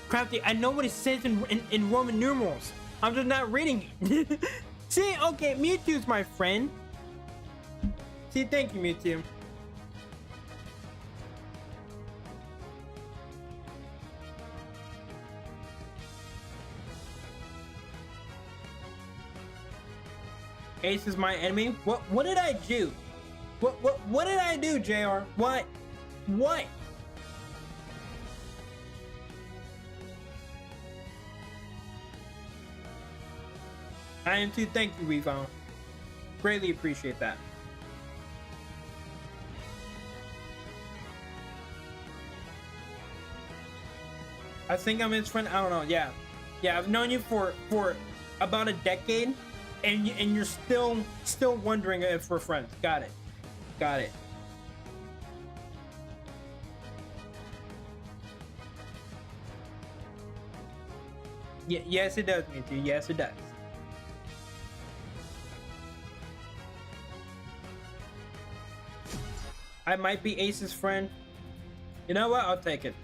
Crafty, I know what it says in Roman numerals. I'm just not reading it. See, okay, Mewtwo's my friend. See, thank you, Mewtwo. Ace is my enemy. What did I do? What did I do, JR? What? I am too. Thank you, Weavon. Greatly appreciate that. I think I'm his friend. I don't know. Yeah, I've known you for about a decade, and you're still wondering if we're friends. Got it. Yes, it does, me too. Yes, it does. I might be Ace's friend. You know what? I'll take it.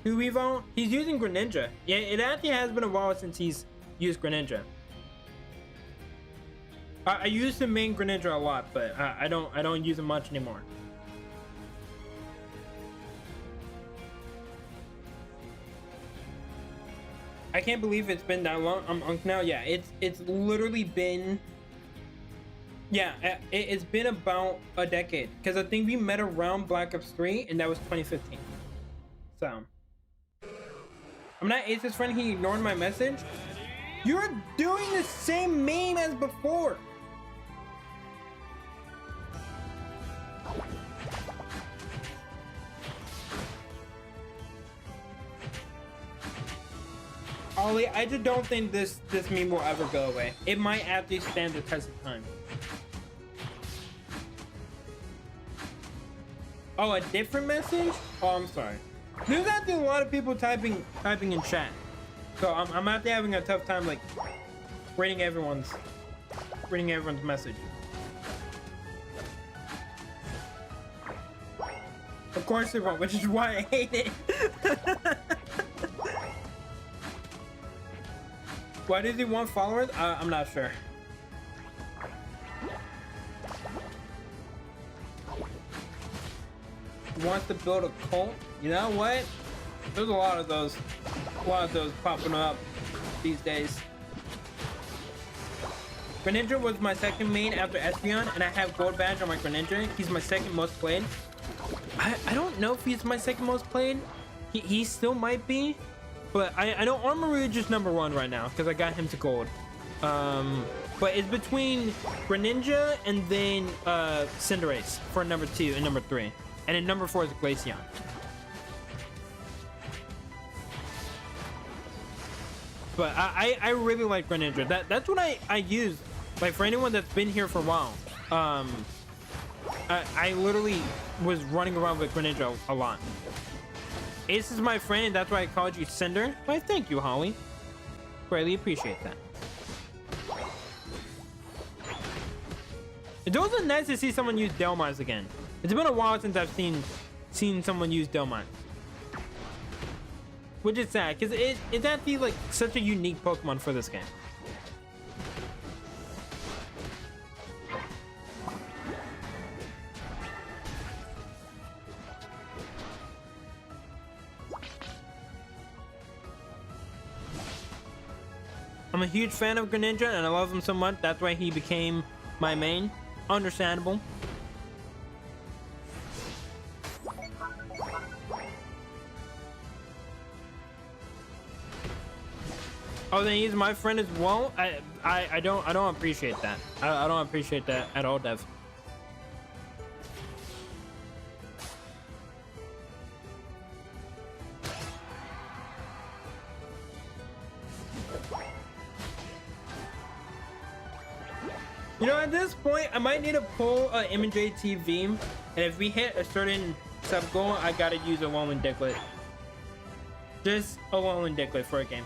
Who Weavon? He's using Greninja. Yeah, it actually has been a while since he's used Greninja. I used the main Greninja a lot, but I don't use him much anymore. I can't believe it's been that long. I'm Unk now. Yeah, it's literally been. Yeah, it's been about a decade, because I think we met around Black Ops 3, and that was 2015. So, I'm not Ace's friend. He ignored my message. You're doing the same meme as before. Holly, I just don't think this meme will ever go away. It might actually stand the test of time. Oh, a different message? Oh, I'm sorry. There's actually a lot of people typing in chat, so I'm actually having a tough time like reading everyone's message. Of course they won't, which is why I hate it. Why does he want followers? I'm not sure. He wants to build a cult. You know what? There's a lot of those popping up these days. Greninja was my second main after Espeon, and I have gold badge on my Greninja. He's my second most played. I don't know if he's my second most played. He still might be, but I know Armor just number 1 right now because I got him to gold. But it's between Greninja and then Cinderace for number 2 and number 3, and then number 4 is Glaceon. But I really like Greninja. That's what I use. Like, for anyone that's been here for a while, I literally was running around with Greninja a lot. Ace is my friend, and that's why I called you Cinder. Why, thank you, Holly. Greatly appreciate that. It's also nice to see someone use Delmons again. It's been a while since I've seen someone use Delmons. Which is sad, because it's actually like such a unique Pokemon for this game. I'm a huge fan of Greninja and I love him so much. That's why he became my main. Understandable. Oh, then he's my friend as well. I don't appreciate that. I don't appreciate that at all, Dev. You know, at this point, I might need to pull MJ TV, and if we hit a certain sub goal, I gotta use a Alolan Diglett. Just a Alolan Diglett for a game.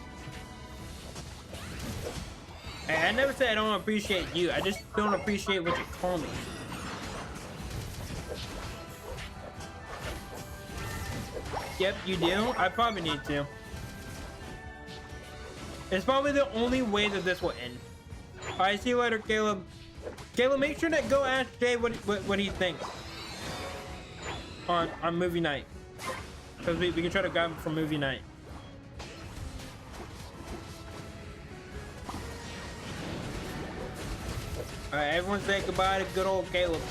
I never said I don't appreciate you. I just don't appreciate what you call me. Yep, you do. I probably need to. It's probably the only way that this will end. Alright, see you later, Caleb. Caleb, make sure to go ask Jay what he thinks on movie night, because we can try to grab him for movie night. Alright, everyone say goodbye to good old Caleb.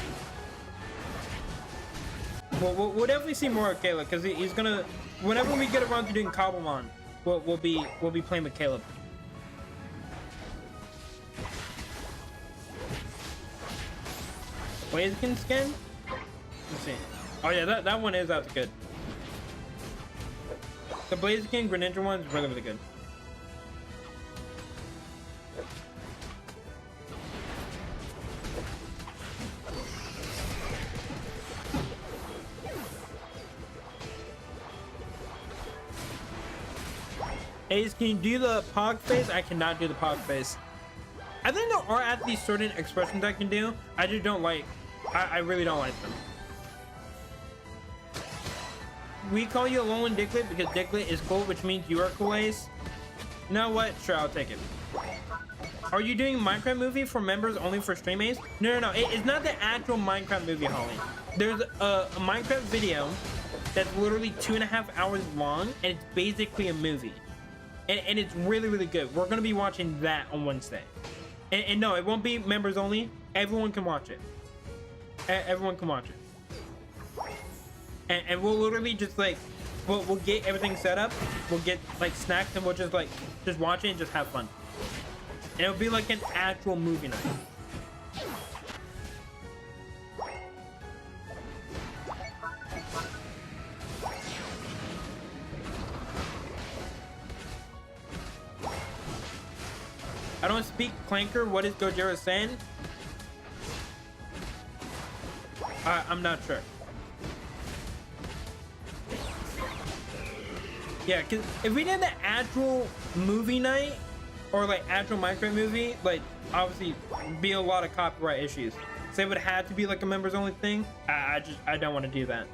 We'll definitely see more of Caleb, because he's gonna, whenever we get around to doing Cobblemon, we'll be playing with Caleb. Blaziken skin? Let's see. Oh yeah, that one is out good. The Blaziken Greninja one is really, really good. Ace, can you do the Pog face? I cannot do the Pog face. I think there are at least certain expressions I can do. I just don't like. I really don't like them. We call you Alolan Diglett because Diglett is cool, which means you are cool, Ace. You know what? Sure, I'll take it. Are you doing Minecraft movie for members only for stream, Ace? No. It's not the actual Minecraft movie, Holly. There's a Minecraft video that's literally 2.5 hours long, and it's basically a movie. And it's really, really good. We're going to be watching that on Wednesday. And no, it won't be members only. Everyone can watch it. Everyone can watch it. And we'll literally just like, we'll get everything set up. We'll get like snacks and we'll just watch it and just have fun. And it'll be like an actual movie night. Someone speak Clanker. What is Gojira saying? I'm not sure. Yeah, because if we did the actual movie night or like actual Minecraft movie, like obviously be a lot of copyright issues. So it would have to be like a members only thing. I don't want to do that.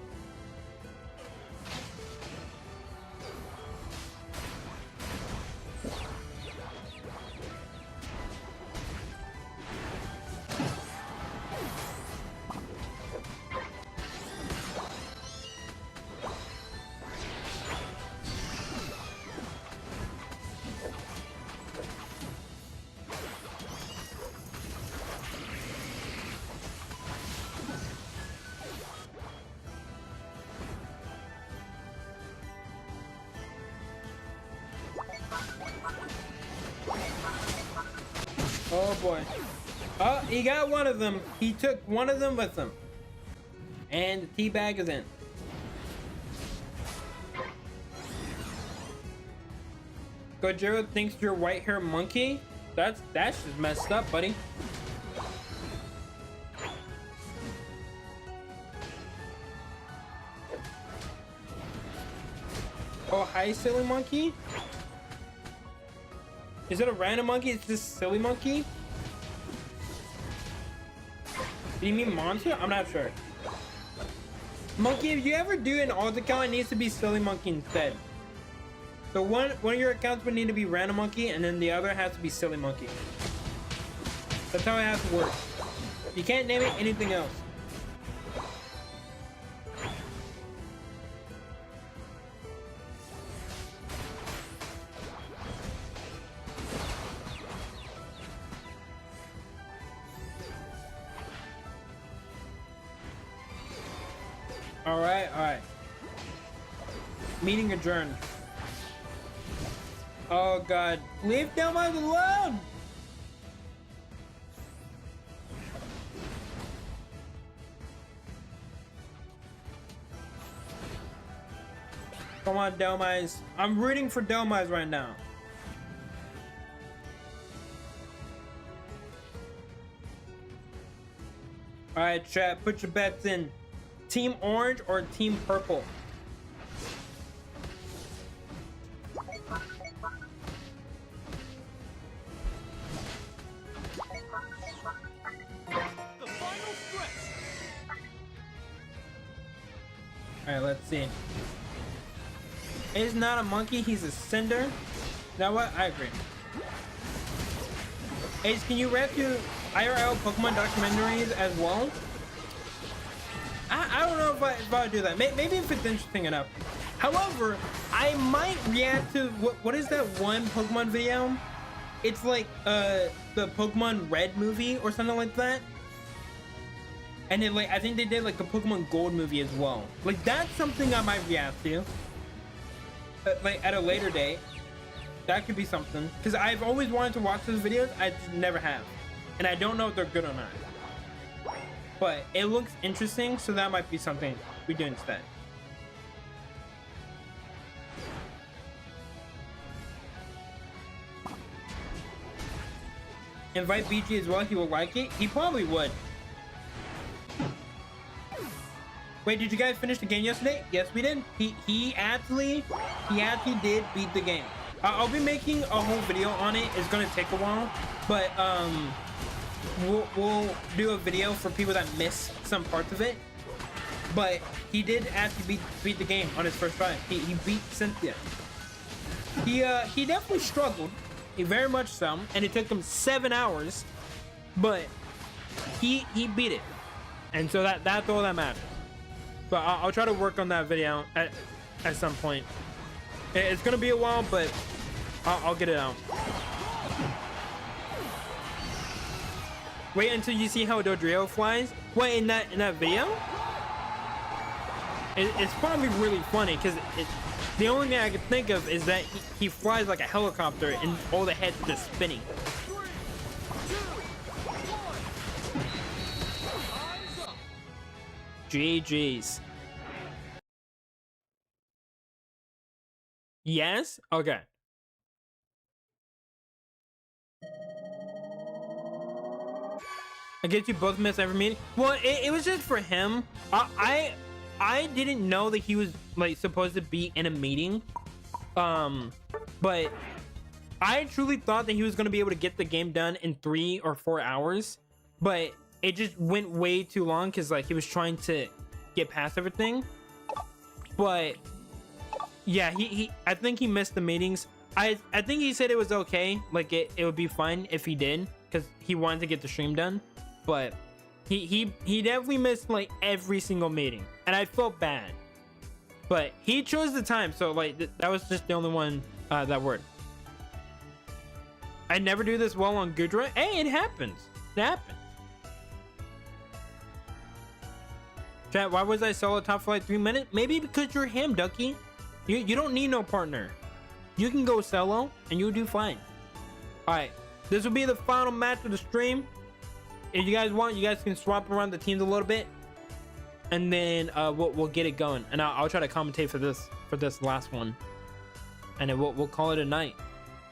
Oh boy. Oh, he got one of them. He took one of them with him. And the tea bag is in. Gojira thinks you're white hair monkey? That's just messed up, buddy. Oh, hi, silly monkey. Is it a random monkey? It's just silly monkey? Do you mean monster? I'm not sure. Monkey, if you ever do an alt account, it needs to be silly monkey instead. So one of your accounts would need to be random monkey, and then the other has to be silly monkey. That's how it has to work. You can't name it anything else. All right. Meeting adjourned. Oh God, leave them alone. Come on, Delmize. I'm rooting for Delmize right now. All right, chat, put your bets in. Team Orange or Team Purple? The final stretch. Alright, let's see. He's not a monkey, he's a cinder. You know what? I agree. Ace, can you rep to IRL Pokemon documentaries as well? I don't know if I would do that. Maybe if it's interesting enough. However, I might react to what is that one Pokemon video? It's like the Pokemon Red movie or something like that. And then like I think they did like a Pokemon Gold movie as well. Like that's something I might react to. Like at a later date. That could be something. Because I've always wanted to watch those videos. I just never have. And I don't know if they're good or not. But it looks interesting, so that might be something we do instead. Invite BG as well, he will like it. He probably would. Wait, did you guys finish the game yesterday? Yes, we did. He actually did beat the game. I'll be making a whole video on it. It's gonna take a while, but we'll do a video for people that miss some parts of it. But he did actually beat the game on his first try. He beat Cynthia. He definitely struggled, very much so, and it took him 7 hours, but he beat it, and so that's all that matters. But I'll try to work on that video at some point. It's gonna be a while, but I'll get it out. Wait until you see how Dodrio flies. Wait, in that video? It's probably really funny because the only thing I can think of is that he flies like a helicopter and all the heads are just spinning. 3, 2, 1. GG's. Yes? Okay. I guess you both missed every meeting. Well, it was just for him. I didn't know that he was like supposed to be in a meeting. But I truly thought that he was gonna be able to get the game done in 3 or 4 hours. But it just went way too long because like he was trying to get past everything. But yeah, he I think he missed the meetings. I think he said it was okay, like it would be fine if he did, because he wanted to get the stream done. But he definitely missed like every single meeting, and I felt bad. But he chose the time, so like that was just the only one that worked. I never do this well on Gudra. Hey, it happens. It happens. Chat, why was I solo top for like 3 minutes? Maybe because you're him, Ducky. You don't need no partner. You can go solo and you'll do fine. Alright, this will be the final match of the stream. If you guys want, you guys can swap around the teams a little bit, and then we'll get it going. And I'll try to commentate for this last one, and then we'll call it a night.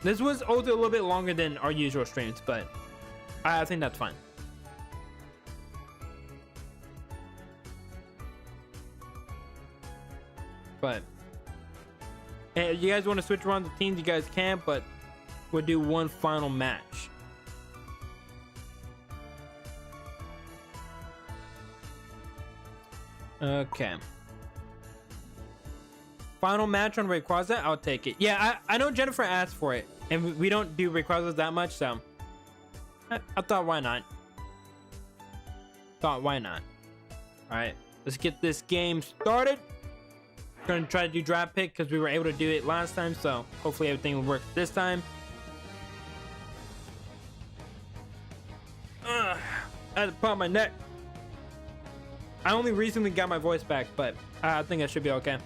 This was also a little bit longer than our usual streams, but I think that's fine. But if you guys want to switch around the teams, you guys can, but we'll do one final match. Okay. Final match on Rayquaza, I'll take it. Yeah, I know Jennifer asked for it, and we don't do Rayquazas that much, so I thought, why not? Why not? All right, let's get this game started. Gonna try to do draft pick because we were able to do it last time, so hopefully everything will work this time. I had to pump my neck. I only recently got my voice back, but I think I should be okay.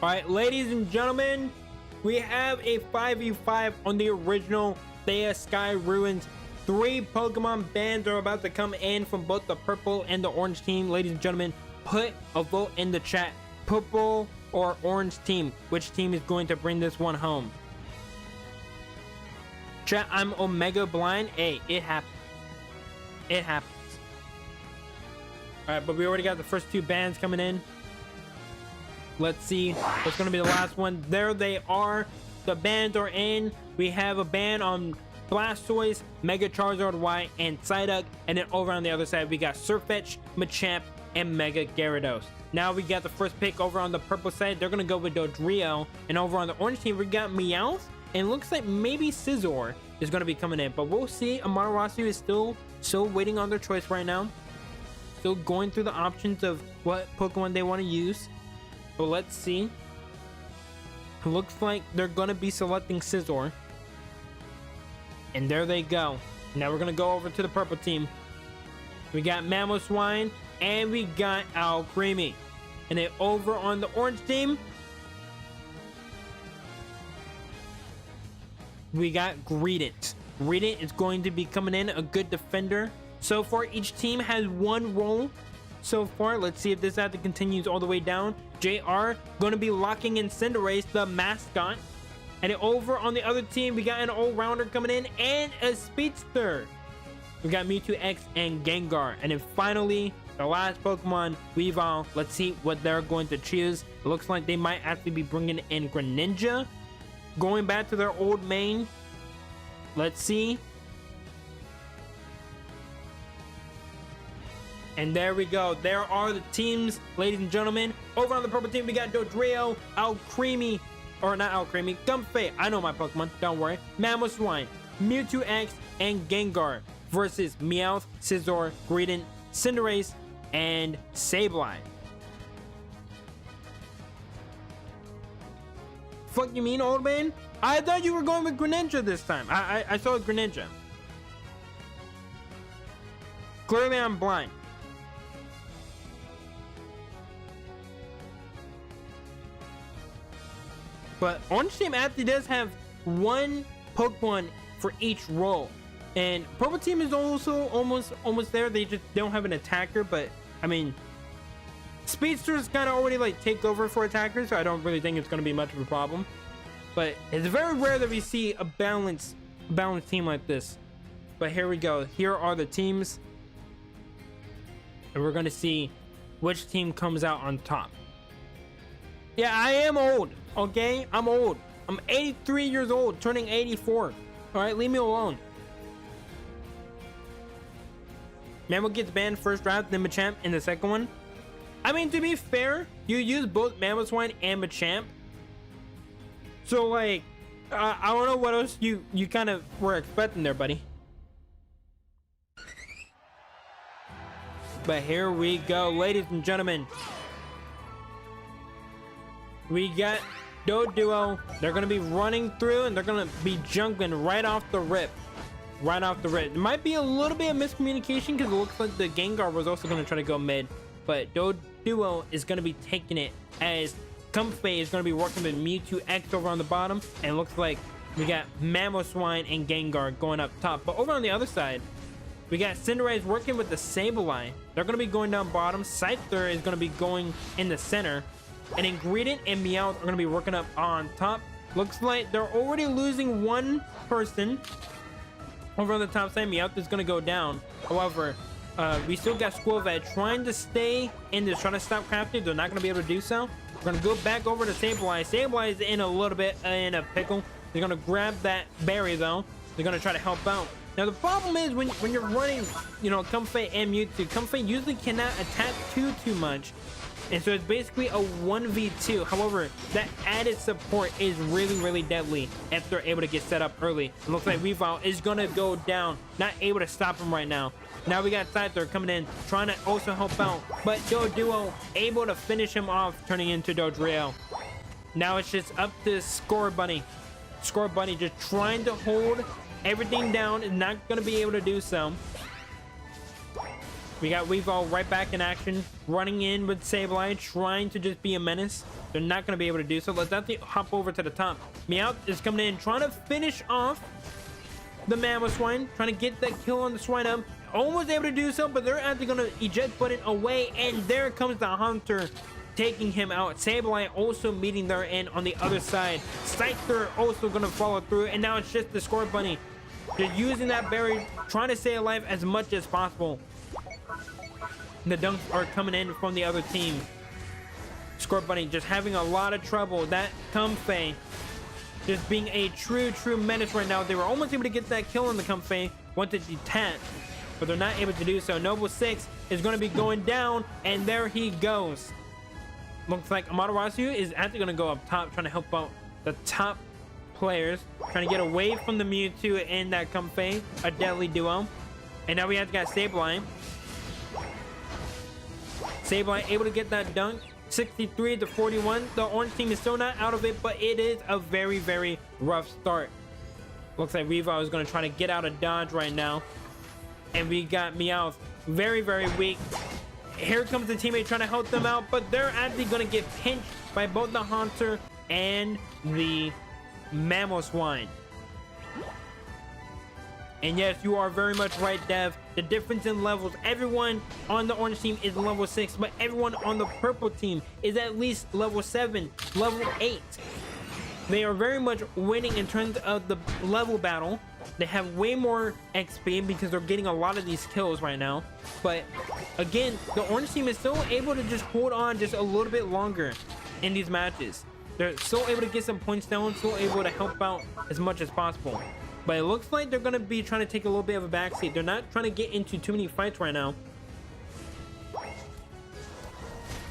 All right, ladies and gentlemen, we have a 5v5 on the original Thea Sky Ruins. 3 Pokemon bands are about to come in from both the purple and the orange team. Ladies and gentlemen, put a vote in the chat. Purple or orange team, which team is going to bring this one home? Chat, I'm Omega blind. Hey, it happens. It happens. All right, but we already got the first 2 bands coming in. Let's see what's going to be the last one. There they are. The bands are in. We have a band on Blastoise, Mega Charizard Y, and Psyduck. And then over on the other side, we got Sirfetch'd, Machamp, and Mega Gyarados. Now we got the first pick over on the purple side. They're going to go with Dodrio. And over on the orange team, we got Meowth. And it looks like maybe Scizor is going to be coming in. But we'll see. Amaterasu is still waiting on their choice right now. Still going through the options of what Pokemon they want to use. But let's see. It looks like they're going to be selecting Scizor. And there they go. Now we're going to go over to the purple team. We got Mamoswine and we got Alcremie. And then over on the orange team, we got Greedent. Greedent is going to be coming in, a good defender. So far, each team has 1 role. So far, let's see if this ad continues all the way down. JR going to be locking in Cinderace, the mascot. And over on the other team, we got an all-rounder coming in and a speedster. We got Mewtwo X and Gengar. And then finally, the last Pokemon, Weavile. Let's see what they're going to choose. It looks like they might actually be bringing in Greninja, going back to their old main. Let's see. And there we go. There are the teams, ladies and gentlemen. Over on the purple team, we got Dodrio, Alcremie, or not Alcremie, Gumfei. I know my Pokemon, don't worry. Mamoswine, Mewtwo X, and Gengar versus Meowth, Scizor, Greedent, Cinderace, and Sableye. Fuck you mean, old man? I thought you were going with Greninja this time. I saw Greninja. Clearly, I'm blind. But orange team actually does have 1 Pokemon for each role. And purple team is also almost there. They just don't have an attacker, but I mean, Speedsters kind of already like take over for attackers, so I don't really think it's going to be much of a problem. But it's very rare that we see a balanced team like this. But here we go. Here are the teams, and we're going to see which team comes out on top. Yeah, I am old. Okay, I'm old. I'm 83 years old, turning 84. All right, leave me alone. Mammo gets banned first round, then Machamp in the second one. I mean, to be fair, you use both Mamoswine and Machamp. So, like, I don't know what else you kind of were expecting there, buddy. But here we go, ladies and gentlemen. We got Doduo. They're going to be running through, and they're going to be jumping right off the rip. Right off the rip. There might be a little bit of miscommunication because it looks like the Gengar was also going to try to go mid. But Doduo is going to be taking it as Comfey is going to be working with Mewtwo X over on the bottom. And it looks like we got Mamoswine and Gengar going up top. But over on the other side, we got Cinderace working with the Sableye. They're going to be going down bottom. Scyther is going to be going in the center. And Ingredient and Meowth are going to be working up on top. Looks like they're already losing one person. Over on the top side, Meowth is going to go down. However, we still got Squirvet trying to stay in this, trying to stop Crafty. They're not going to be able to do so. We're going to go back over to Sableye. Sableye is in a little bit in a pickle. They're going to grab that berry, though. They're going to try to help out. Now, the problem is when you're running, you know, Comfey and Mewtwo, Comfey usually cannot attack too much. And so it's basically a 1v2. However, that added support is really deadly if they're able to get set up early. It looks like Weavile is going to go down. Not able to stop him right now. Now we got Scyther coming in, trying to also help out. But Doduo able to finish him off, turning into Dodrio. Now it's just up to Score Bunny. Score Bunny just trying to hold everything down. Is not going to be able to do so. We got Weavile right back in action, running in with Sableye, trying to just be a menace. They're not going to be able to do so. Let's actually hop over to the top. Meowth is coming in, trying to finish off the Mamoswine, trying to get that kill on the Swinub. Almost able to do so, but they're actually going to eject button away, and there comes the Hunter, taking him out. Sableye also meeting their end on the other side. Scyther also going to follow through, and now it's just the Score Bunny. They're using that berry, trying to stay alive as much as possible. The dunks are coming in from the other team. Score Bunny just having a lot of trouble. That Comfey just being a true menace right now. They were almost able to get that kill on the Comfey once it detached, but they're not able to do so. Noble 6 is going to be going down, and there he goes. Looks like Amaterasu is actually going to go up top, trying to help out the top players, trying to get away from the Mewtwo and that Comfey, a deadly duo. And now we have got Sableye. Sableye able to get that dunk, 63 to 41. The orange team is still not out of it, but it is a very rough start. Looks like Weavile is going to try to get out of dodge right now. And we got Meowth very weak. Here comes the teammate trying to help them out, but they're actually going to get pinched by both the Haunter and the Mamoswine. And yes, you are very much right, Dev. The difference in levels, everyone on the orange team is level 6, but everyone on the purple team is at least level 7, level 8. They are very much winning in terms of the level battle. They have way more XP because they're getting a lot of these kills right now. But again, the orange team is still able to just hold on just a little bit longer in these matches. They're still able to get some points down, still able to help out as much as possible. But it looks like they're going to be trying to take a little bit of a backseat. They're not trying to get into too many fights right now.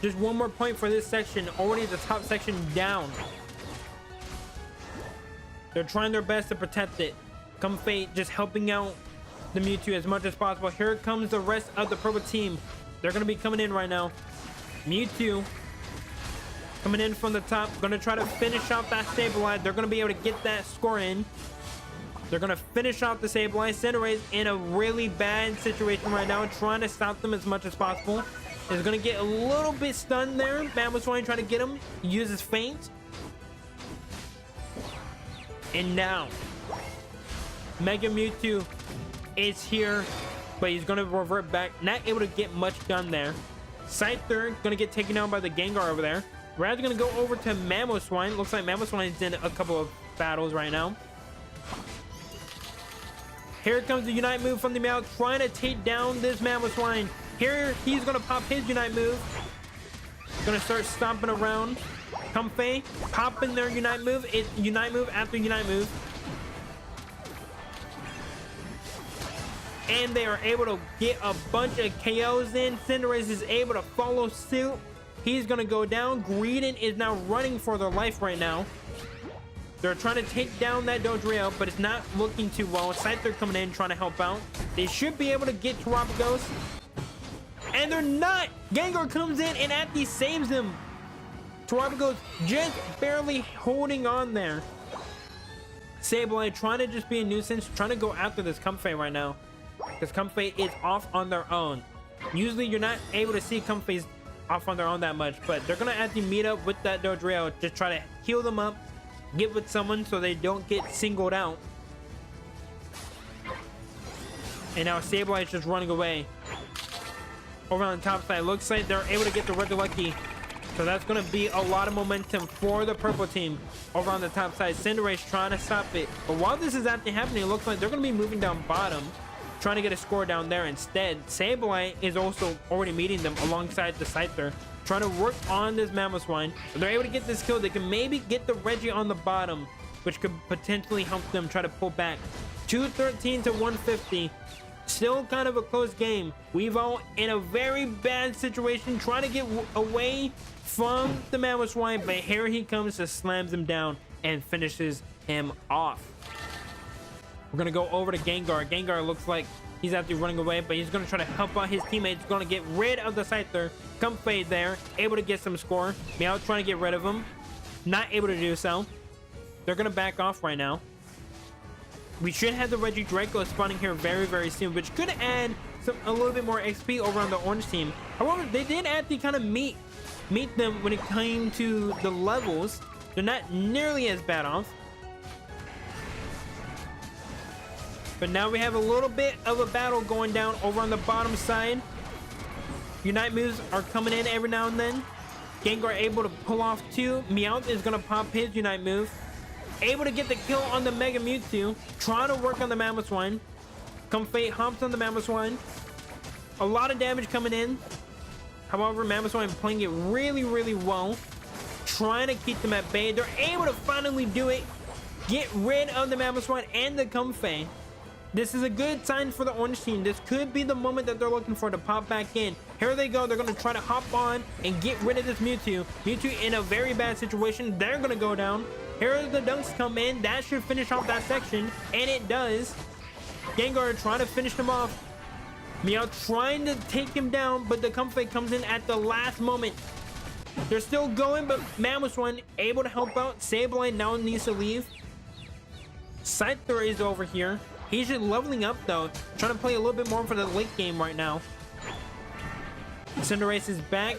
Just one more point for this section. Already the top section down. They're trying their best to protect it. Comfey just helping out the Mewtwo as much as possible. Here comes the rest of the purple team. They're going to be coming in right now. Mewtwo coming in from the top. Going to try to finish off that Sableye. They're going to be able to get that score in. They're going to finish off the Sableye. Cinderace in a really bad situation right now, trying to stop them as much as possible. Is going to get a little bit stunned there. Mamoswine trying to get him. Uses feint. And now, Mega Mewtwo is here, but he's going to revert back. Not able to get much done there. Scyther gonna get taken down by the Gengar over there. Rad's gonna go over to Mamoswine. Looks like Mamoswine's in a couple of battles right now. Here comes the Unite move from the Meowth, trying to take down this Mamoswine. Here, he's gonna pop his Unite move. Gonna start stomping around. Comfey popping their Unite move. It's Unite move after Unite move. And they are able to get a bunch of KOs in. Cinderace is able to follow suit. He's gonna go down. Greedent is now running for their life right now. They're trying to take down that Dodrio, but it's not looking too well. Scyther coming in trying to help out. They should be able to get Terapagos. And they're not. Gengar comes in and Athy saves them. Terapagos just barely holding on there. Sableye trying to just be a nuisance, trying to go after this Comfey right now, because Comfey is off on their own. Usually you're not able to see Comfeys off on their own that much, but they're gonna have to meet up with that Dodrio, just try to heal them up, get with someone so they don't get singled out. And now Sableye is just running away. Over on the top side, looks like they're able to get the Regieleki. So that's going to be a lot of momentum for the purple team. Over on the top side, Cinderace trying to stop it. But while this is actually happening, it looks like they're going to be moving down bottom, trying to get a score down there instead. Sableye is also already meeting them alongside the Scyther, trying to work on this Mamoswine. If they're able to get this kill, they can maybe get the Reggie on the bottom, which could potentially help them try to pull back. 213 to 150. Still kind of a close game. Weavile in a very bad situation, trying to get away from the Mamoswine, but here he comes, just slams him down and finishes him off. We're gonna go over to Gengar. Gengar looks like he's actually running away, but he's gonna try to help out his teammates. Gonna get rid of the Scyther. Comfey there, able to get some score. Meow trying to get rid of him, not able to do so. They're gonna back off right now. We should have the Regidraco spawning here very, very soon, which could add a little bit more XP over on the orange team. However, they did actually kind of meet them when it came to the levels. They're not nearly as bad off. But now we have a little bit of a battle going down over on the bottom side. Unite moves are coming in every now and then. Gengar able to pull off two. Meowth is going to pop his Unite move. Able to get the kill on the Mega Mewtwo. Trying to work on the Mamoswine. Comfey humps on the Mamoswine. A lot of damage coming in. However, Mamoswine playing it really, really well. Trying to keep them at bay. They're able to finally do it. Get rid of the Mamoswine and the Comfey. This is a good sign for the orange team. This could be the moment that they're looking for to pop back in. Here they go. They're going to try to hop on and get rid of this Mewtwo. Mewtwo in a very bad situation. They're going to go down. Here the dunks come in. That should finish off that section. And it does. Gengar trying to finish him off. Meow trying to take him down, but the Comfey comes in at the last moment. They're still going, but Mamoswine able to help out. Sableye now needs to leave. Scyther is over here. He's just leveling up though. Trying to play a little bit more for the late game right now. Cinderace is back.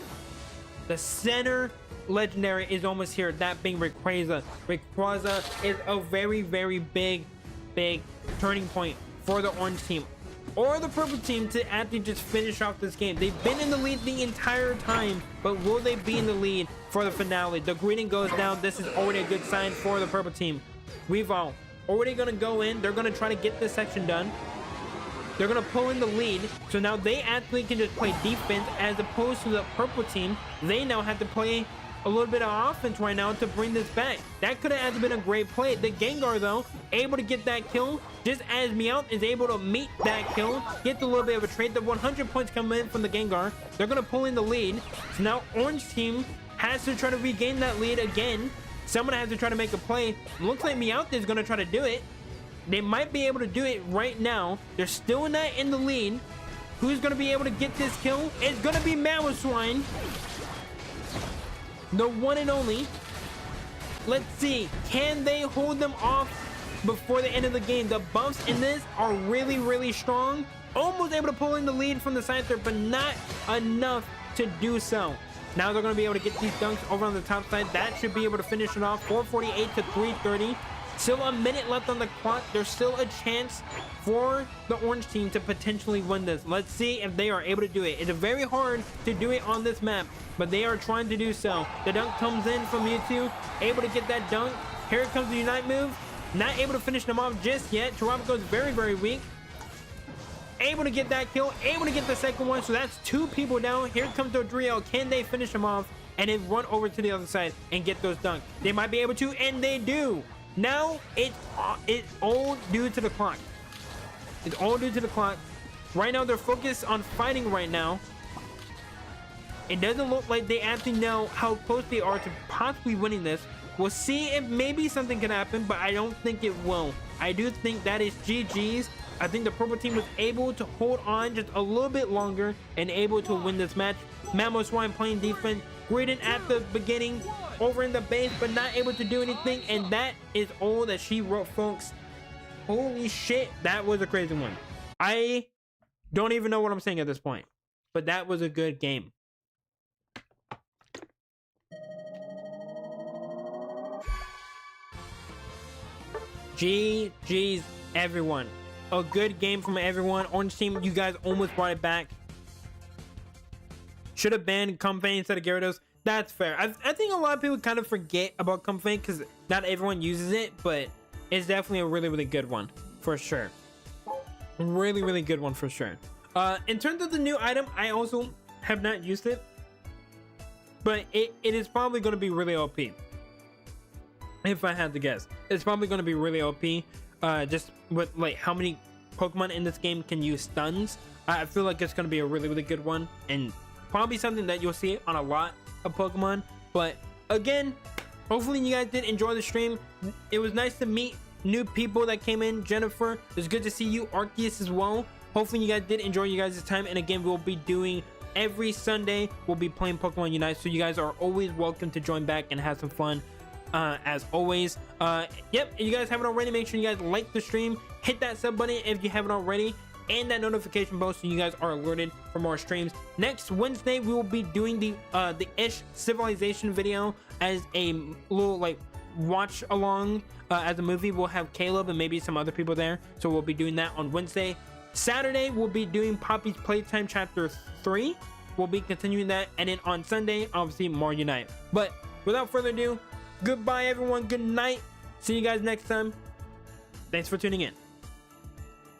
The center legendary is almost here, that being Rayquaza. Rayquaza is a very, very big turning point for the orange team or the purple team to actually just finish off this game. They've been in the lead the entire time, but will they be in the lead for the finale? The greeting goes down. This is already a good sign for the purple team. Weavile already gonna go in. They're gonna try to get this section done. They're gonna pull in the lead, so now they actually can just play defense as opposed to the purple team. They now have to play a little bit of offense right now to bring this back. That could have been a great play. The Gengar though, able to get that kill just as Meowth is able to meet that kill, get a little bit of a trade. The 100 points come in from the Gengar. They're gonna pull in the lead. So now orange team has to try to regain that lead again. Someone has to try to make a play. Looks like Meowth is gonna try to do it. They might be able to do it right now. They're still not in the lead. Who's gonna be able to get this kill? It's gonna be Mamoswine, the one and only. Let's see, can they hold them off before the end of the game? The buffs in this are really, really strong. Almost able to pull in the lead from the Scyther, but not enough to do so. Now they're going to be able to get these dunks over on the top side. That should be able to finish it off. 448 to 330. Still a minute left on the clock. There's still a chance for the orange team to potentially win this. Let's see if they are able to do it. It's very hard to do it on this map, but they are trying to do so. The dunk comes in from Mewtwo, able to get that dunk. Here comes the Unite move. Not able to finish them off just yet. Tarabico is very, very weak. Able to get that kill, able to get the second one. So that's 2 people down. Here comes Dodrio. Can they finish him off and then run over to the other side and get those dunks? They might be able to, and they do. Now it's all due to the clock. It's all due to the clock. Right now they're focused on fighting right now. It doesn't look like they actually know how close they are to possibly winning this. We'll see if maybe something can happen, but I don't think it will. I do think that is GG's. I think the purple team was able to hold on just a little bit longer and able to win this match. Mammo Swine playing defense, Graydon at the beginning, over in the base, but not able to do anything. And that is all that she wrote, folks. Holy shit, that was a crazy one. I don't even know what I'm saying at this point, but that was a good game. GG's, everyone. A good game from everyone. Orange team, you guys almost brought it back. Should have banned Comfey instead of Gyarados. That's fair. I think a lot of people kind of forget about Comfey because not everyone uses it, but it's definitely a really, really good one for sure. Really, really good one for sure. In terms of the new item, I also have not used it, but it is probably going to be really OP. If I had to guess, it's probably going to be really OP. Just with like how many Pokemon in this game can use stuns. I feel like it's going to be a really, really good one, and probably something that you'll see on a lot of Pokemon. But again, hopefully you guys did enjoy the stream. It was nice to meet new people that came in. Jennifer, it was good to see you. Arceus as well. Hopefully you guys did enjoy you guys' time. And again, we'll be doing every Sunday, we'll be playing Pokemon Unite, so you guys are always welcome to join back and have some fun. As always, yep, if you guys haven't already, make sure you guys like the stream, hit that sub button if you haven't already, and that notification bell so you guys are alerted for more streams. Next Wednesday we will be doing the Ish Civilization video as a little like watch along as a movie. We'll have Caleb and maybe some other people there, so we'll be doing that on Wednesday. Saturday we'll be doing Poppy's Playtime Chapter 3. We'll be continuing that, and then on Sunday obviously more Unite. But without further ado, goodbye everyone, good night, see you guys next time. Thanks for tuning in.